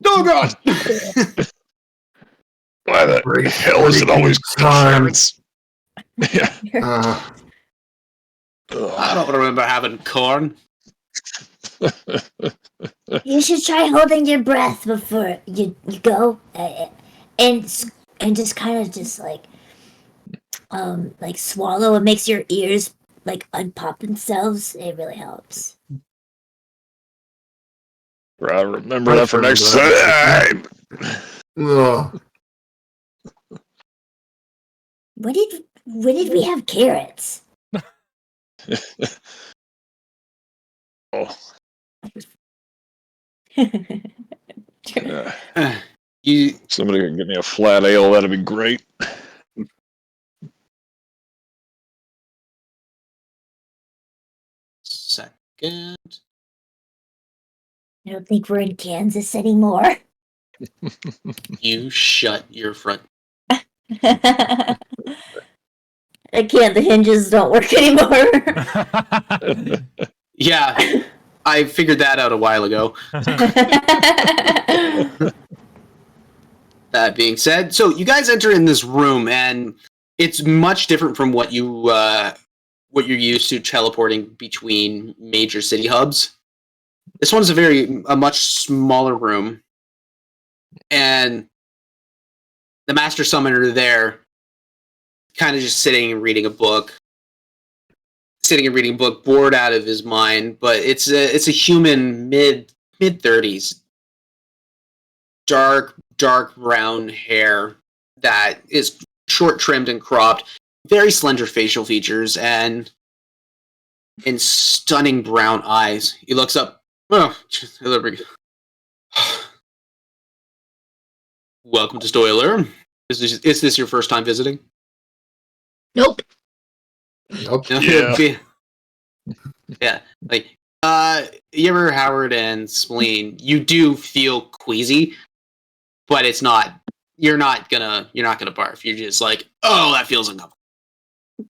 Oh god! Why the hell is it always times? Yeah. I don't remember having corn. You should try holding your breath before you go, and just kind of just like swallow. It makes your ears like unpop themselves. It really helps. I remember that for next time. Ugh. When did we have carrots? Oh, yeah. You Somebody can give me a flat ale. That'd be great. second. I don't think we're in Kansas anymore. You shut your front. I can't. The hinges don't work anymore. Yeah, I figured that out a while ago. That being said, so you guys enter in this room, and it's much different from what you're used to teleporting between major city hubs. This one's a much smaller room, and the master summoner there, kind of just sitting and reading a book, bored out of his mind. But it's a human mid-30s, dark brown hair that is short trimmed and cropped, very slender facial features, and in stunning brown eyes. He looks up. Oh, there we go. Welcome to Stoiler. Is this your first time visiting? Nope. Nope. Yeah. Yeah. Like, Yimmer, Howard, and Spleen, you do feel queasy, but it's not. You're not gonna barf. You're just like, oh, that feels uncomfortable.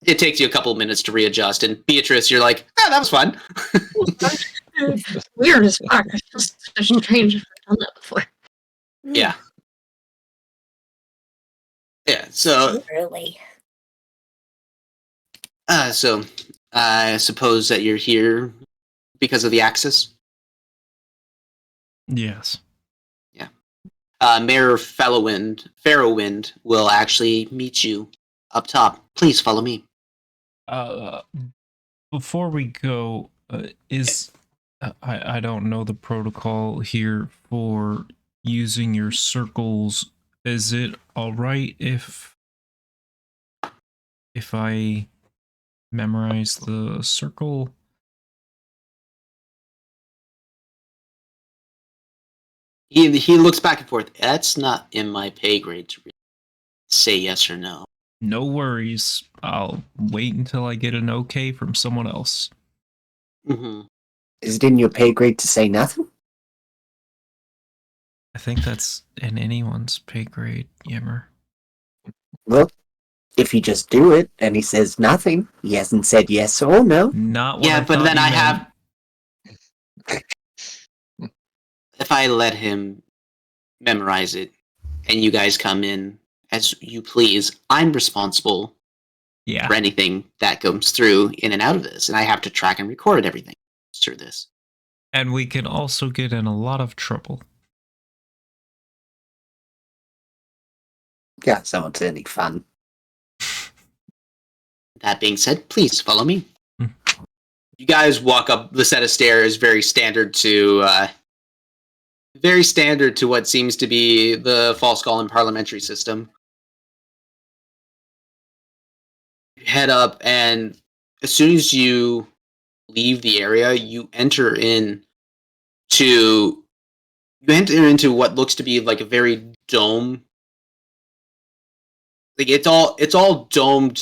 It takes you a couple minutes to readjust, and Beatrice, you're like, oh, that was fun. Weird as fuck. It's just so strange. I've done that before. Yeah. Yeah. So, Really? so I suppose that you're here because of the Axis. Yes. Mayor Farrowwind will actually meet you up top. Please follow me. Before we go, I don't know the protocol here for using your circles. Is it all right if I memorize the circle? He looks back and forth. That's not in my pay grade to say yes or no. No worries. I'll wait until I get an okay from someone else. Mm-hmm. Is it in your pay grade to say nothing? I think that's in anyone's pay grade, Yimmer. Well, if you just do it and he says nothing, he hasn't said yes or no. Not what Yeah, I but thought then you I meant. have. If I let him memorize it, and you guys come in as you please, I'm responsible Yeah. for anything that comes through in and out of this, and I have to track and record everything through this. And we can also get in a lot of trouble. Yeah, sounds any fun. That being said, please follow me. Hmm. You guys walk up the set of stairs, very standard to what seems to be the Falskallan parliamentary system. Head up, and as soon as you leave the area, you enter into what looks to be like a very dome. Like it's all domed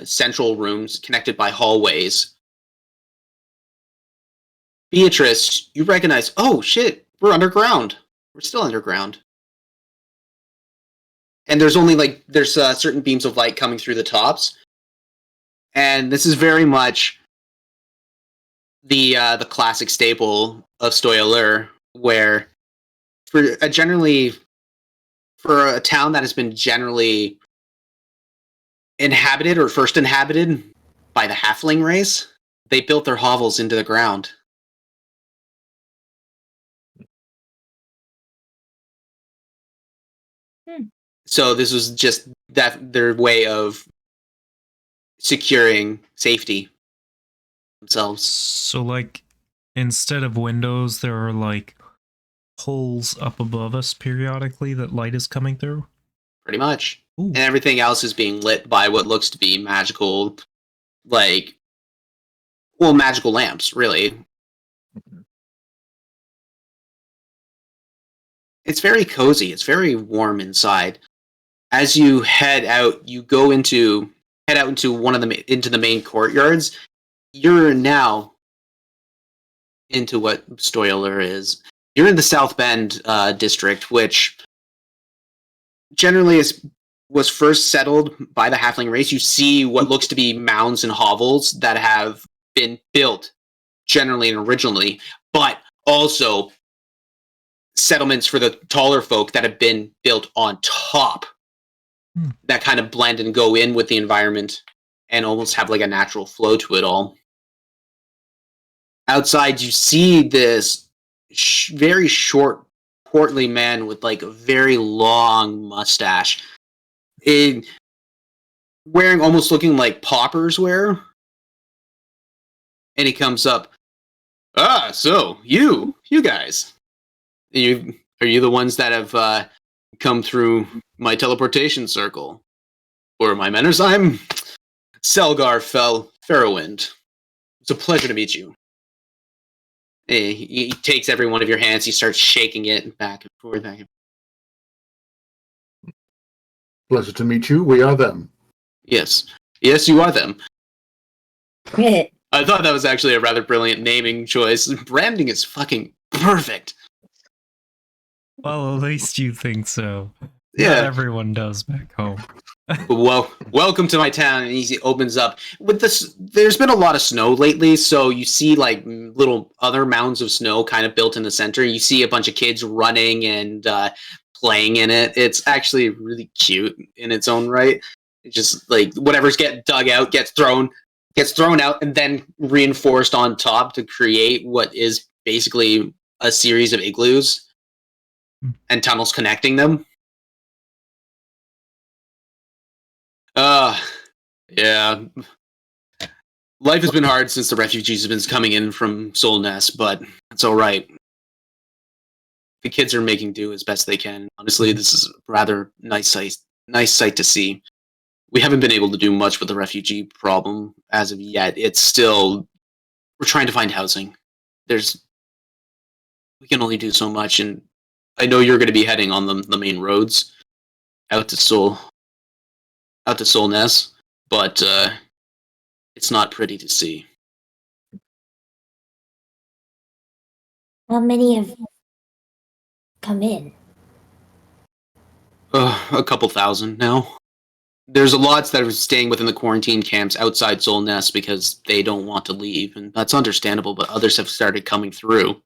central rooms connected by hallways. Beatrice, you recognize, oh shit, we're underground. We're still underground. And there's only certain beams of light coming through the tops. And this is very much the classic staple of Stoiler, where for a town that has been generally inhabited or first inhabited by the halfling race, they built their hovels into the ground. So this was just their way of securing safety themselves. So, like, instead of windows, there are, like, holes up above us periodically that light is coming through? Pretty much. Ooh. And everything else is being lit by what looks to be magical lamps, really. it's very cozy. It's very warm inside. As you head out, you head out into into the main courtyards. You're now into what Stoiler is. You're in the South Bend district, which generally was first settled by the halfling race. You see what looks to be mounds and hovels that have been built generally and originally, but also settlements for the taller folk that have been built on top that kind of blend and go in with the environment and almost have like a natural flow to it all. Outside, you see this very short, portly man with like a very long mustache, wearing almost looking like paupers wear. And he comes up. Ah, so you guys, are you the ones that have come through my teleportation circle, or my Mennersheim? Selgar Farrowwind. It's a pleasure to meet you. He takes every one of your hands. He starts shaking it back and forth. Pleasure to meet you. We are them. Yes, you are them. I thought that was actually a rather brilliant naming choice. Branding is fucking perfect. Well, at least you think so. Yeah, Not everyone does back home. Well, welcome to my town. And he opens up with this. There's been a lot of snow lately, so you see like little other mounds of snow kind of built in the center. You see a bunch of kids running and playing in it. It's actually really cute in its own right. It's just like whatever's getting dug out gets thrown out and then reinforced on top to create what is basically a series of igloos and tunnels connecting them. Yeah. Life has been hard since the refugees have been coming in from Solness, but it's all right. The kids are making do as best they can. Honestly, this is a rather nice sight to see. We haven't been able to do much with the refugee problem as of yet. It's still, we're trying to find housing. We can only do so much, and I know you're going to be heading on the main roads out to Solness, but it's not pretty to see. How many have come in? A couple thousand now. There's a lots that are staying within the quarantine camps outside Solness because they don't want to leave, and that's understandable, but others have started coming through.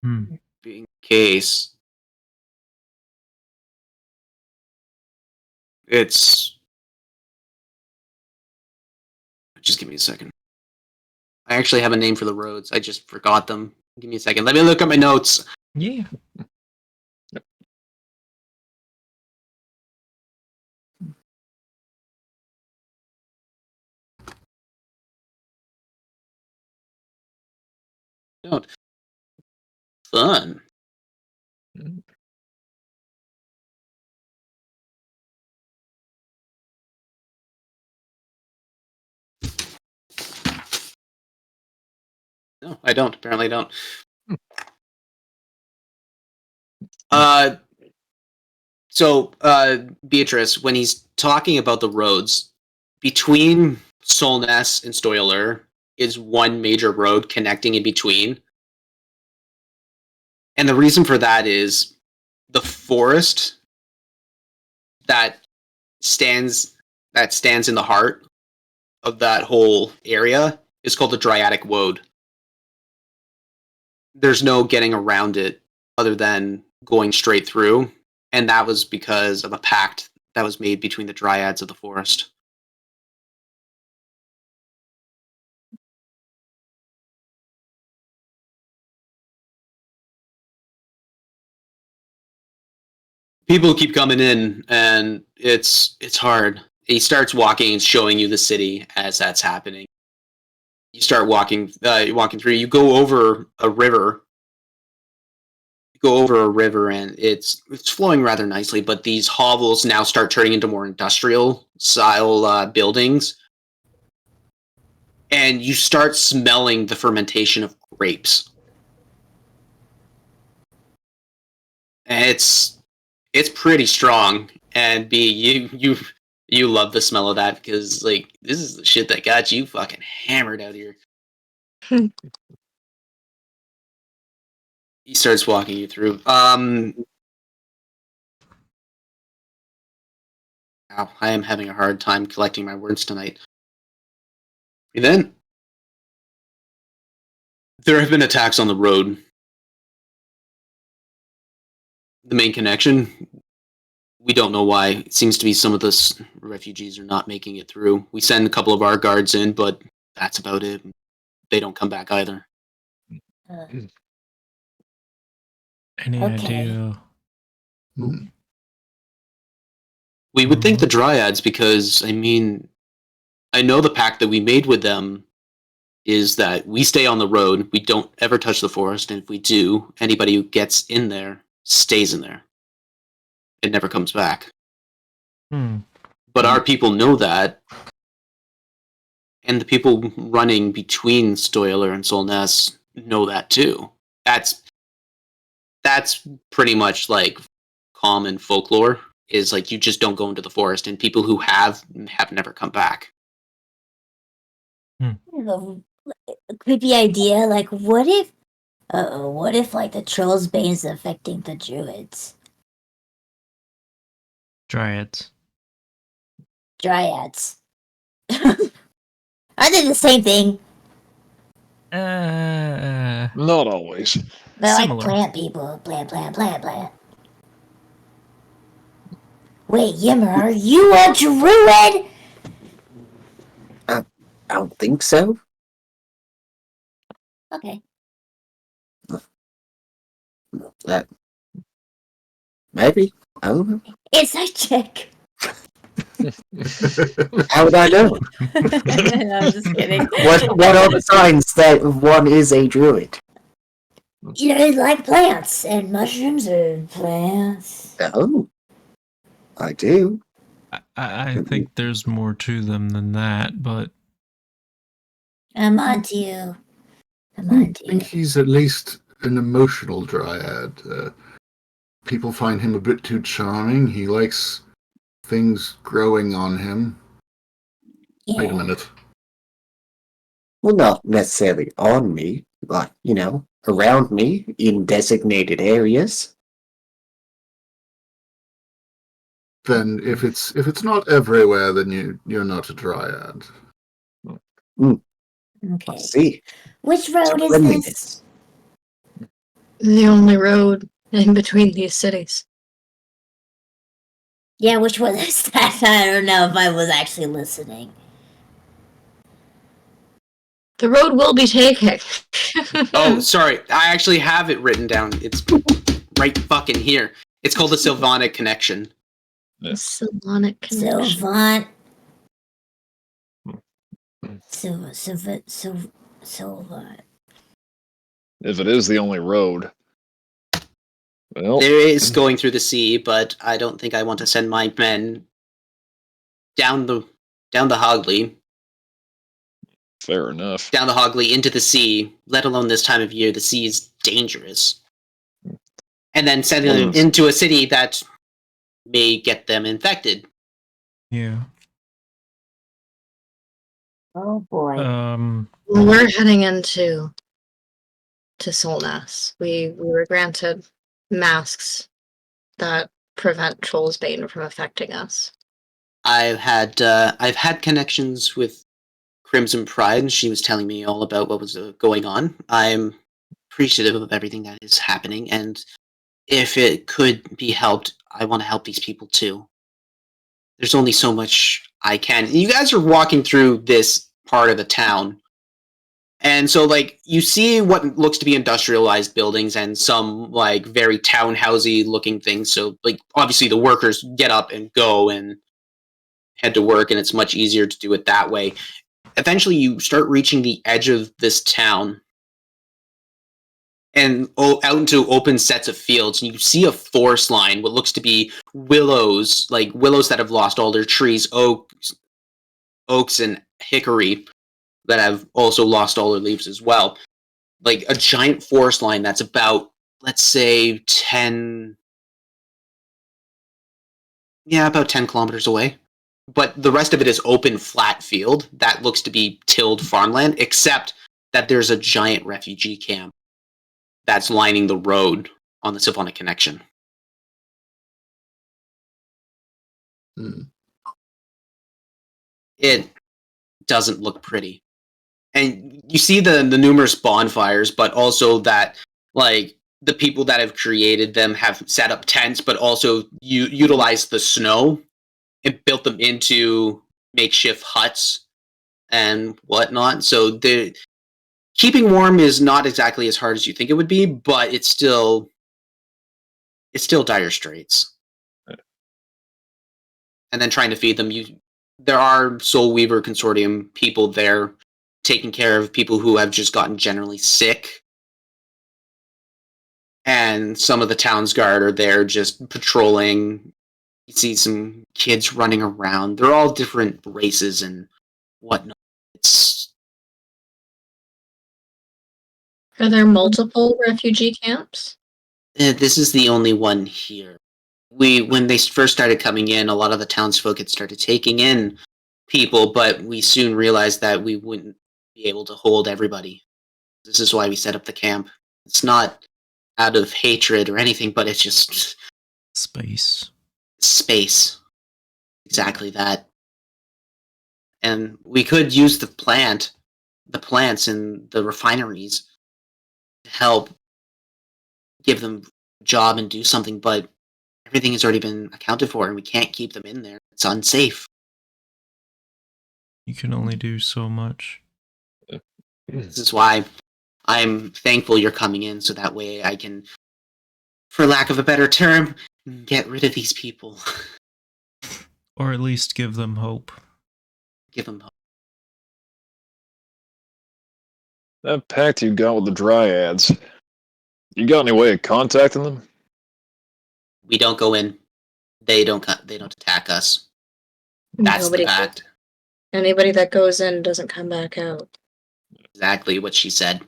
In case it's... Just give me a second. I actually have a name for the roads. I just forgot them. Give me a second. Let me look at my notes. Yeah. Don't. Fun. No, I don't. Apparently I don't. So, Beatrice, when he's talking about the roads, between Solness and Stoiler is one major road connecting in between. And the reason for that is the forest that stands in the heart of that whole area is called the Dryadic Woad. There's no getting around it other than going straight through, and that was because of a pact that was made between the Dryads of the forest. People keep coming in, and it's hard. He starts walking and showing you the city as that's happening. You start walking through. You go over a river. And it's flowing rather nicely, but these hovels now start turning into more industrial style buildings, and you start smelling the fermentation of grapes. It's pretty strong, and B, you love the smell of that because like this is the shit that got you fucking hammered out here. He starts walking you through. Wow, I am having a hard time collecting my words tonight. And then there have been attacks on the road. The main connection, we don't know why. It seems to be some of the refugees are not making it through. We send a couple of our guards in, but that's about it. They don't come back either. Uh, Any Okay. idea? We would think the Dryads because, I mean, I know the pact that we made with them is that we stay on the road, we don't ever touch the forest, and if we do, anybody who gets in there stays in there. It never comes back. Hmm. But our people know that, and the people running between Stoiler and Solness know that too. That's pretty much like common folklore, is like you just don't go into the forest, and people who have never come back. I have a creepy idea. Like, what if like the Troll's Bane is affecting the druids? Dryads. Dryads. Are they the same thing? Not always. They're Similar. like plant people. Plant. Wait, Yimmer, are you a druid? I don't think so. Okay. That maybe. I don't know. Insight check. How would I know? I'm just kidding. What are the signs that one is a druid? You know, like plants and mushrooms or plants. Oh, I do. I think there's more to them than that, but I'm on to you. I think he's at least an emotional dryad. People find him a bit too charming. He likes things growing on him. Yeah. Wait a minute. Well, not necessarily on me, but, around me in designated areas. Then if it's not everywhere, then you're not a dryad. I Okay. see. Which road is Cleanliness. this? The only road in between these cities. Yeah, which one is that? I don't know if I was actually listening. The road will be taken. Oh, sorry. I actually have it written down. It's right fucking here. It's called the Sylvanic Connection. Sylvanic connection. Sylvan. If it is the only road. Well, There is going through the sea, but I don't think I want to send my men down the Hogley, fair enough. into the sea, let alone this time of year. The sea is dangerous. And then sending them into a city that may get them infected. yeah. Oh boy. We're heading into Solness. We were granted masks that prevent Troll's Bane from affecting us. I've had connections with Crimson Pride, and she was telling me all about what was going on. I'm appreciative of everything that is happening, and if it could be helped, I want to help these people too. There's only so much I can. You guys are walking through this part of the town, and so like you see what looks to be industrialized buildings and some like very townhousey looking things. So like obviously the workers get up and go and head to work, and it's much easier to do it that way. Eventually you start reaching the edge of this town and out into open sets of fields, and you see a forest line, what looks to be willows, like willows that have lost all their trees, oaks and hickory that have also lost all their leaves as well. Like a giant forest line that's about, let's say, 10 Yeah, about 10 kilometers away. But the rest of it is open, flat field that looks to be tilled farmland, except that there's a giant refugee camp that's lining the road on the Sylphonic connection. Hmm. It doesn't look pretty. And you see the numerous bonfires, but also that, like, the people that have created them have set up tents, but also utilized the snow and built them into makeshift huts and whatnot. So the keeping warm is not exactly as hard as you think it would be, but it's still dire straits. And then trying to feed them, there are Soul Weaver Consortium people there taking care of people who have just gotten generally sick. And some of the town's guard are there just patrolling. You see some kids running around. They're all different races and whatnot. Are there multiple refugee camps? This is the only one here. When they first started coming in, a lot of the townsfolk had started taking in people, but we soon realized that we wouldn't be able to hold everybody. This is why we set up the camp. It's not out of hatred or anything, but it's just Space. space. Exactly that. And we could use the plants in the refineries to help give them a job and do something, but everything has already been accounted for and we can't keep them in there. It's unsafe. You can only do so much. This is why I'm thankful you're coming in, so that way I can, for lack of a better term, get rid of these people. Or at least give them hope. Give them hope. That pact you got with the Dryads, you got any way of contacting them? We don't go in. They don't attack us. That's the pact. Anybody that goes in doesn't come back out. Exactly what she said.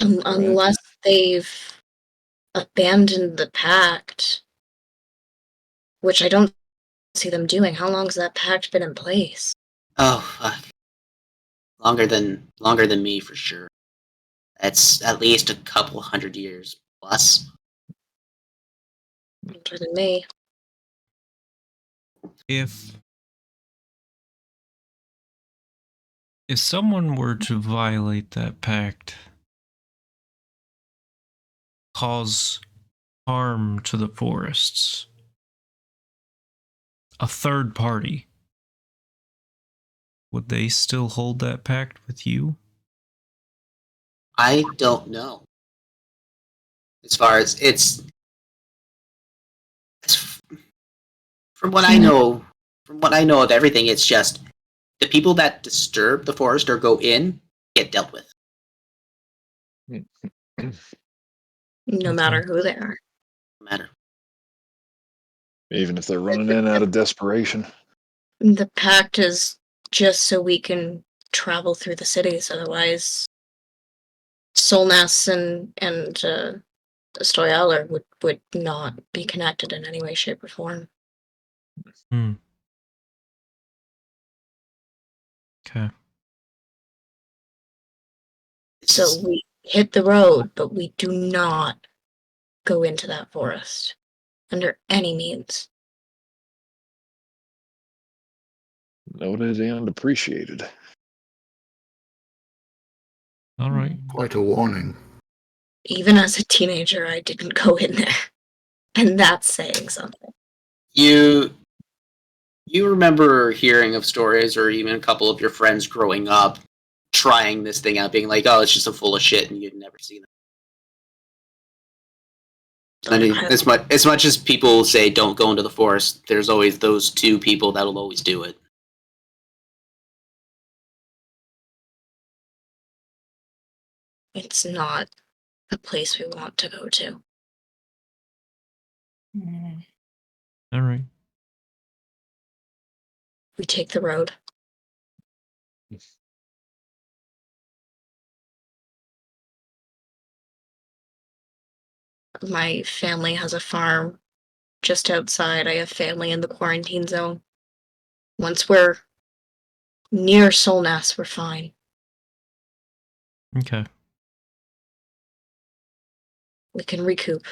Unless they've abandoned the pact, which I don't see them doing. How long has that pact been in place? Oh, fuck. Longer than me, for sure. That's at least a couple 100 years plus. Older than me. If someone were to violate that pact, cause harm to the forests, a third party, would they still hold that pact with you? I don't know. As far as from what I know of everything, it's just the people that disturb the forest or go in get dealt with. No matter who they are. No matter. Even if they're running in out of desperation. The pact is just so we can travel through the cities. Otherwise, Solnas and Stoyaler would not be connected in any way, shape, or form. Okay. So we hit the road, but we do not go into that forest under any means. Noted and appreciated. All right. Quite a warning. Even as a teenager, I didn't go in there. And that's saying something. You remember hearing of stories, or even a couple of your friends growing up trying this thing out, being like, "Oh, it's just a full of shit," and you'd never see them. I mean, as much as people say don't go into the forest, there's always those two people that'll always do it. It's not a place we want to go to. All right. We take the road. My family has a farm just outside. I have family in the quarantine zone. Once we're near Solnas, we're fine. Okay. We can recoup.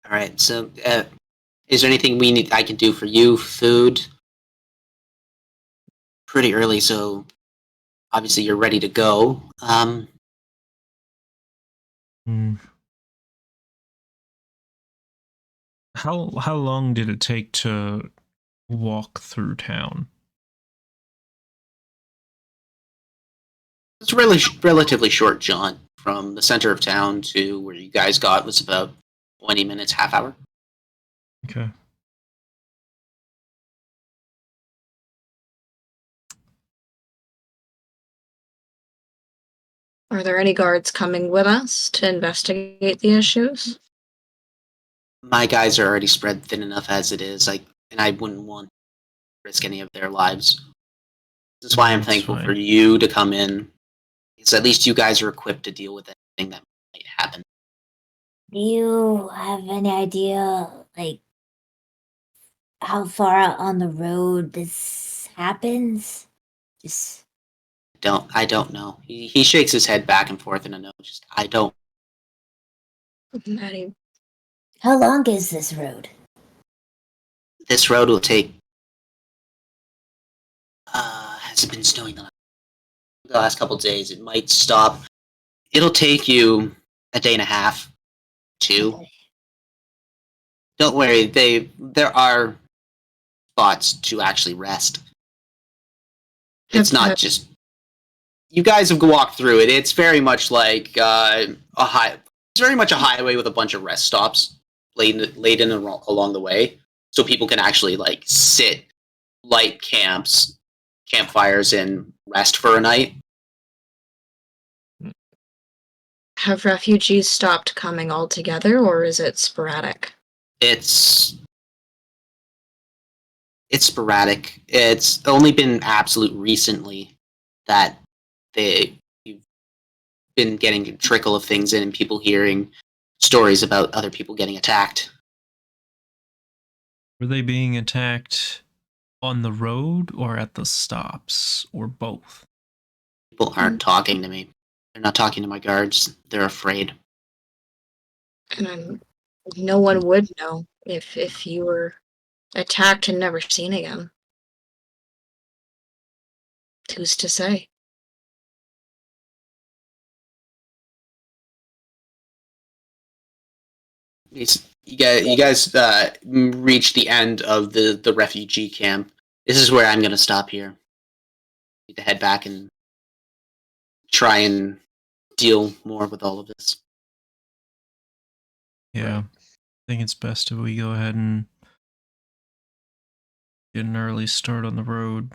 All right. So, is there anything I can do for you? Food? Pretty early, so obviously you're ready to go. Hmm. How long did it take to walk through town? It's really relatively short, John. From the center of town to where you guys got was about 20 minutes, half hour. Okay. Are there any guards coming with us to investigate the issues? My guys are already spread thin enough as it is, and I wouldn't want to risk any of their lives. This is why I'm That's thankful fine. for you to come in. Because at least you guys are equipped to deal with anything that might happen. Do you have any idea, like, how far out on the road this happens? Just I don't know. He shakes his head back and forth in a no. Just I don't. Maddie, how long is this road? This road will take. Has it been snowing the last couple days? It might stop. It'll take you a day and a half, 2. Okay. Don't worry. There are spots to actually rest. It's not just you guys have walked through it. It's very much like a high. It's very much a highway with a bunch of rest stops laid in along the way, so people can actually like sit, light campfires, and rest for a night. have refugees stopped coming altogether, or is it sporadic? It's sporadic. It's only been absolute recently that you've been getting a trickle of things in and people hearing stories about other people getting attacked. Were they being attacked on the road or at the stops or both? People aren't talking to me. They're not talking to my guards. They're afraid. And no one would know if you were attacked and never seen again. Who's to say? You guys reach the end of the refugee camp. This is where I'm going to stop here. Need to head back and try and deal more with all of this. Yeah. I think it's best if we go ahead and get an early start on the road.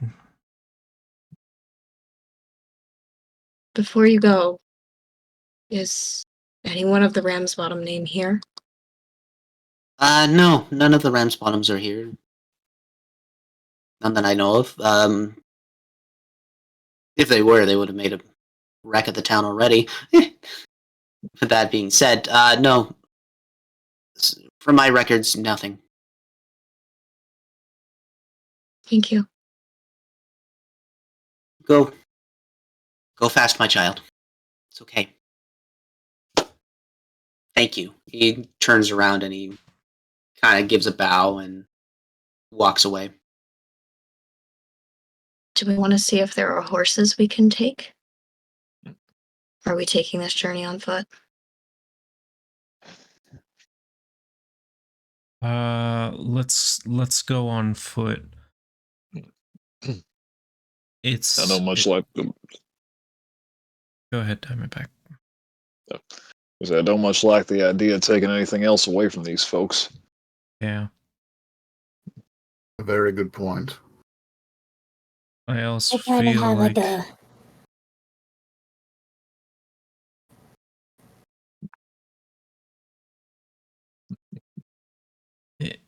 Before you go, is anyone of the Ramsbottom name here? No, none of the Rams bottoms are here. None that I know of. If they were, they would have made a wreck of the town already. With that being said, no. From my records, nothing. Thank you. Go fast, my child. It's okay. Thank you. He turns around and he kind of gives a bow and walks away. Do we want to see if there are horses we can take? Are we taking this journey on foot? Let's go on foot. It's I don't much like the. Go ahead, Diamondback. I don't much like the idea of taking anything else away from these folks. Yeah. A very good point. I also I kind of feel have like like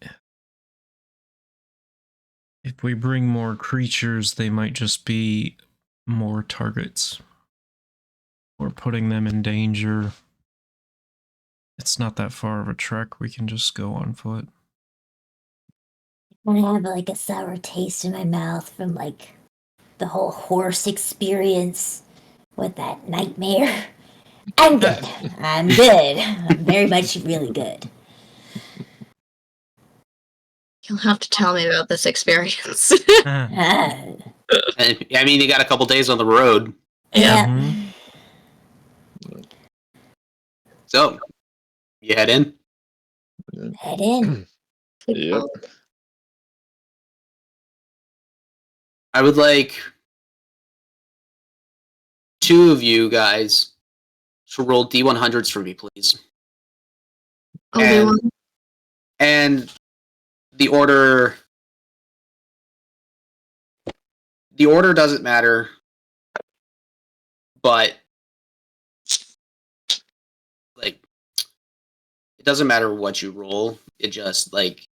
if we bring more creatures, they might just be more targets. or putting them in danger. It's not that far of a trek. We can just go on foot. I have like a sour taste in my mouth from like the whole horse experience with that nightmare. I'm good. I'm good. I'm very much really good. You'll have to tell me about this experience. Ah, And, I mean, you got a couple days on the road. yeah. Mhm. So, you head in. Head in. Yep. I would like 2 of you guys to roll D100s for me, please. I'll do And- one. And the order doesn't matter, but like it doesn't matter what you roll. It just like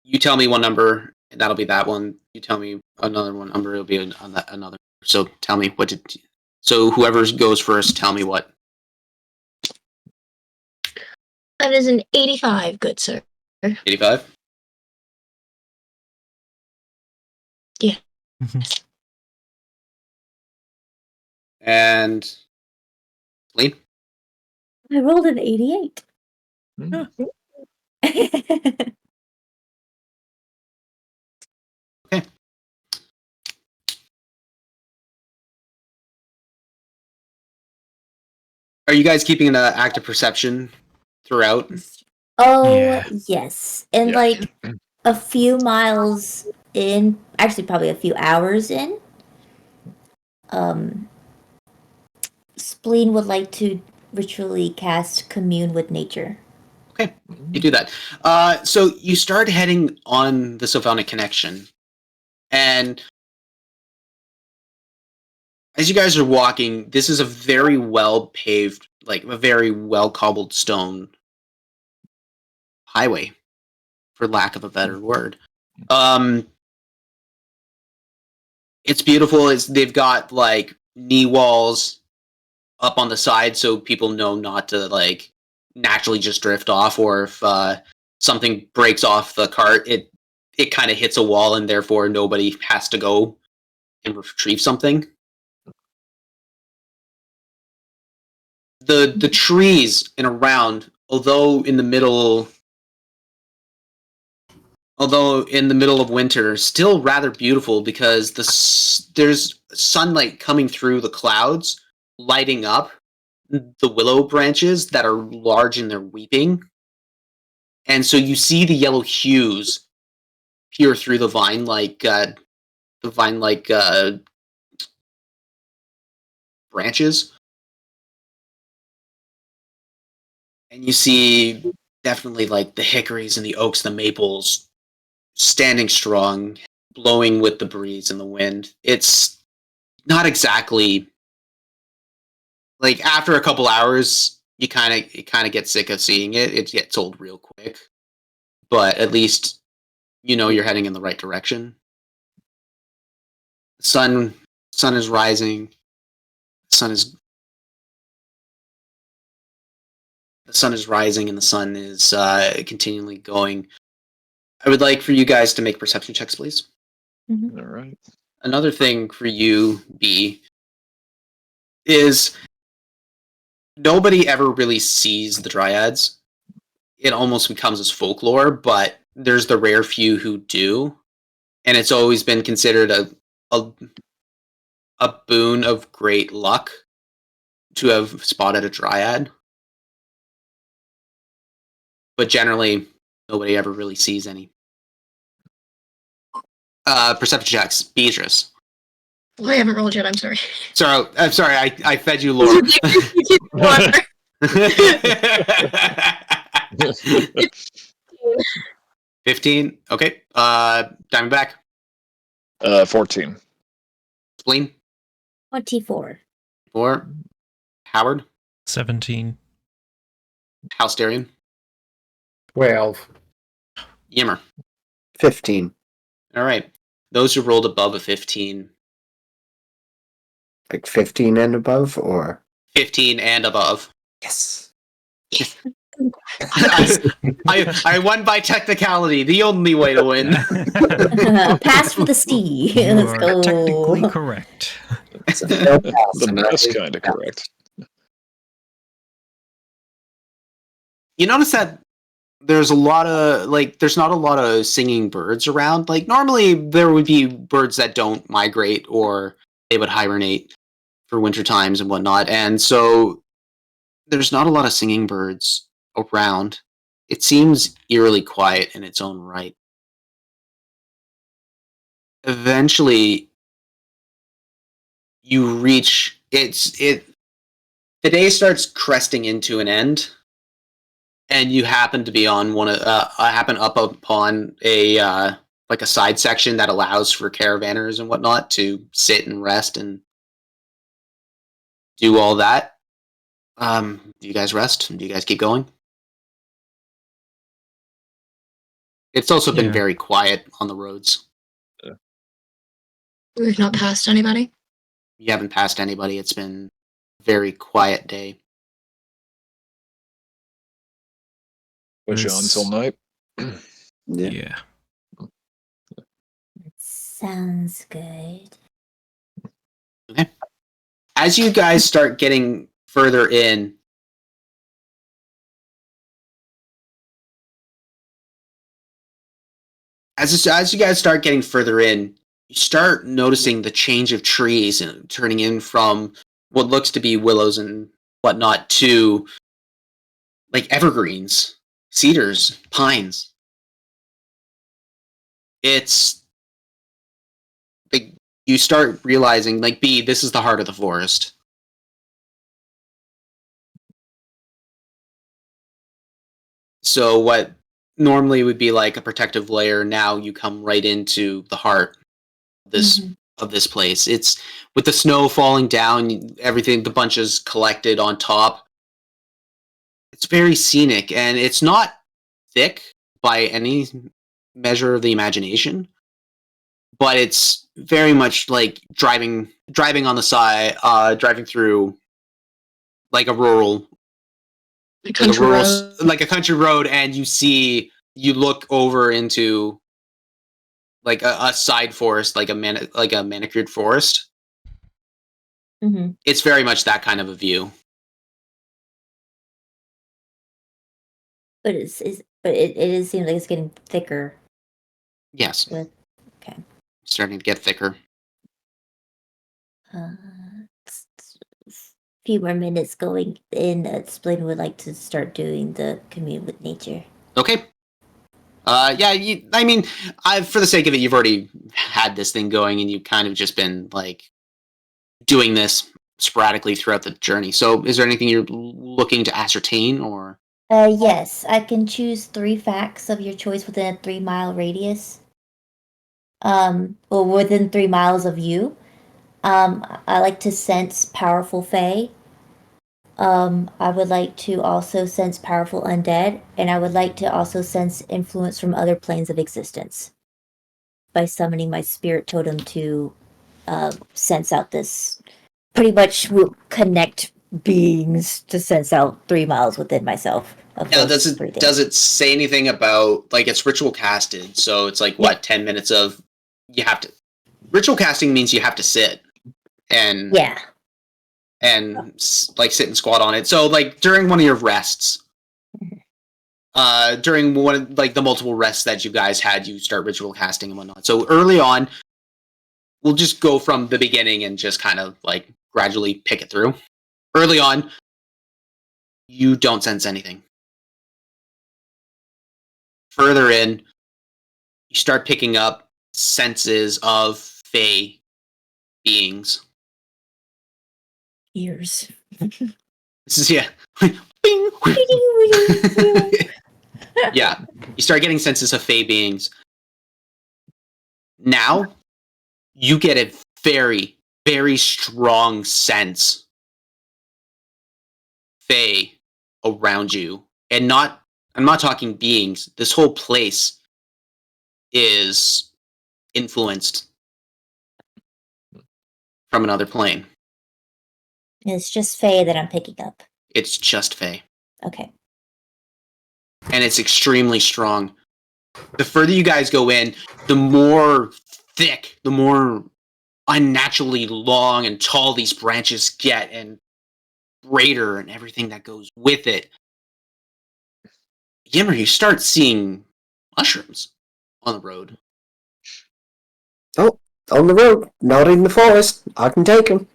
you tell me one number and that'll be that one. You tell me another one number, it'll be on that another. So tell me what did. So whoever goes first, tell me what. That is an 85, good sir. 85. And Lee. I rolled an 88. Are you guys keeping an active perception throughout? Oh, Yeah. yes. And Yeah. like a few miles in, actually probably a few hours in, Spleen would like to ritually cast Commune with Nature. Okay, you do that. So you start heading on the Sylvanic Connection, and as you guys are walking, this is a very well paved, like a very well cobbled stone highway, for lack of a better word. It's beautiful. They've got like knee walls up on the side so people know not to like naturally just drift off, or if something breaks off the cart, it kind of hits a wall and therefore nobody has to go and retrieve something. The trees in around, although in the middle of winter, still rather beautiful because there's sunlight coming through the clouds, lighting up the willow branches that are large and they're weeping. And so you see the yellow hues peer through the vine-like branches. And you see definitely like the hickories and the oaks, the maples standing strong, blowing with the breeze and the wind. It's not exactly like after a couple hours, you kind of get sick of seeing it. It gets old real quick, but at least you know you're heading in the right direction. The sun is rising. The sun is rising, and the sun is continually going. I would like for you guys to make perception checks, please. All right. Another thing for you, B, is nobody ever really sees the dryads. It almost becomes as folklore, but there's the rare few who do, and it's always been considered a boon of great luck to have spotted a dryad. But generally, nobody ever really sees any. Perception checks, Beatrice. Oh, I haven't rolled yet, I'm sorry. Sorry, I'm sorry. I fed you lore. 15. Okay. Diamondback. 14. Spleen. 24. 4. Howard. 17. House Darian. 12. Yimmer. 15. All right. Those who rolled above a 15 Like 15 and above, or 15 and above. yes. I won by technicality. The only way to win. Pass for the C. You Let's are go. technically correct. It's a fail pass, The and I- best kind of correct. You notice that there's not a lot of singing birds around. Like normally there would be birds that don't migrate or they would hibernate for winter times and whatnot. And so there's not a lot of singing birds around. It seems eerily quiet in its own right. Eventually you reach the day starts cresting into an end. And you happen to be on happen up upon a like a side section that allows for caravanners and whatnot to sit and rest and do all that. Do you guys rest? Do you guys keep going? It's also been Yeah. very quiet on the roads. We've not passed anybody. You haven't passed anybody. It's been a very quiet day. Push on till night. Yeah. Yeah. Sounds good. As you guys start getting further in, as you guys start getting further in, you start noticing the change of trees and turning in from what looks to be willows and whatnot to like evergreens, cedars, pines. It's like you start realizing, like, this is the heart of the forest. So what normally would be like a protective layer, now you come right into the heart of this place. It's with the snow falling down, everything, the bunches collected on top. It's very scenic, and it's not thick by any measure of the imagination, but it's very much like driving on the side, driving through like a rural, like a country road, and you look over into like a side forest, like a manicured forest. Mm-hmm. It's very much that kind of a view. But it seems like it's getting thicker. Yes. Okay. Starting to get thicker. Few more minutes going in. Splin would like to start doing the commune with nature. Okay. Yeah, for the sake of it, you've already had this thing going, and you've kind of just been like doing this sporadically throughout the journey. So, is there anything you're looking to ascertain, or? Yes, I can choose 3 facts of your choice within a 3-mile radius. Well, within 3 miles of you. I like to sense powerful fae. I would like to also sense powerful undead, and I would like to also sense influence from other planes of existence by summoning my spirit totem to sense out this. Pretty much will connect beings to sense out 3 miles within myself. Now, does it say anything about, like, it's ritual casted, so it's like, what, 10 minutes of, you have to, ritual casting means you have to sit, and, like, sit and squat on it, so, like, during one of your rests, during one of, like, the multiple rests that you guys had, you start ritual casting and whatnot, so early on, we'll just go from the beginning and just kind of, like, gradually pick it through. Early on, you don't sense anything. Further in, you start picking up senses of fae beings. Ears. This is, yeah. Yeah, you start getting senses of fae beings. Now, you get a very, very strong sense fae around you. And I'm not talking beings. This whole place is influenced from another plane. It's just Faye that I'm picking up. It's just Faye. Okay. And it's extremely strong. The further you guys go in, the more thick, the more unnaturally long and tall these branches get, and greater, and everything that goes with it. Yimmer, you start seeing mushrooms on the road. Oh, on the road, not in the forest. I can take them.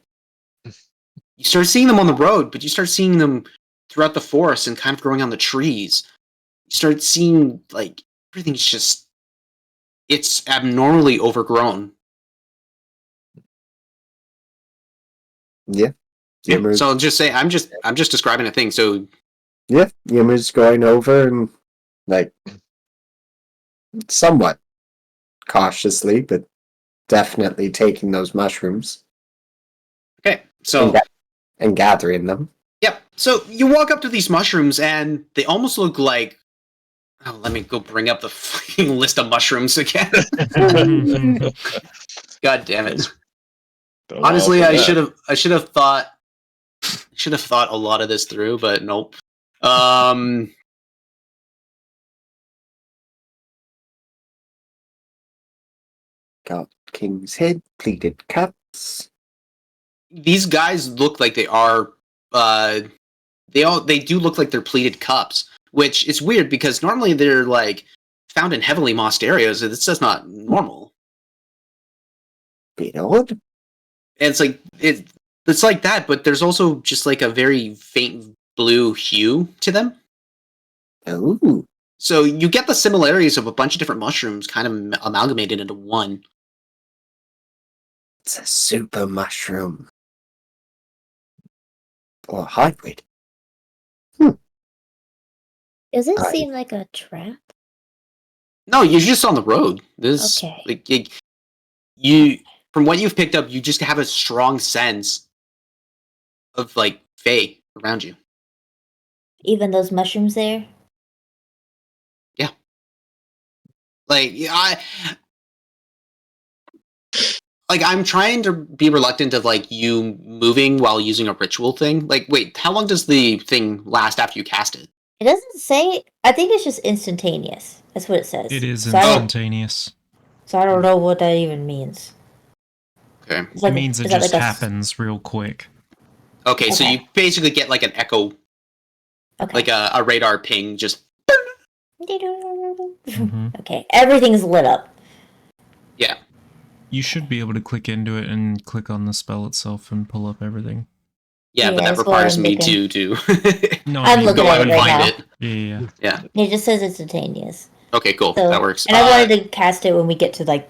You start seeing them on the road, but you start seeing them throughout the forest and kind of growing on the trees. You start seeing, like, everything's just... It's abnormally overgrown. Yeah. Yimmer's, So I'll just say, I'm just describing a thing, so... yeah, Yimmer's going over and, like, somewhat cautiously, but definitely taking those mushrooms Okay, so... and gathering them. Yep. So you walk up to these mushrooms, and they almost look like... Oh, let me go bring up the fucking list of mushrooms again. God damn it! Honestly, I should have thought a lot of this through, but nope. Got King's Head, pleated cups. These guys look like they are. They do look like they're pleated cups, which is weird because normally they're like found in heavily mossed areas. And it's just not normal. Bit odd. And it's like it's like that, but there's also just like a very faint blue hue to them. Oh, So you get the similarities of a bunch of different mushrooms kind of amalgamated into one. it's a super mushroom. Or a hybrid. Does it Right. seem like a trap? No, you're just on the road. This, Okay. like, you, from what you've picked up, you just have a strong sense of like Fae around you. Even those mushrooms there? Like, I'm trying to be reluctant of like you moving while using a ritual thing. Like, wait, how long does the thing last after you cast it? It doesn't say. I think it's just instantaneous. That's what it says. It is So I don't- instantaneous. So I don't know what that even means. Okay. It's It means it is that just like happens real quick. Okay, so Okay. you basically get like an echo, Okay. like a radar ping, just Mhm. Okay, everything's lit up. yeah. You should be able to click into it and click on the spell itself and pull up everything. Yeah, but Yeah, that that's what requires I'm me looking. to No, I'm I mean, looking go at out it and right find now. it. yeah. It just says instantaneous. Okay, cool. So, That works. And I wanted to cast it when we get to like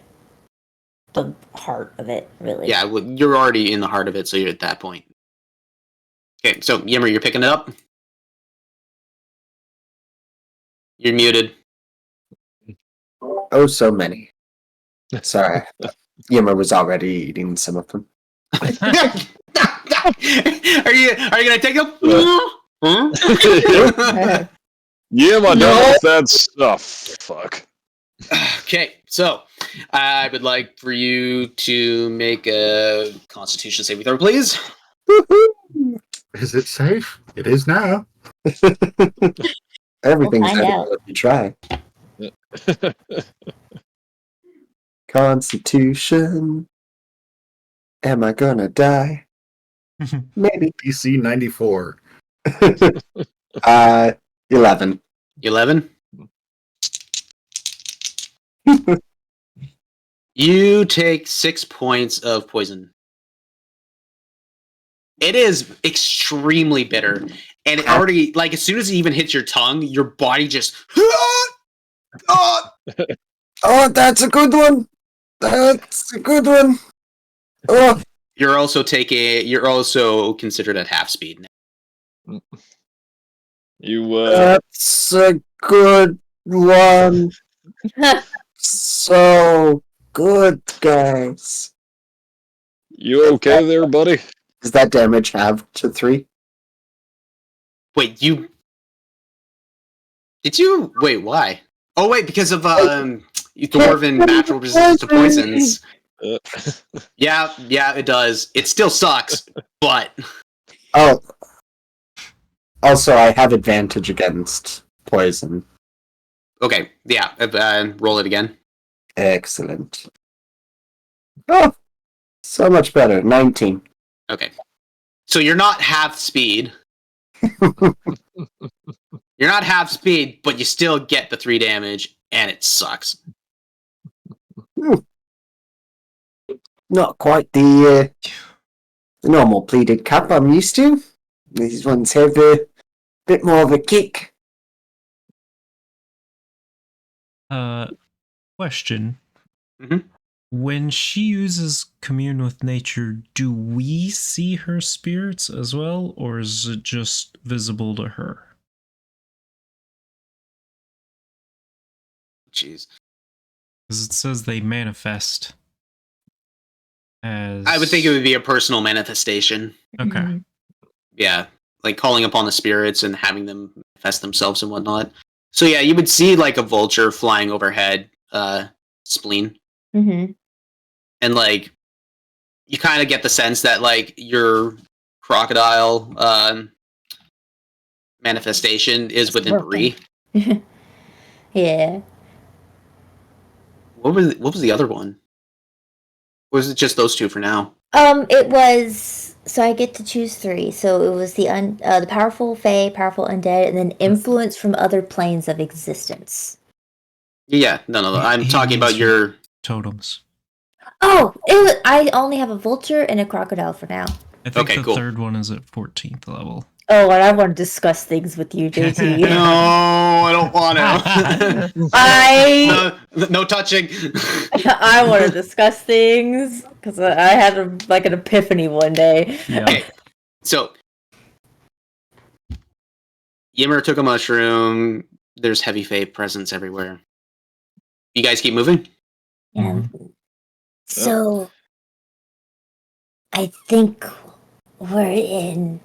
the heart of it, really. Yeah, well, you're already in the heart of it, so you're at that point. Okay, so Yimmer, you're picking it up. You're muted. Oh, so many. Sorry. Yimmer was already eating some of them. Are you gonna take them? Yeah, my done with that stuff. Fuck. Okay, so I would like for you to make a Constitution saving throw, please. Woohoo! Is it safe? It is now. Everything's find out. edible if you try. Constitution. Am I gonna die? Maybe. PC 94. 11. 11. You take 6 points of poison. It is extremely bitter, and it already, like, as soon as it even hits your tongue, your body just. Oh, that's a good one. That's a good one. Oh, You're also considered at half speed now. You, that's a good one. So good, guys. you okay there, buddy? Does that damage have to 3? Wait, did you wait? Why? Oh wait, because of dwarven natural resistance to poisons. Yeah, it does. It still sucks, but Oh. Also, I have advantage against poison. Okay, yeah. Roll it again. Excellent. Oh, so much better. 19. Okay. So you're not half speed. You're not half speed, but you still get the 3 damage, and it sucks. Not quite the normal pleated cap I'm used to. These ones have a bit more of a kick. Question. Mhm. When she uses commune with nature, do we see her spirits as well, or is it just visible to her? Jeez. Because it says they manifest as... I would think it would be a personal manifestation. Okay. Yeah, like calling upon the spirits and having them manifest themselves and whatnot. So yeah, you would see like a vulture flying overhead, spleen. Mm-hmm. And like you kind of get the sense that like your crocodile manifestation is within Bree. Yeah. What was the other one? Or was it just those two for now? It was, so I get to choose 3. So it was the powerful fae, powerful undead, and then influence from other planes of existence. Yeah, no. I'm He talking means about your totems. Oh, I only have a vulture and a crocodile for now. I think Okay, the cool. third one is at 14th level. Oh, and I want to discuss things with you, JT. No, I don't want to. No touching. I want to discuss things because I had an epiphany one day. Yeah. Okay, so Yimmer took a mushroom. There's heavy fae presence everywhere. You guys keep moving? And so I think we're in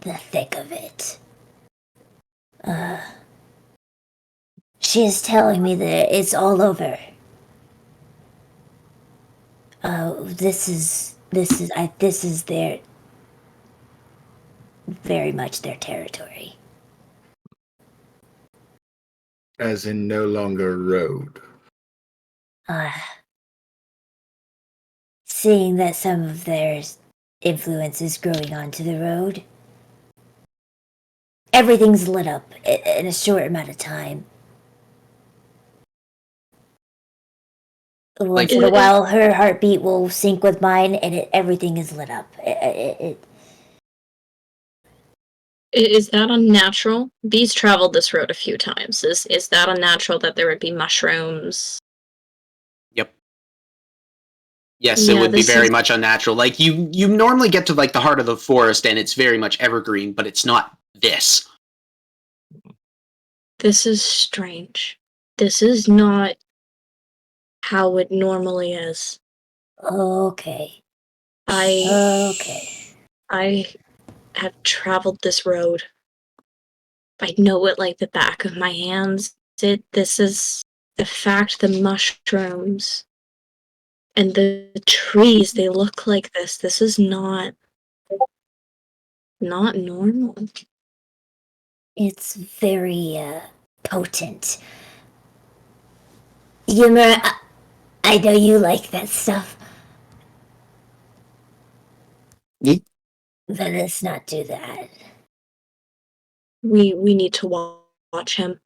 the thick of it. She is telling me that it's all over. This is their very much their territory. As in no longer road. Seeing that some of their influence is growing onto the road, everything's lit up in a short amount of time. Once in a while, her heartbeat will sync with mine, and everything is lit up. Is that unnatural? Bees traveled this road a few times. Is that unnatural that there would be mushrooms? Yep. Yes, it would be very much unnatural. Like you normally get to like the heart of the forest and it's very much evergreen, but it's not this. This is strange. This is not how it normally is. Okay. I have traveled this road. I know it like the back of my hands. This is the fact the mushrooms and the trees, they look like this. This is not normal. It's very potent. Yimmer, I know you like that stuff. Yeah. Then let's not do that. We need to watch him.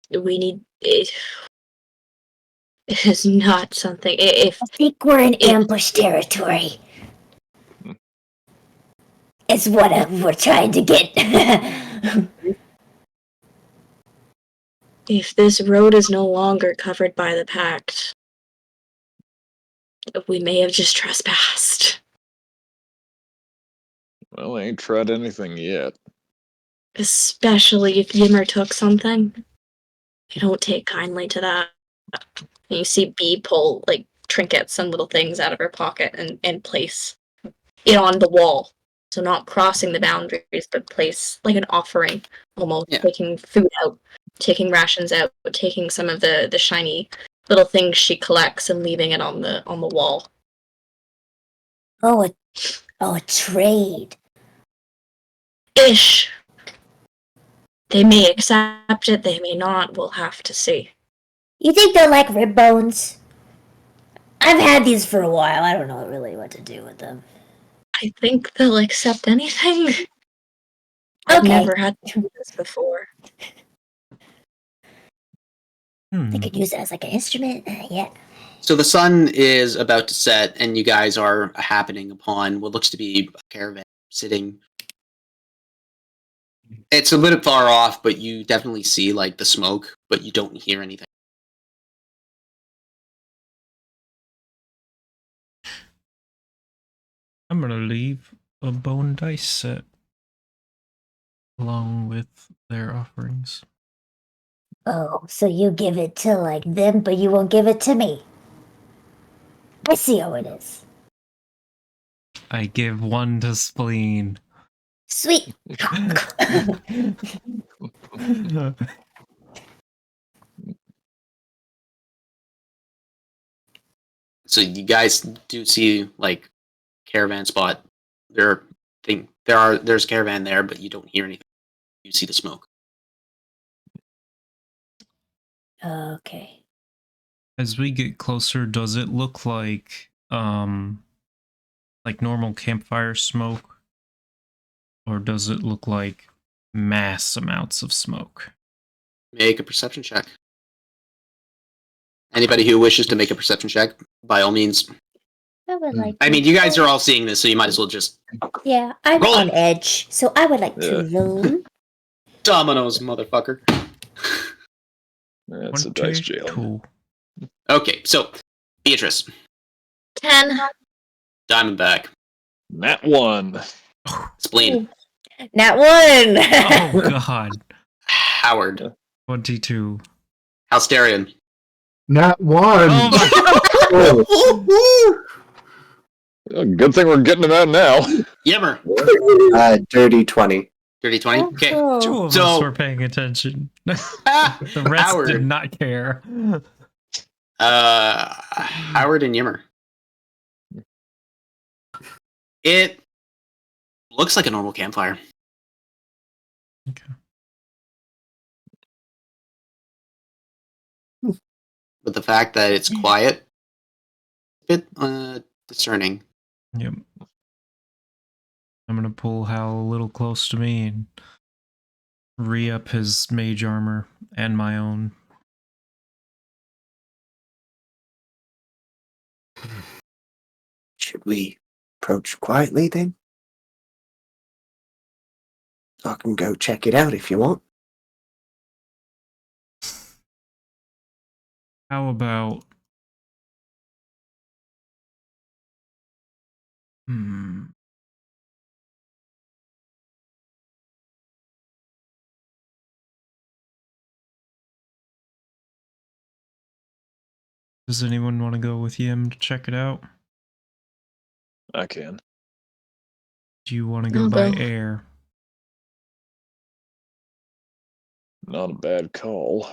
We need it. It is not something. I think we're in ambush territory. It's what we're trying to get. If this road is no longer covered by the pact, we may have just trespassed. Well, I ain't tried anything yet. Especially if Yimmer took something. I don't take kindly to that. And you see Bee pull like trinkets and little things out of her pocket and place it on the wall. So not crossing the boundaries, but place like an offering almost. Yeah. Taking food out, taking rations out, taking some of the shiny little things she collects and leaving it on the wall. Oh, a trade. Ish. They may accept it, they may not. We'll have to see. You think they're like rib bones? I've had these for a while. I don't know really what to do with them. I think they'll accept anything. I've Okay. never had to do this before. They could use it as like an instrument. Yeah. So the sun is about to set, and you guys are happening upon what looks to be a caravan sitting. It's a little far off, but you definitely see like the smoke, but you don't hear anything. I'm gonna leave a bone dice set along with their offerings. Oh, so you give it to like them, but you won't give it to me. I see how it is. I give one to Spleen. Sweet. So you guys do see like caravan spot. There's a caravan there, but you don't hear anything. You see the smoke. Okay. As we get closer, does it look like normal campfire smoke? Or does it look like mass amounts of smoke? Make a perception check. Anybody who wishes to make a perception check, by all means. I would like. I mean, you guys are all seeing this, so you might as well just Yeah, I'm roll on it. edge, so I would like to roll. Dominoes, motherfucker. That's a dice jail. Cool. Okay, so Beatrice, 10. Diamondback, Nat 1. Spleen, Nat 1! Oh god. Howard, 22. Halsterian. Nat 1. Oh my Oh, good thing we're getting them out now. Yimmer, Dirty 20. Dirty 20. Okay, Two of So- us were paying attention. The rest Howard. did not care. Howard and Yimmer. It looks like a normal campfire. Okay. But the fact that it's quiet, a bit discerning. Yep. I'm gonna pull Hal a little close to me and re-up his mage armor and my own. Should we approach quietly then? I can go check it out if you want. How about... Does anyone want to go with Yim to check it out? I can. Do you want to go I'll by go. air? Not a bad call.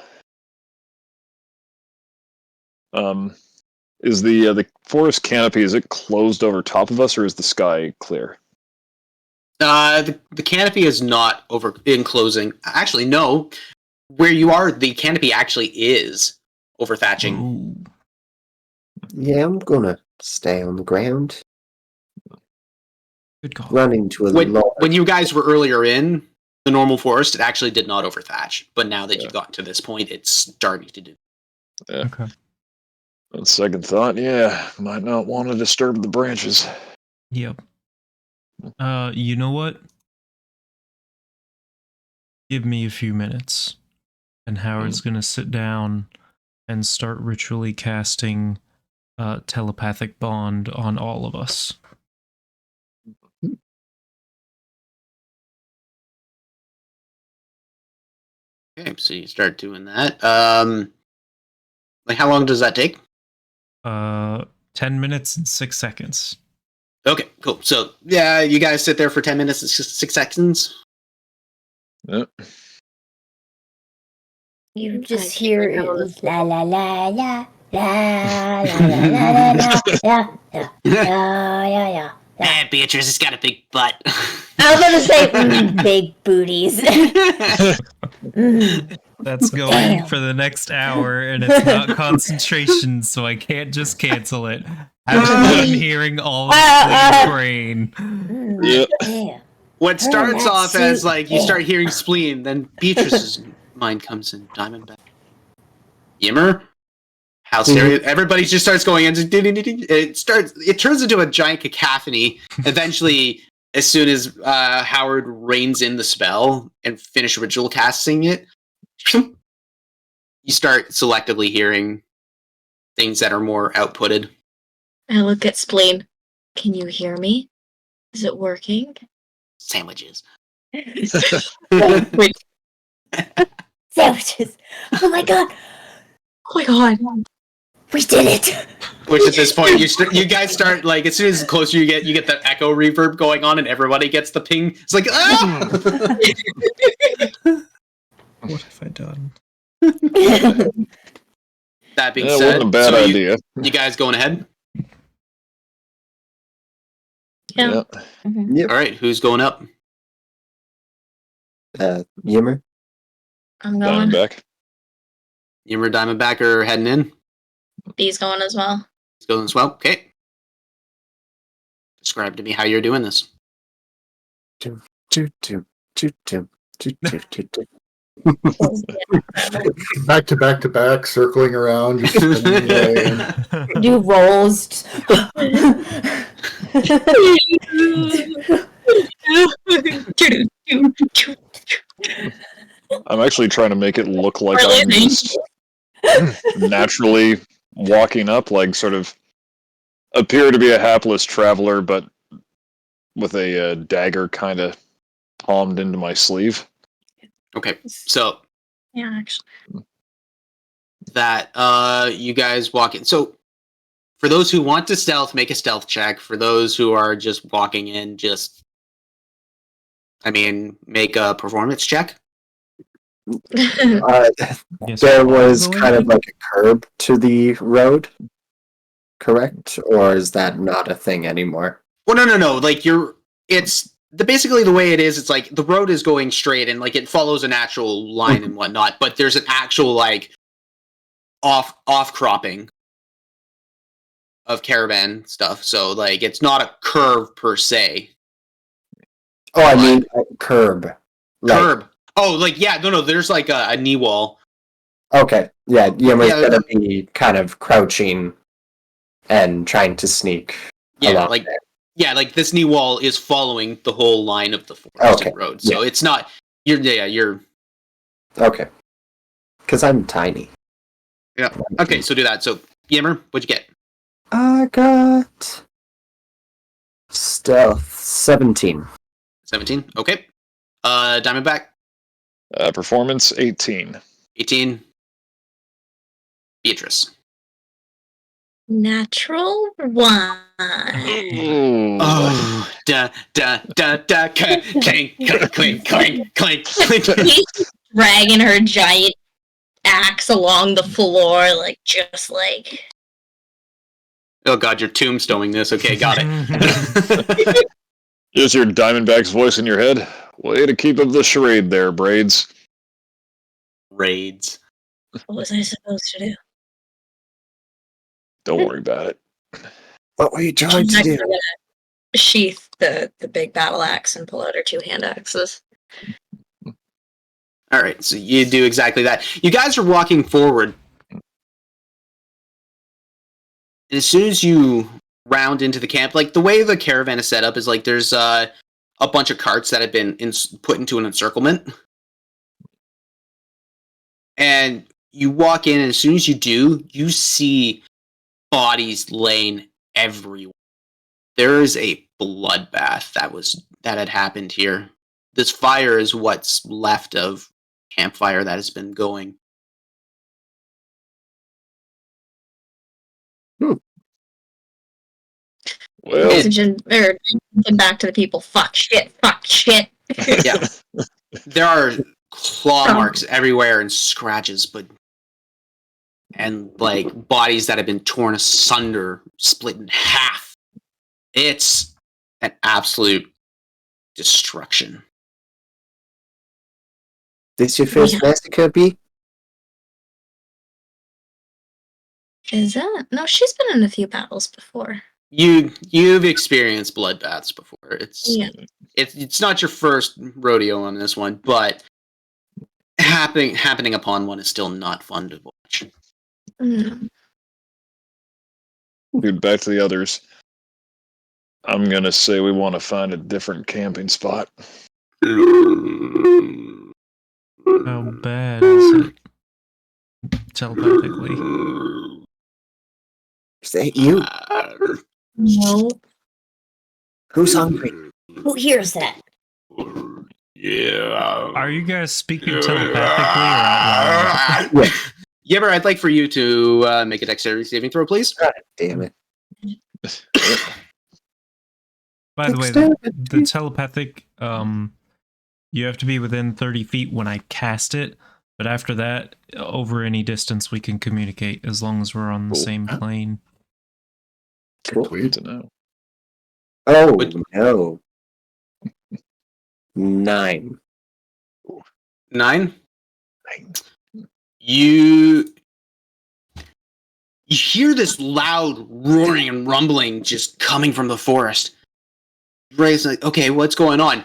Is the forest canopy, is it closed over top of us, or is the sky clear? The canopy is not enclosing. Actually, no. Where you are, the canopy actually is over thatching. Ooh. Yeah, I'm gonna stay on the ground. Good call. Run into a When lot. when you guys were earlier in the normal forest, it actually did not over thatch. But now that Yeah. you've gotten to this point, it's starting to do. Yeah. Okay. On second thought, yeah, might not want to disturb the branches. Yep. You know what? Give me a few minutes. And Howard's gonna sit down and start ritually casting telepathic bond on all of us. Okay, so you start doing that. Like how long does that take? 10 minutes and 6 seconds. Okay, cool. So yeah, you guys sit there for 10 minutes and 6 seconds. Yep. You I just keep hear my it. nose. La la la la la la la la la la la la la la la Man, Beatrice has got a big butt. I was gonna say big booties. Mm, That's going Damn. for the next hour, and it's not concentration, so I can't just cancel it. Having been hearing all of Splee's brain. Yep. Damn. What starts that off as suit. like you start hearing spleen, then Beatrice's mind comes in. Diamondback. Yimmer. House stereo. Everybody just starts going into. It turns into a giant cacophony. Eventually, as soon as Howard reins in the spell and finish ritual casting it, you start selectively hearing things that are more outputted. I look at Spleen. Can you hear me? Is it working? Sandwiches. Wait. Sandwiches. Oh my god, Oh my god. we did it. Which at this point, you guys start like as soon as closer you get the echo reverb going on, and everybody gets the ping. It's like ah. What have I done? That being That said, wasn't a bad so idea. You guys going ahead? Yeah. Yep. All right, who's going up? Yimmer. I'm going. Diamondback. Yimmer, Diamondback are heading in. B's going as well. It's going as well. Okay. Describe to me how you're doing this. Choo, choo, choo, choo, choo, choo, choo, choo. Back to back to back, circling around, just spinning away. Do rolls. I'm actually trying to make it look like We're I'm leaving. just naturally walking up, like sort of appear to be a hapless traveler, but with a dagger kind of palmed into my sleeve. Okay, so Yeah, actually. that you guys walk in. So for those who want to stealth, make a stealth check. For those who are just walking in, make a performance check. Yes, There we're was going kind of in? like a curb to the road, correct? Or is that not a thing anymore? Well, no. Like basically the way it is. It's like the road is going straight and like it follows a natural line and whatnot. But there's an actual like off cropping of caravan stuff. So like it's not a curve per se. Oh, I mean curb. Like, Curb. Oh, like yeah, no. There's like a knee wall. okay, yeah, Yimmer's Yeah, gonna be kind of crouching and trying to sneak. Yeah, along like there. yeah, like this knee wall is following the whole line of the forested Okay, road. So it's not you're Okay. Because I'm tiny. yeah. Okay, so do that. So Yimmer, what'd you get? I got stealth 17. 17. Okay. Diamondback, Performance 18. 18. Beatrice. Natural 1. Ooh. Oh, clink, clink, clink, clink. He's dragging her giant axe along the floor, just like. Oh god, you're tombstoning this. Okay, got it. Is your Diamondback's voice in your head? Way to keep up the charade there, Braids. Raids. What was I supposed to do? Don't worry about it. What were you trying I'm to actually do? gonna sheath the big battle axe and pull out her 2 hand axes. All right, so you do exactly that. You guys are walking forward. And as soon as you round into the camp, like the way the caravan is set up is like there's a bunch of carts that have been put into an encirclement. And you walk in, and as soon as you do, you see bodies laying everywhere. There is a bloodbath that had happened here. This fire is what's left of campfire that has been going. Well, Oxygen, or back to the people. Fuck shit. Yeah. There are claw marks everywhere and scratches, and like bodies that have been torn asunder, split in half. It's and absolute destruction. This your first massacre, B? Is that? No, she's been in a few battles before. You've experienced bloodbaths before. Yeah. It's not your first rodeo on this one, but happening upon one is still not fun to watch. Mm. Dude, back to the others. I'm gonna say we want to find a different camping spot. How bad is it? Telepathically. Is that you? No. Who's hungry? Who hears that? Yeah. Are you guys speaking telepathically or out loud? Yever, I'd like for you to make a dexterity saving throw, please. God damn it. By the way, the telepathic, you have to be within 30 feet when I cast it, but after that, over any distance we can communicate as long as we're on the same plane. Cool. Weird to know. Oh, But- no. 9. 9. You hear this loud roaring and rumbling just coming from the forest. Ray's like, okay, what's going on?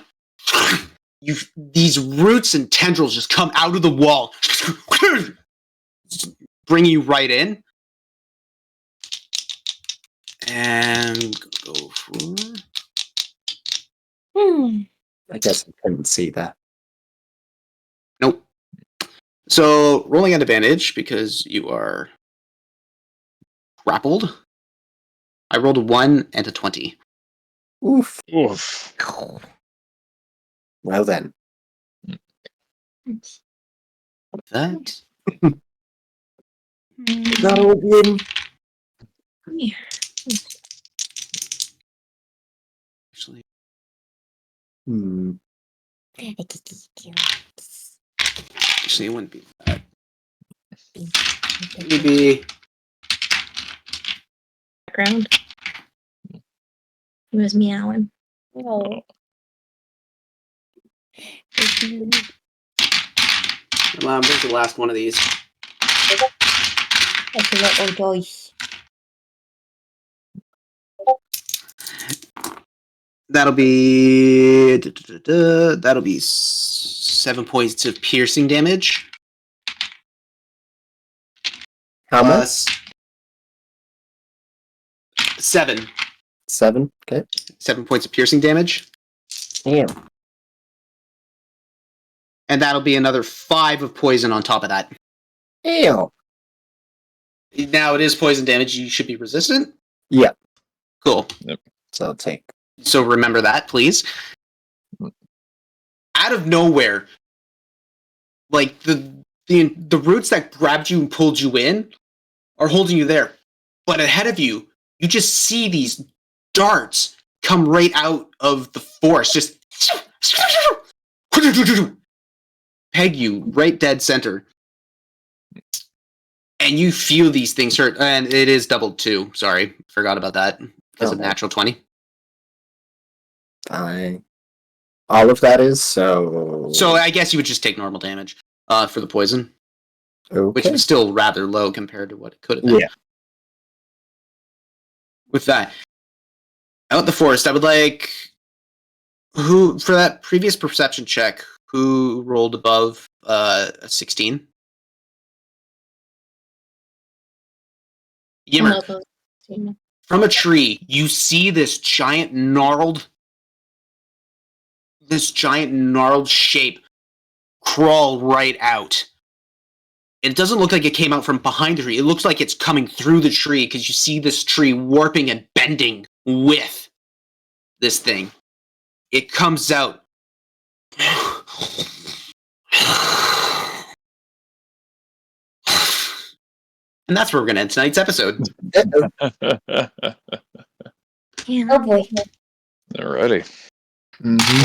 These roots and tendrils just come out of the wall, bring you right in, and go for. I guess I couldn't see that. Nope. So rolling at advantage because you are grappled. I rolled a 1 and a 20. Oof. Oof. Well then. That Not open. Here. actually, Hmm. actually it wouldn't be that. Maybe Background. He was meowing. No. where's the last one of these? That's a little dice. That'll be that'll be 7 points of piercing damage. How much? Plus 7. 7. Okay. 7 points of piercing damage. Damn. And that'll be another 5 of poison on top of that. Ew. Now it is poison damage. You should be resistant. Yeah. Cool. So I'll take. So remember that, please. Out of nowhere, like the roots that grabbed you and pulled you in are holding you there. But ahead of you, you just see these darts come right out of the forest, just peg you right dead center. And you feel these things hurt. And it is doubled too. Sorry, forgot about that. Because of natural 20. Fine. All of that is so. So I guess you would just take normal damage for the poison, which Okay. is still rather low compared to what it could have been. Yeah. With that, out in the forest, I would like who for that previous perception check. Who rolled above a 16? Yimmer. From a tree, you see this giant gnarled shape crawl right out. It doesn't look like it came out from behind the tree. It looks like it's coming through the tree because you see this tree warping and bending with this thing. It comes out. And that's where we're going to end tonight's episode. Oh boy. Alrighty.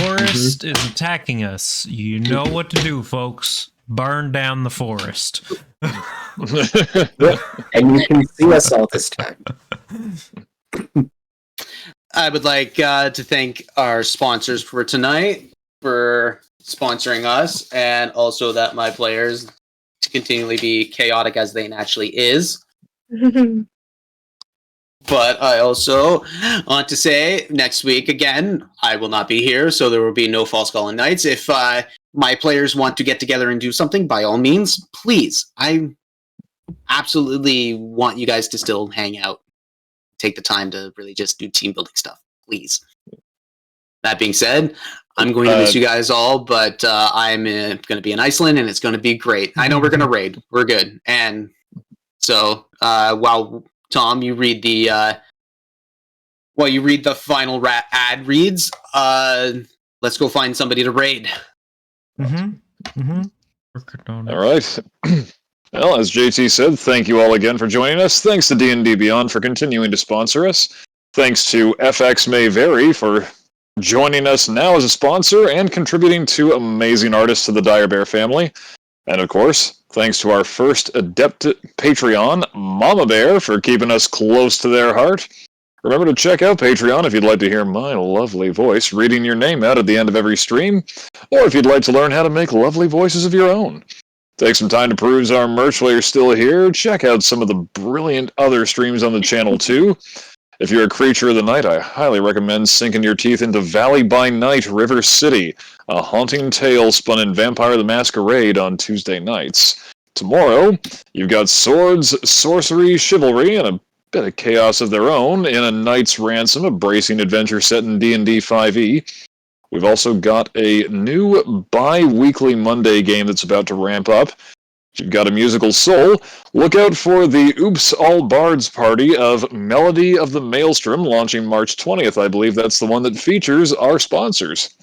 Forest is attacking us. You know what to do, folks. Burn down the forest. And you can see us all this time. I would like to thank our sponsors for tonight for sponsoring us, and also that my players to continually be chaotic as they naturally is. But I also want to say next week again, I will not be here, so there will be no Falskallan Nights. If my players want to get together and do something, by all means, please. I absolutely want you guys to still hang out. Take the time to really just do team building stuff, please. That being said, I'm going to miss you guys all, but I'm going to be in Iceland, and it's going to be great. I know we're going to raid. We're good. And so while Tom, you read the final ad reads, let's go find somebody to raid. All right. Well, as JT said, thank you all again for joining us. Thanks to D&D Beyond for continuing to sponsor us. Thanks to FX May Vary for joining us now as a sponsor and contributing to amazing artists to the Dire Bear family. And of course, thanks to our first adept Patreon, Mama Bear, for keeping us close to their heart. Remember to check out Patreon if you'd like to hear my lovely voice reading your name out at the end of every stream, or if you'd like to learn how to make lovely voices of your own. Take some time to peruse our merch while you're still here. Check out some of the brilliant other streams on the channel, too. If you're a creature of the night, I highly recommend sinking your teeth into Valley by Night, River City, a haunting tale spun in Vampire the Masquerade on Tuesday nights. Tomorrow, you've got swords, sorcery, chivalry, and a bit of chaos of their own in A Knight's Ransom, a bracing adventure set in D&D 5e. We've also got a new bi-weekly Monday game that's about to ramp up. If you've got a musical soul, look out for the Oops All Bards party of Melody of the Maelstrom, launching March 20th. I believe that's the one that features our sponsors.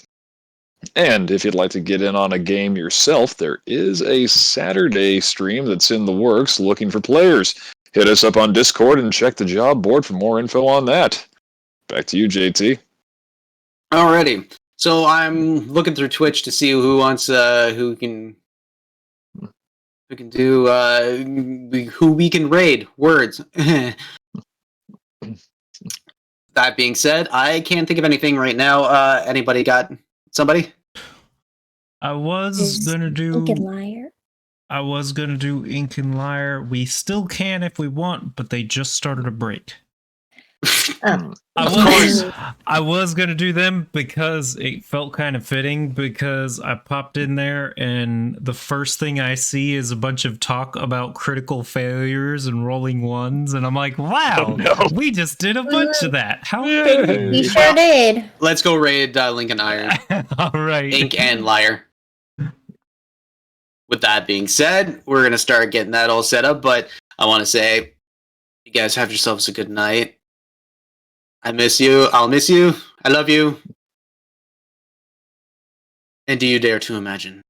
And if you'd like to get in on a game yourself, there is a Saturday stream that's in the works looking for players. Hit us up on Discord and check the job board for more info on that. Back to you, JT. Alrighty. So I'm looking through Twitch to see who wants, who can do, who we can raid. Words. That being said, I can't think of anything right now. Anybody got somebody? I was gonna do Ink and Liar. I was gonna do Ink and Liar. We still can if we want, but they just started a break. I was gonna do them because it felt kind of fitting, because I popped in there and the first thing I see is a bunch of talk about critical failures and rolling ones, and I'm like, wow, we just did a bunch of that. How We sure did. Let's go raid Lincoln Iron. all right. Ink and Liar. With that being said, we're going to start getting that all set up, but I want to say, you guys have yourselves a good night. I miss you. I'll miss you. I love you. And do you dare to imagine